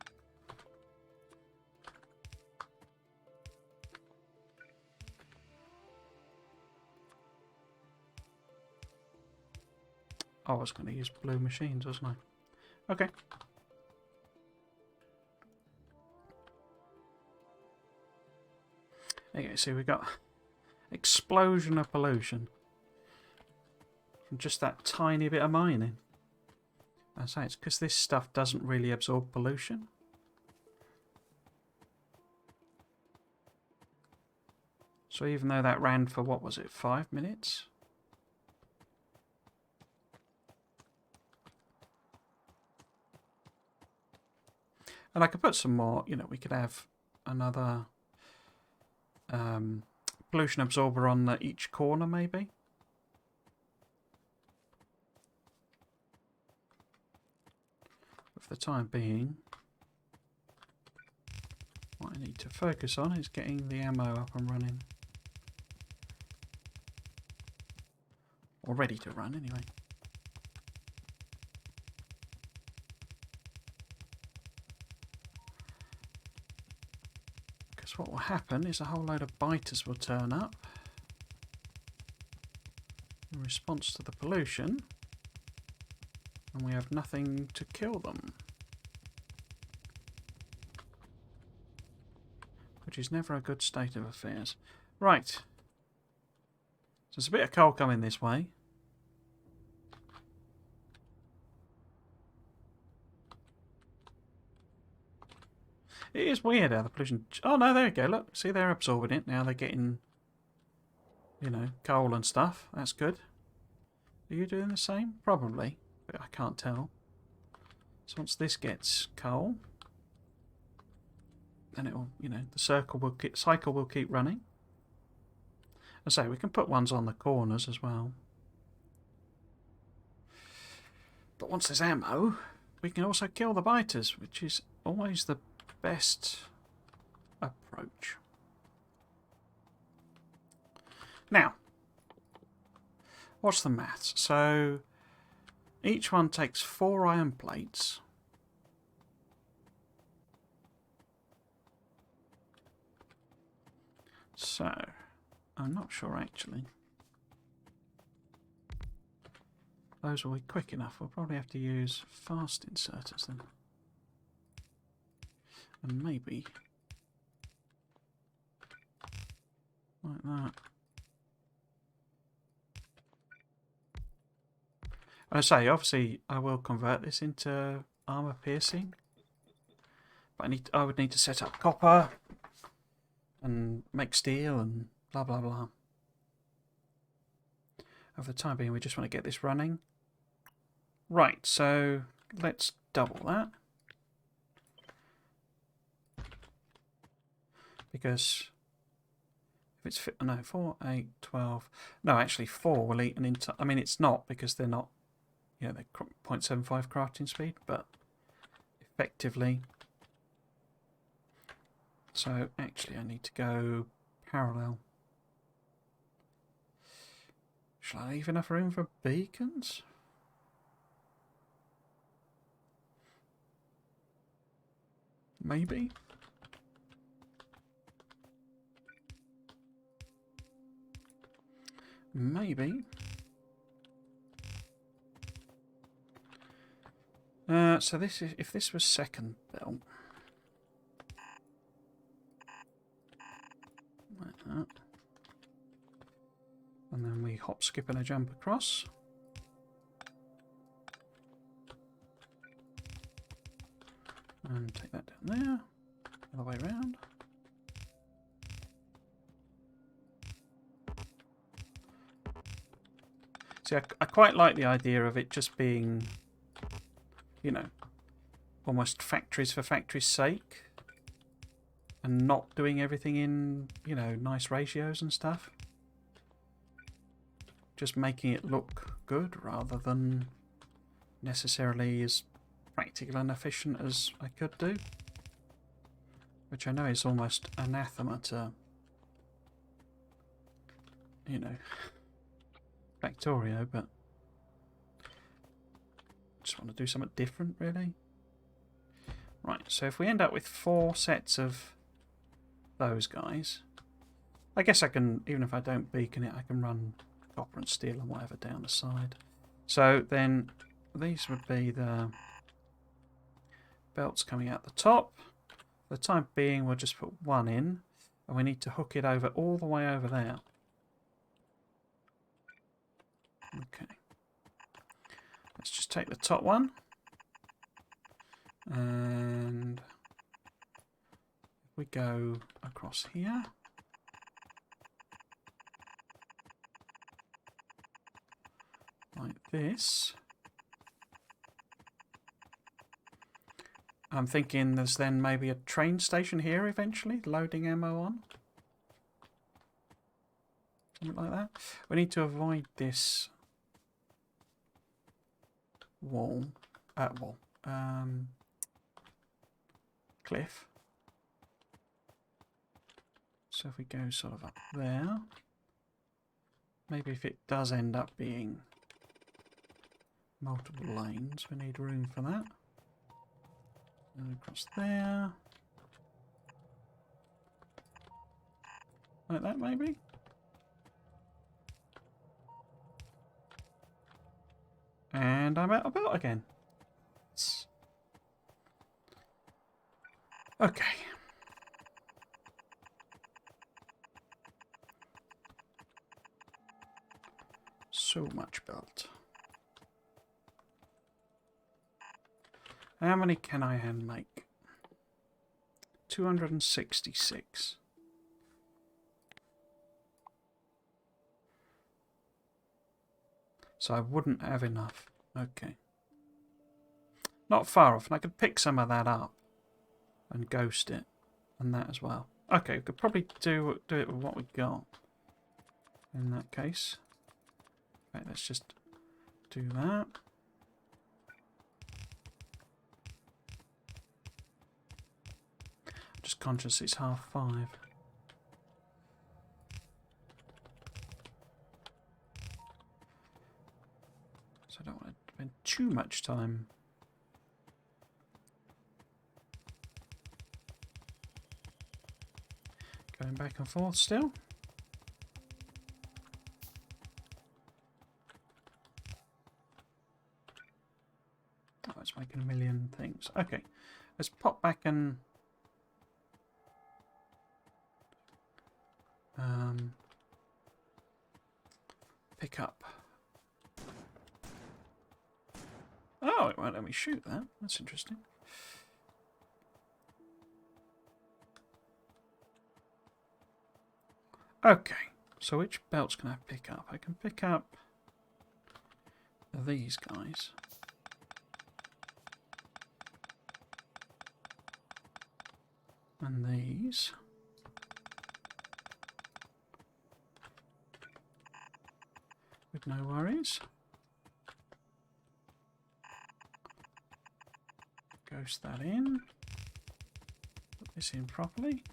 I was going to use blue machines, wasn't I? Okay. Okay, so we got explosion of pollution from just that tiny bit of mining. I say it's because this stuff doesn't really absorb pollution. So even though that ran for, what was it, 5 minutes? And I could put some more, you know, we could have another pollution absorber on each corner maybe. But for the time being, what I need to focus on is getting the ammo up and running. Or ready to run anyway. Because what will happen is a whole load of biters will turn up in response to the pollution. And we have nothing to kill them. Which is never a good state of affairs. Right. So there's a bit of coal coming this way. It is weird how the pollution... Oh, no, there you go. Look, see, they're absorbing it. Now they're getting, you know, coal and stuff. That's good. Are you doing the same? Probably, but I can't tell. So once this gets coal, then it will, you know, the cycle will keep running. As I say, we can put ones on the corners as well. But once there's ammo, we can also kill the biters, which is always the best approach. Now, what's the maths? So each one takes 4 iron plates. So I'm not sure actually. Those will be quick enough. We'll probably have to use fast inserters then. And maybe like that. I say, obviously, I will convert this into armor piercing, but I would need to set up copper and make steel and blah blah blah. For the time being, we just want to get this running. Right, so let's double that. Because if it's 4, 8, 12. No, actually 4 will eat an entire. I mean, it's not because they're not. You know, they're 0.75 crafting speed, but effectively. So actually, I need to go parallel. Shall I leave enough room for beacons? Maybe. Maybe. So this is, if this was second belt, like that, and then we hop, skip, and a jump across. And take that down there, other way around. See, I quite like the idea of it just being, you know, almost factories for factory's sake, and not doing everything in, you know, nice ratios and stuff. Just making it look good rather than necessarily as practical and efficient as I could do. Which I know is almost anathema to, you know, Factorio, but just want to do something different, really. Right, so if we end up with 4 sets of those guys, I guess I can, even if I don't beacon it, I can run copper and steel and whatever down the side. So then these would be the belts coming out the top. For the time being, we'll just put 1 in, and we need to hook it over all the way over there. Okay. Let's just take the top one. And if we go across here. Like this. I'm thinking there's then maybe a train station here eventually, loading ammo on. Something like that. We need to avoid this wall. Cliff. So if we go sort of up there, maybe if it does end up being multiple lanes, we need room for that. And across there. Like that maybe? And I'm out of belt again. Okay. So much belt. How many can I hand make? 266. So I wouldn't have enough. Okay. Not far off, and I could pick some of that up and ghost it, and that as well. Okay, we could probably do it with what we got. In that case. Right, let's just do that. Just conscious it's 5:30. So I don't want to spend too much time. Going back and forth still. Oh, it's making a million things. Okay, let's pop back and pick up. Oh, it won't let me shoot that. That's interesting. Okay, so which belts can I pick up? I can pick up these guys. And these. With no worries. Ghost that in. Put this in properly.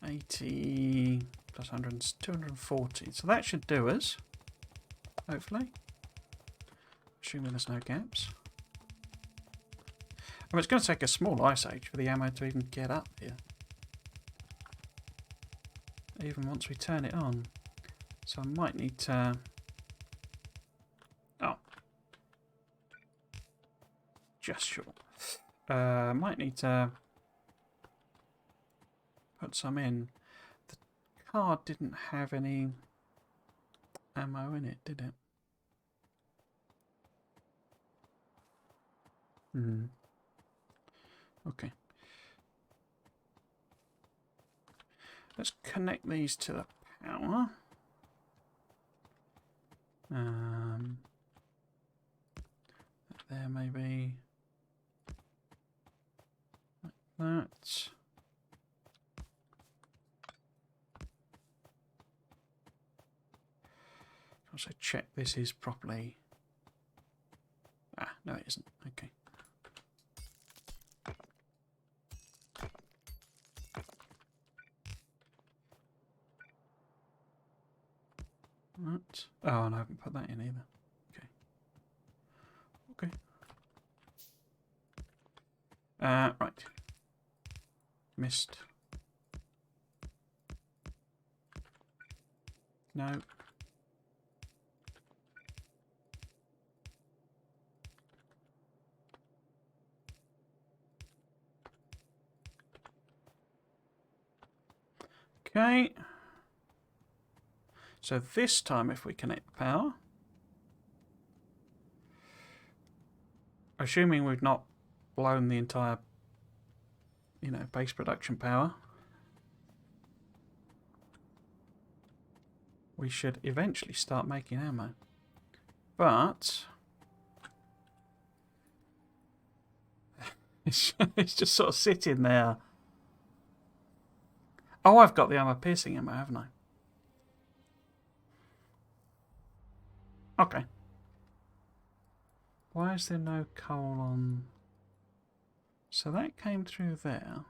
80 plus 100, 240. So that should do us. Hopefully. Assuming there's no gaps. I mean, it's going to take a small ice age for the ammo to even get up here. Even once we turn it on. So I might need to... Oh. Just short. Might need to put some in. The card didn't have any ammo in it, did it? Okay. Let's connect these to the power. There maybe like that. Also check this is properly. Ah, no, it isn't. Okay. Right. Oh, and I haven't put that in either. Okay. Okay. Right. Missed. No. Okay. So this time if we connect power, assuming we've not blown the entire, base production power, we should eventually start making ammo. But it's just sort of sitting there. Oh, I've got the armor piercing ammo, haven't I? Okay. Why is there no coal on? So that came through there.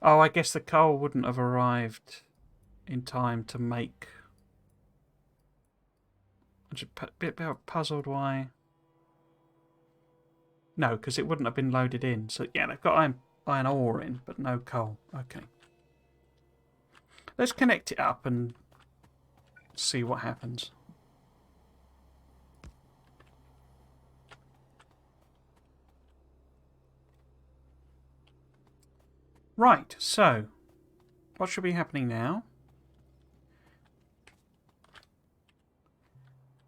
Oh, I guess the coal wouldn't have arrived in time to make. I'm just a bit puzzled why. No, because it wouldn't have been loaded in. So yeah, they've got iron ore in, but no coal. Okay. Let's connect it up and see what happens. Right, so what should be happening now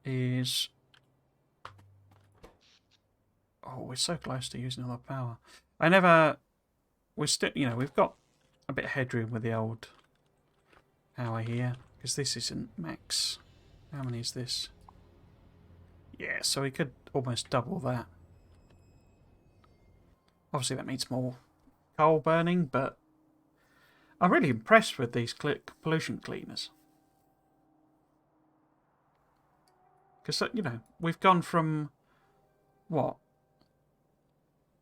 is... Oh, we're so close to using all the power. We're still, you know, we've got a bit of headroom with the old power here, because this isn't max. How many is this? Yeah, so we could almost double that. Obviously that means more coal burning, but I'm really impressed with these pollution cleaners. Because, you know, we've gone from, what,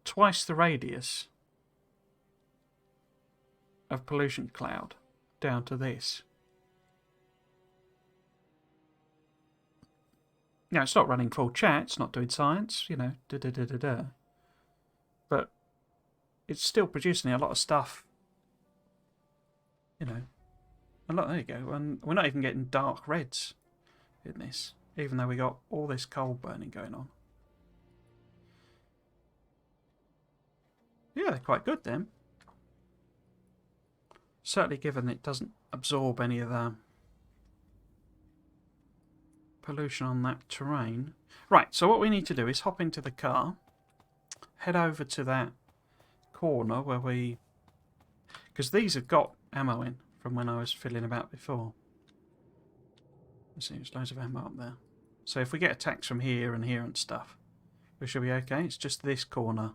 twice the radius of pollution cloud down to this. Now, it's not running full chat, it's not doing science, you know, but it's still producing a lot of stuff, you know. A lot, there you go. And we're not even getting dark reds in this, even though we got all this coal burning going on. Yeah, they're quite good then. Certainly given it doesn't absorb any of the pollution on that terrain. Right, so what we need to do is hop into the car, head over to that corner where we... Because these have got ammo in from when I was fiddling about before. You see, there's loads of ammo up there. So if we get attacks from here and stuff, we should be okay. It's just this corner.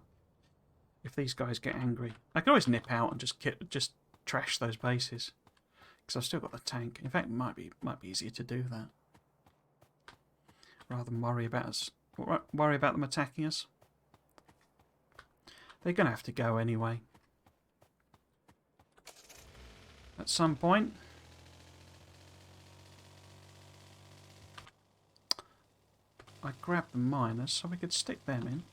If these guys get angry, I can always nip out and just trash those bases, because I've still got the tank. In fact, it might be easier to do that rather than worry about them attacking us. They're going to have to go anyway at some point. I grabbed the miners so we could stick them in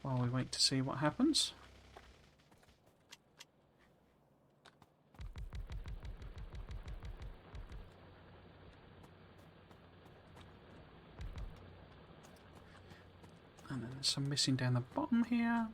while we wait to see what happens. And then there's some missing down the bottom here.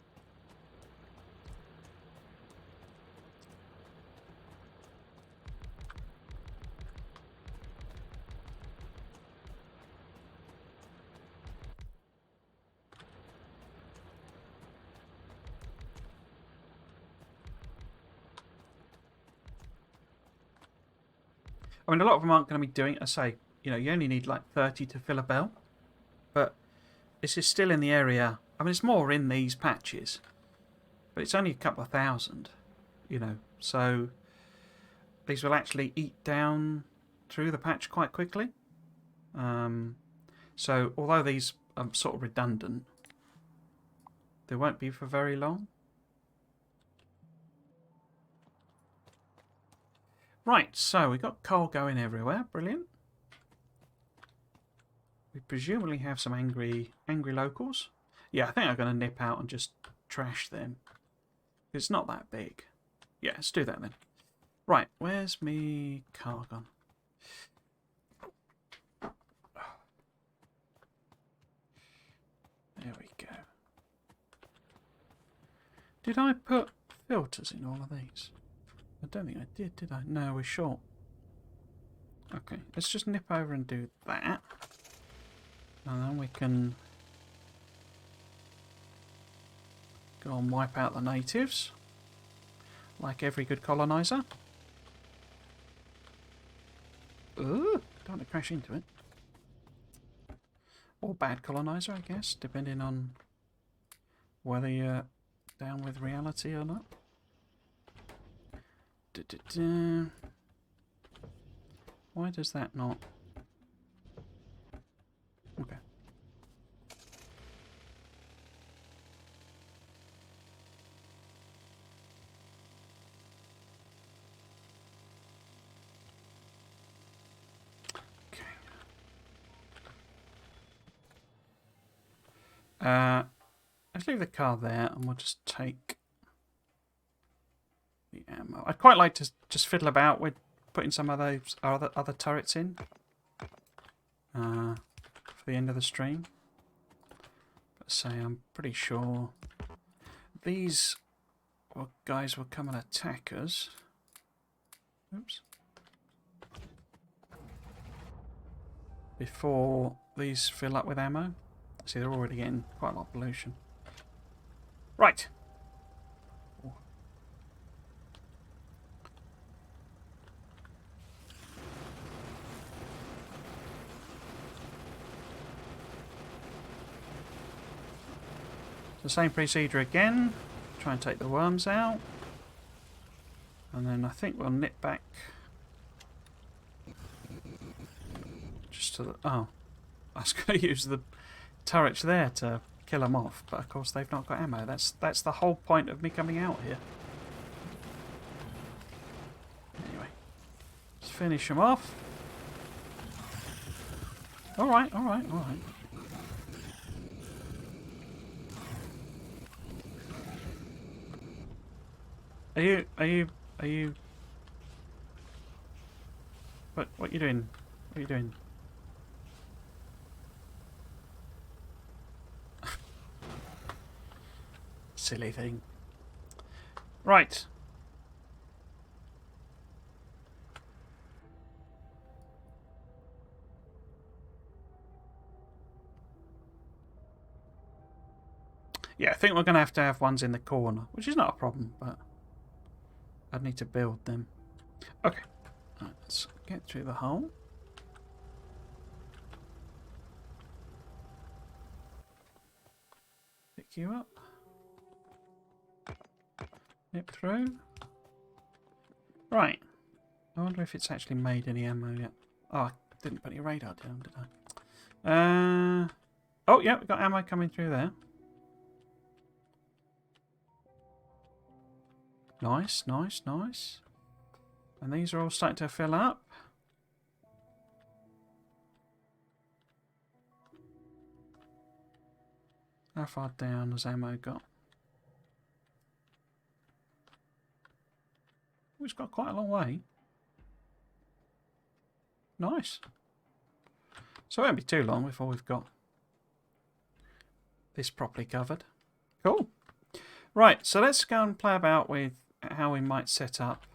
I mean, a lot of them aren't going to be doing it. I say, you know, you only need like 30 to fill a bell. But this is still in the area. I mean, it's more in these patches. But it's only a couple of thousand, you know. So these will actually eat down through the patch quite quickly. So although these are sort of redundant, they won't be for very long. Right, so we've got coal going everywhere. Brilliant. We presumably have some angry locals. Yeah, I think I'm going to nip out and just trash them. It's not that big. Yeah, let's do that then. Right, where's me car gone? There we go. Did I put filters in all of these? I don't think I did I? No, we're short. Okay, let's just nip over and do that. And then we can go and wipe out the natives, like every good colonizer. Ooh, don't want to crash into it. Or bad colonizer, I guess, depending on whether you're down with reality or not. Why does that not? Okay. Let's leave the car there and we'll just take the ammo. I'd quite like to just fiddle about with putting some of those other turrets in for the end of the stream. But say I'm pretty sure these guys will come and attack us. Oops. Before these fill up with ammo. See, they're already getting quite a lot of pollution. Right. The same procedure again. Try and take the worms out. And then I think we'll nip back just to the... Oh, I was going to use the turrets there to kill them off, but of course they've not got ammo. That's the whole point of me coming out here. Anyway, let's finish them off. Alright, alright, alright. Are you what are you doing? What are you doing? Silly thing. Right. Yeah, I think we're going to have ones in the corner, which is not a problem, but I'd need to build them. Okay. Right, let's get through the hole. Pick you up. Nip through. Right. I wonder if it's actually made any ammo yet. Oh, I didn't put any radar down, did I? Oh, yeah, we've got ammo coming through there. Nice, nice, nice. And these are all starting to fill up. How far down has ammo got? Oh, it's got quite a long way. Nice. So it won't be too long before we've got this properly covered. Cool. Right, so let's go and play about with how we might set up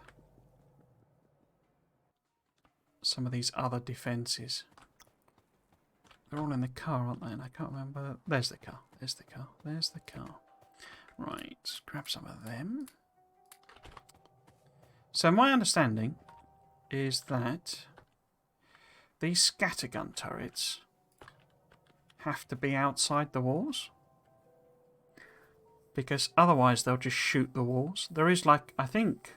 some of these other defences. They're all in the car, aren't they? And I can't remember. There's the car. There's the car. There's the car. Right, grab some of them. So my understanding is that these scattergun turrets have to be outside the walls, because otherwise they'll just shoot the walls. There is, like, I think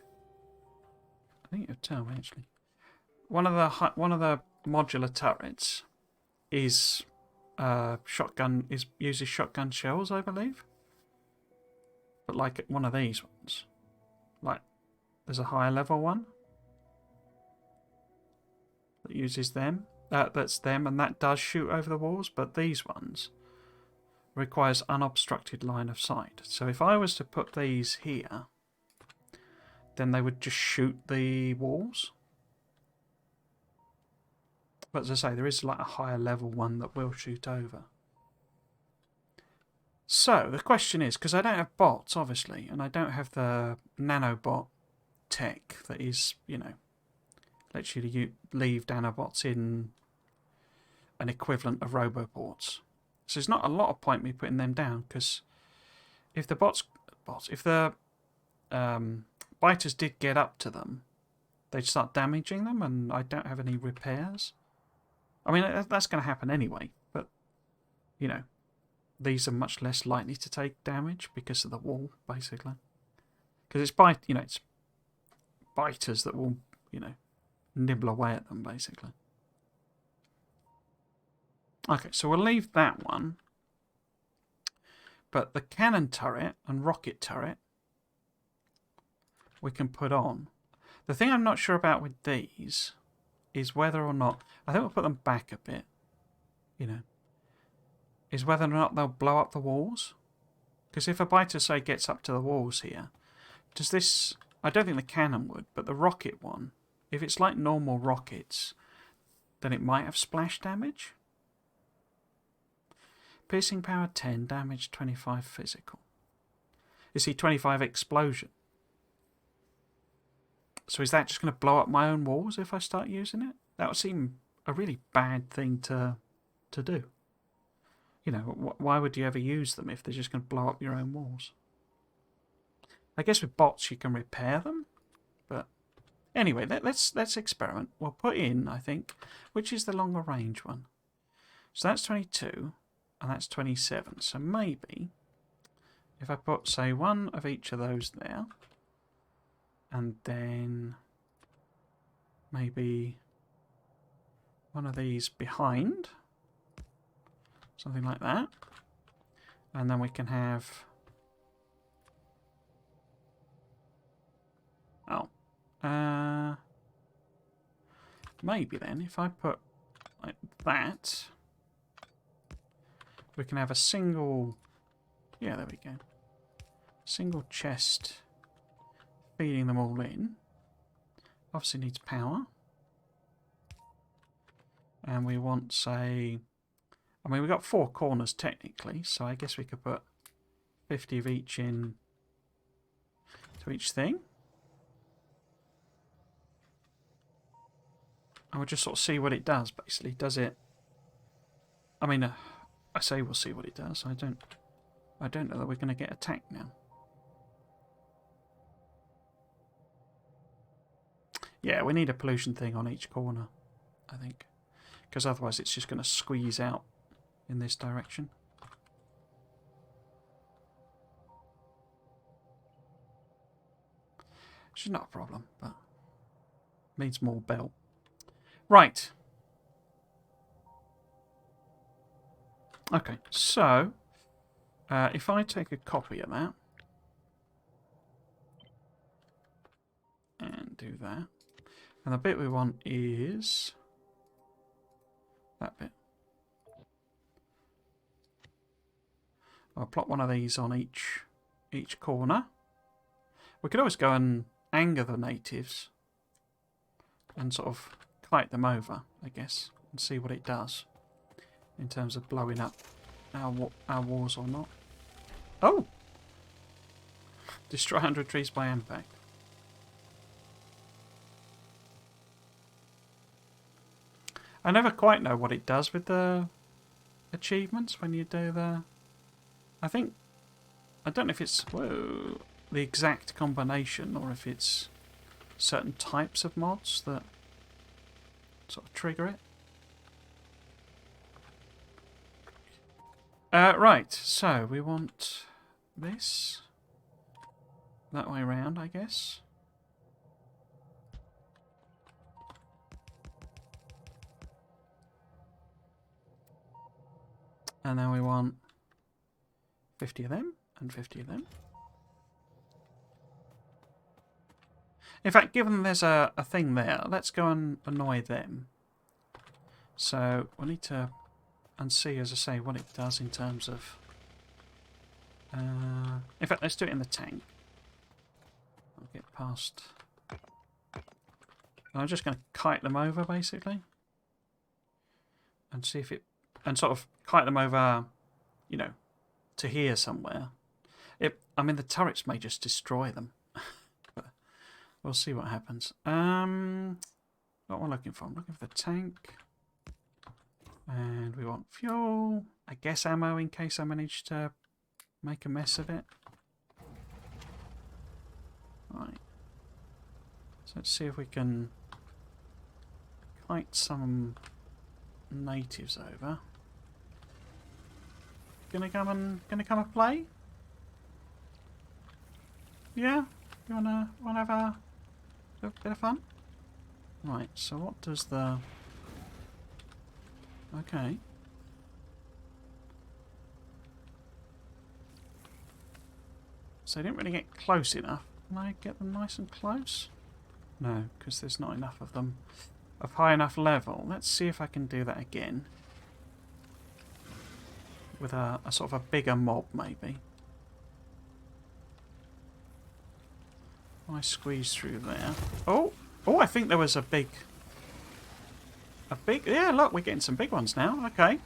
you'll tell me actually. One of the modular turrets is uses shotgun shells, I believe. But like one of these ones, like there's a higher level one that uses them. That's them, and that does shoot over the walls. But these ones requires unobstructed line of sight. So if I was to put these here, then they would just shoot the walls. But as I say, there is like a higher level one that will shoot over. So the question is, because I don't have bots, obviously, and I don't have the nanobot tech that is, you know, lets you leave nanobots in an equivalent of roboports. So there's not a lot of point me putting them down, because if the if the biters did get up to them, they'd start damaging them, and I don't have any repairs. I mean, that's going to happen anyway, but, you know, these are much less likely to take damage because of the wall, basically. Because it's it's biters that will, you know, nibble away at them, basically. Okay, so we'll leave that one. But the cannon turret and rocket turret we can put on. The thing I'm not sure about with these is whether or not, I think we'll put them back a bit, you know, is whether or not they'll blow up the walls. Because if a biter, say, gets up to the walls here, does this, I don't think the cannon would, but the rocket one, if it's like normal rockets, then it might have splash damage. Piercing power 10, damage 25 physical. You see 25 explosion. So is that just going to blow up my own walls if I start using it? That would seem a really bad thing to do. You know, why would you ever use them if they're just going to blow up your own walls? I guess with bots you can repair them, but anyway, let's experiment. We'll put in, I think, which is the longer range one. So that's 22, and that's 27. So maybe if I put, say, one of each of those there, and then maybe one of these behind, something like that, and then we can have, maybe then if I put like that, we can have a single, yeah, there we go, single chest feeding them all in. Obviously needs power, and we want, say, I mean, we've got 4 corners technically, so I guess we could put 50 of each in to each thing. And we'll just sort of see what it does, basically. Does it... I mean, I say we'll see what it does. I don't know that we're going to get attacked now. Yeah, we need a pollution thing on each corner, I think. Because otherwise it's just going to squeeze out in this direction. Which is not a problem, but needs more belt. Right. Okay, so if I take a copy of that and do that, and the bit we want is that bit. I'll plot one of these on each corner. We could always go and anger the natives and sort of kite them over, I guess, and see what it does in terms of blowing up our walls or not. Oh! Destroy 100 trees by impact. I never quite know what it does with the achievements when you do the... I don't know if it's the exact combination or if it's certain types of mods that sort of trigger it. Right, so we want this that way around, I guess. And then we want 50 of them and 50 of them. In fact, given there's a thing there, let's go and annoy them. So we'll need to and see, as I say, what it does in terms of... in fact, let's do it in the tank. I'll get past... I'm just going to kite them over, basically. And see if it... And sort of kite them over, you know, to here somewhere. I mean, the turrets may just destroy them. But we'll see what happens. What am I looking for? I'm looking for the tank. And we want fuel. I guess ammo in case I manage to make a mess of it. Right. So let's see if we can kite some natives over. Gonna come and play? Yeah? You wanna have a bit of fun? Right, so what does the... Okay. So they didn't really get close enough. Can I get them nice and close? No, because there's not enough of them of high enough level. Let's see if I can do that again. With a sort of a bigger mob, maybe. I squeeze through there. Oh! Oh, I think there was a big... Yeah, look, we're getting some big ones now. Okay.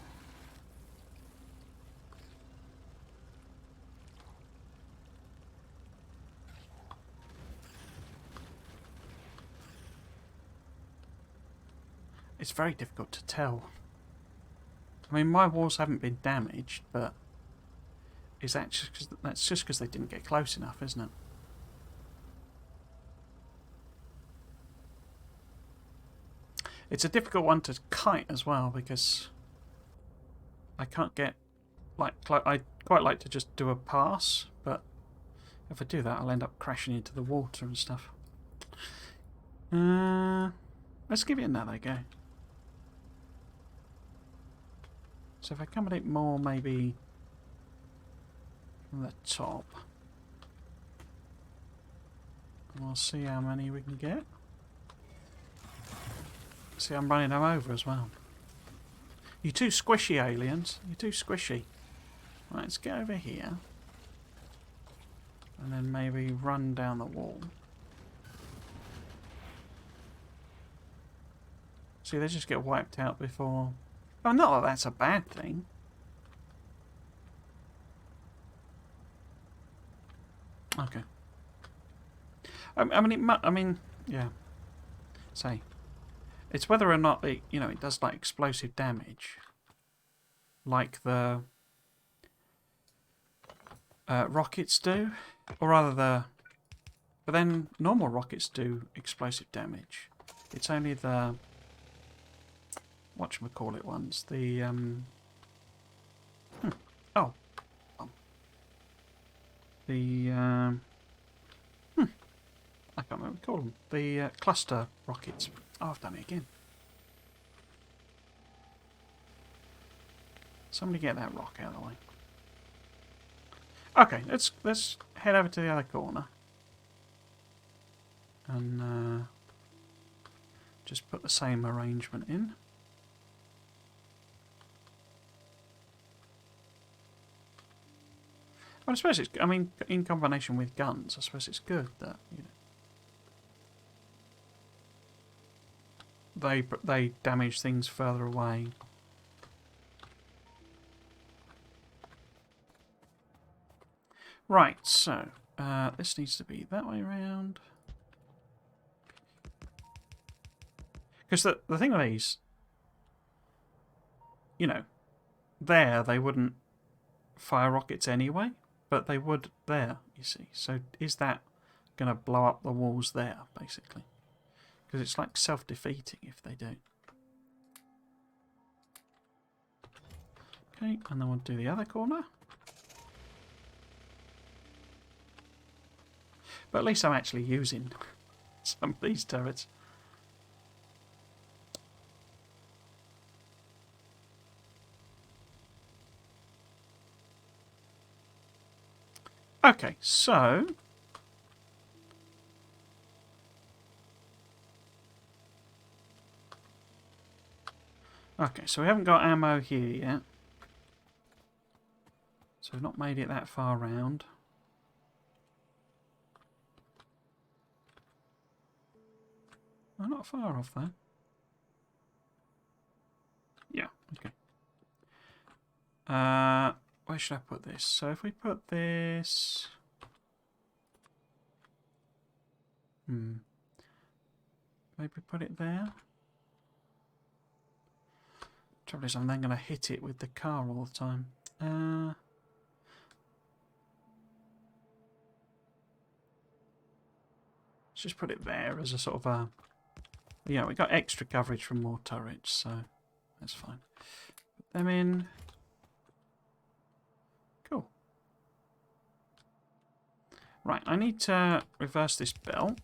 It's very difficult to tell. I mean, my walls haven't been damaged, but is that just cause, that's just because they didn't get close enough, isn't it? It's a difficult one to kite as well because I can't get like I quite like to just do a pass, but if I do that, I'll end up crashing into the water and stuff. Let's give it another go. So if I come at it more, maybe from the top, and we'll see how many we can get. See, I'm running them over as well. You're too squishy, aliens. You're too squishy. Right, let's get over here. And then maybe run down the wall. See, they just get wiped out before... Oh, not that that's a bad thing. Okay. I mean, yeah. Say, it's whether or not it, you know, it does like explosive damage, like the rockets do, or rather the. But then normal rockets do explosive damage. It's only the whatchamacallit ones. The oh. The I can't remember what to call them. The cluster rockets. Oh, I've done it again. Somebody get that rock out of the way. Okay, let's head over to the other corner. And just put the same arrangement in. Well, I suppose it's, I mean, in combination with guns, I suppose it's good that, you know, they damage things further away. Right, so this needs to be that way around. Because the thing with these, you know, there they wouldn't fire rockets anyway, but they would there, you see. So is that going to blow up the walls there, basically? Because it's like self-defeating if they do. Okay, and then we'll do the other corner. But at least I'm actually using some of these turrets. Okay, so... Okay, so we haven't got ammo here yet. So we've not made it that far round. Oh, not far off though. Yeah, okay. Where should I put this? So if we put this... Maybe put it there? Trouble is I'm then going to hit it with the car all the time. Let's just put it there as a sort of a... Yeah, we got extra coverage from more turrets, so that's fine. Put them in. Cool. Right, I need to reverse this belt.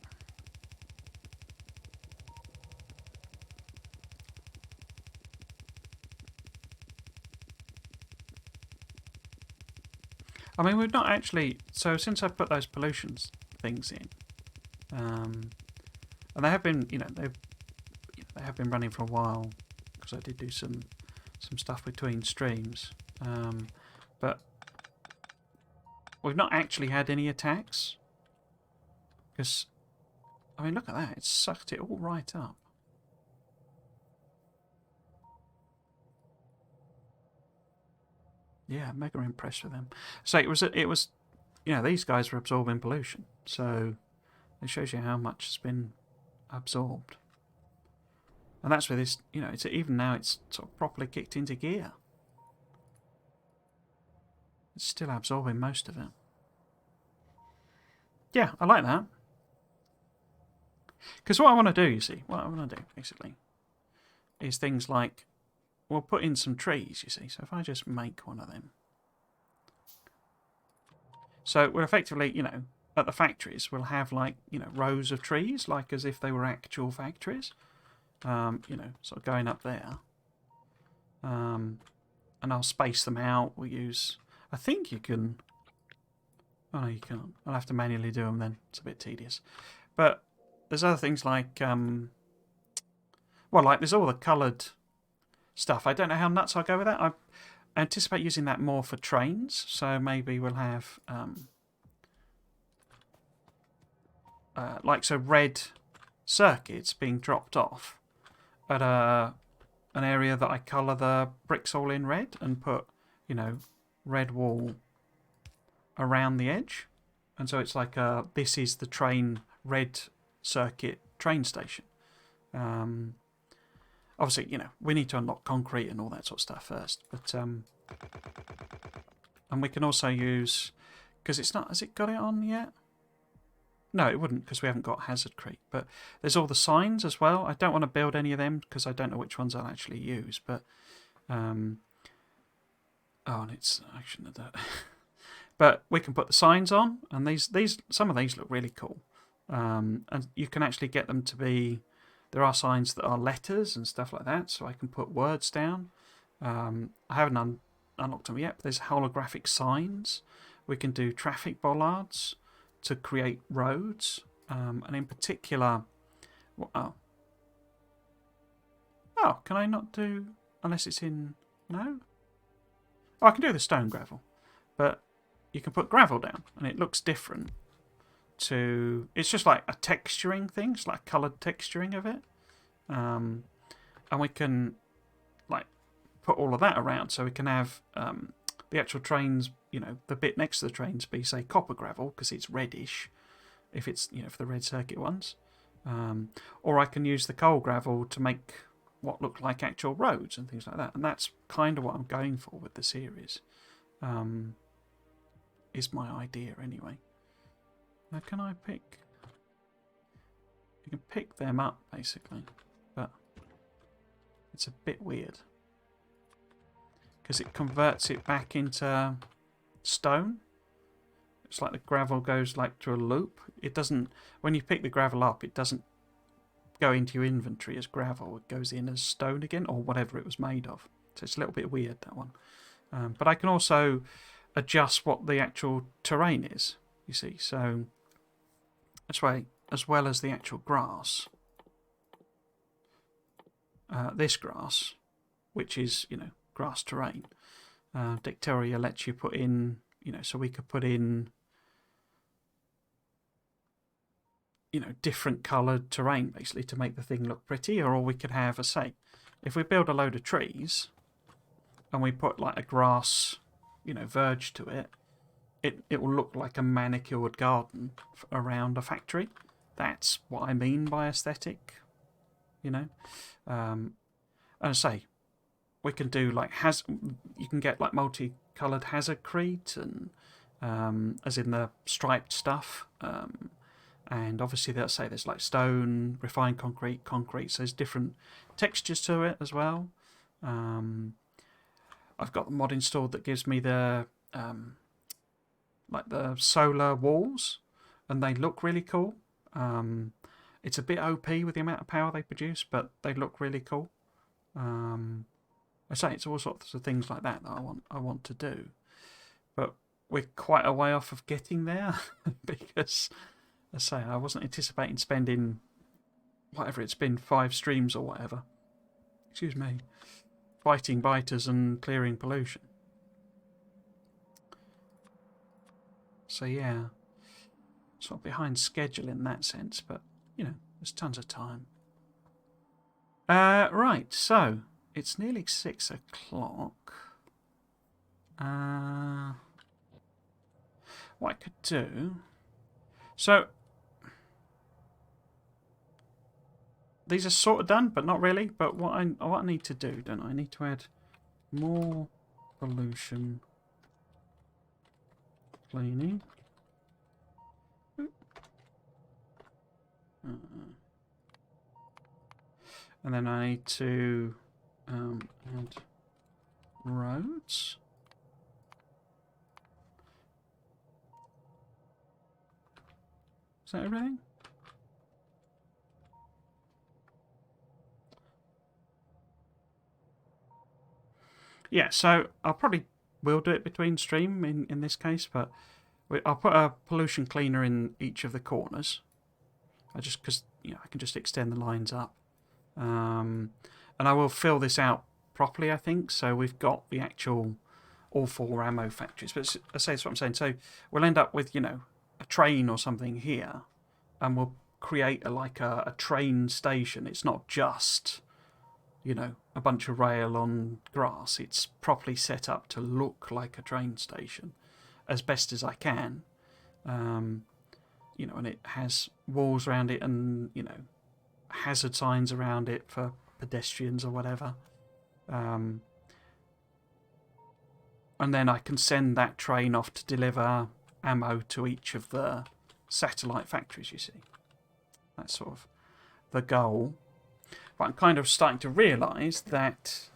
I mean, we've not actually... So since I put those pollution things in, and they have been, you know, they have been running for a while because I did do some stuff between streams, but we've not actually had any attacks because I mean, look at that. It sucked it all right up. Yeah, mega impressed with them. So it was, you know, these guys were absorbing pollution. So it shows you how much has been absorbed. And that's where this, you know, it's even now it's sort of properly kicked into gear. It's still absorbing most of it. Yeah, I like that. Because what I want to do, you see, what I want to do, basically, is things like, we'll put in some trees, you see. So if I just make one of them. So we'll effectively, you know, at the factories, we'll have like, you know, rows of trees, like as if they were actual factories. You know, sort of going up there. And I'll space them out. We'll use, I think you can, oh no, you can't. I'll have to manually do them then. It's a bit tedious. But there's other things like, well, like there's all the coloured stuff. I don't know how nuts I'll go with that. I anticipate using that more for trains. So maybe we'll have, like, so red circuits being dropped off at an area that I colour the bricks all in red and put, you know, red wall around the edge. And so it's like this is the train red circuit train station. Obviously, you know, we need to unlock concrete and all that sort of stuff first. But and we can also use, because it's not, has it got it on yet? No, it wouldn't, because we haven't got hazardcrete. But there's all the signs as well. I don't want to build any of them because I don't know which ones I'll actually use. But oh, and it's, I shouldn't have done. But we can put the signs on, and these some of these look really cool. And you can actually get them to be, there are signs that are letters and stuff like that, so I can put words down. I haven't unlocked them yet, but there's holographic signs. We can do traffic bollards to create roads, and in particular, oh, can I not do, unless it's in, no? Oh, I can do the stone gravel, but you can put gravel down, and it looks different to, it's just like a texturing thing, it's like coloured texturing of it, and we can like put all of that around, so we can have the actual trains, you know, the bit next to the trains be, say, copper gravel because it's reddish, if it's, you know, for the red circuit ones, or I can use the coal gravel to make what look like actual roads and things like that, and that's kind of what I'm going for with the series. Is my idea anyway. Now, can I pick? You can pick them up basically, but it's a bit weird because it converts it back into stone. It's like the gravel goes like to a loop. It doesn't, when you pick the gravel up, it doesn't go into your inventory as gravel. It goes in as stone again, or whatever it was made of. So it's a little bit weird, that one. But I can also adjust what the actual terrain is, you see. So that's why, as well as the actual grass, this grass, which is, you know, grass terrain, Dicteria lets you put in, you know, so we could put in, you know, different coloured terrain basically to make the thing look pretty, or we could have, a say, if we build a load of trees and we put like a grass, you know, verge to it, it will look like a manicured garden around a factory. That's what I mean by aesthetic, you know. And I say, we can do like, you can get like multicoloured hazardcrete, and as in the striped stuff, and obviously let's say there's like stone, refined concrete, so there's different textures to it as well. I've got the mod installed that gives me the like the solar walls, and they look really cool. It's a bit OP with the amount of power they produce, but they look really cool. I say it's all sorts of things like that I want to do, but we're quite a way off of getting there because, I say, I wasn't anticipating spending whatever it's been, 5 streams or whatever. Excuse me. Fighting biters and clearing pollution. So yeah, sort of behind schedule in that sense, but you know, there's tons of time. Right, so it's nearly 6 o'clock. What I could do... So, these are sort of done, but not really. But what I need to do, don't I? I need to add more pollution cleaning. And then I need to add roads. Is that everything? Yeah, so I'll probably will do it between stream in this case, but I'll put a pollution cleaner in each of the corners. Because I can just extend the lines up. And I will fill this out properly, I think. So we've got the actual all 4 ammo factories. But I say that's what I'm saying. So we'll end up with, a train or something here, and we'll create a train station. It's not just, a bunch of rail on grass. It's properly set up to look like a train station as best as I can. And it has walls around it and, hazard signs around it for pedestrians or whatever. And then I can send that train off to deliver ammo to each of the satellite factories, you see. That's sort of the goal. But I'm kind of starting to realise that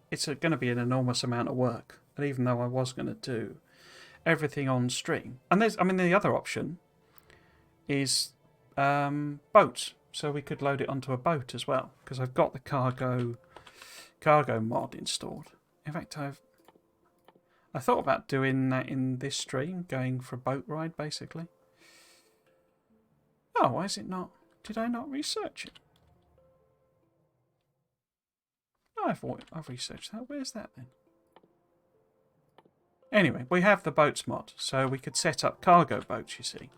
it's going to be an enormous amount of work. And even though I was going to do everything on stream. And the other option is boats. So we could load it onto a boat as well. Because I've got the cargo mod installed. In fact, I thought about doing that in this stream, going for a boat ride, basically. Oh, why is it not? Did I not research it? No, I've researched that. Where's that then? Anyway, we have the boats mod, so we could set up cargo boats, you see.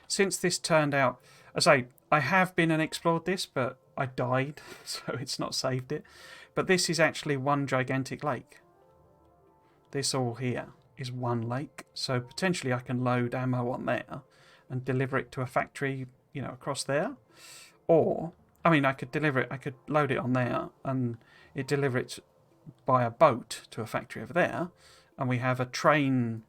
Since this turned out, as I have been and explored this, but I died, so it's not saved it. But this is actually one gigantic lake. This all here is one lake, so potentially I can load ammo on there and deliver it to a factory, across there. Or, I could load it on there and deliver it by a boat to a factory over there, and we have a train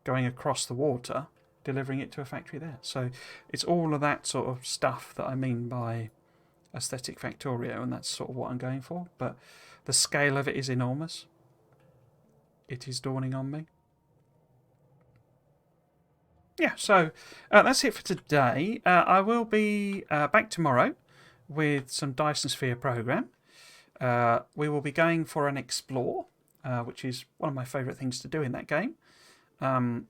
going across the water delivering it to a factory there. So it's all of that sort of stuff that I mean by aesthetic Factorio, and that's sort of what I'm going for. But the scale of it is enormous. It is dawning on me. Yeah, so that's it for today. I will be back tomorrow with some Dyson Sphere program. We will be going for an explore, which is one of my favourite things to do in that game. I'm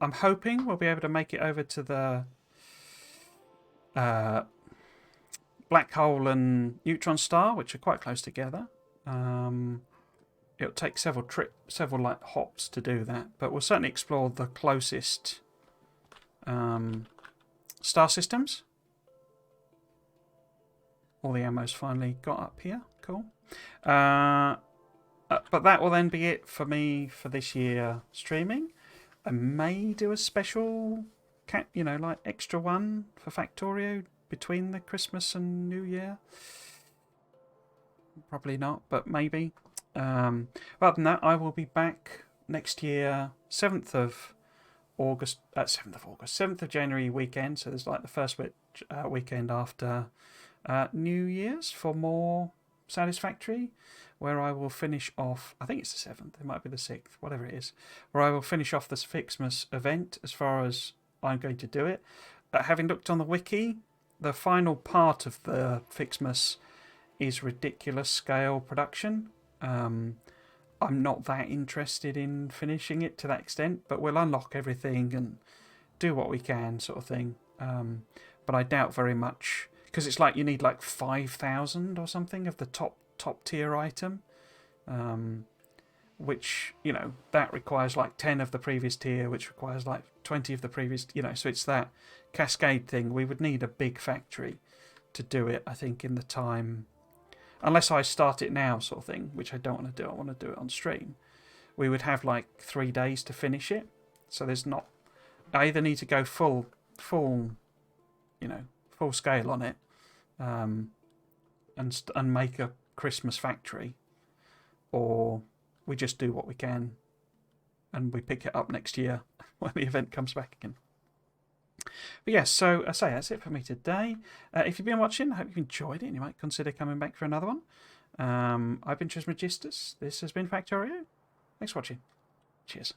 hoping we'll be able to make it over to the black hole and neutron star, which are quite close together. It'll take several hops to do that, but we'll certainly explore the closest star systems. All the ammo's finally got up here. Cool. But that will then be it for me for this year streaming. I may do a special, extra one for Factorio between the Christmas and New Year. Probably not, but maybe. Other than that, I will be back next year, 7th of January weekend. So there's like the first weekend after New Year's for more Satisfactory, where I will finish off, I think it's the 7th, it might be the 6th, whatever it is, where I will finish off this Fixmas event as far as I'm going to do it. Having looked on the wiki, the final part of the Fixmas is ridiculous scale production. I'm not that interested in finishing it to that extent, but we'll unlock everything and do what we can, sort of thing. But I doubt very much, because it's like you need like 5,000 or something of the top tier item, which, that requires like 10 of the previous tier, which requires like 20 of the previous, so it's that cascade thing. We would need a big factory to do it, I think, in the time, unless I start it now sort of thing, which I don't want to do. I want to do it on stream. We would have like 3 days to finish it. So there's not, I either need to go full scale on it, and make a Christmas factory, or we just do what we can and we pick it up next year when the event comes back again. But yes, so I say that's it for me today. If you've been watching, I hope you've enjoyed it and you might consider coming back for another one. I've been Trismegistus. This has been Factorio. Thanks for watching. Cheers.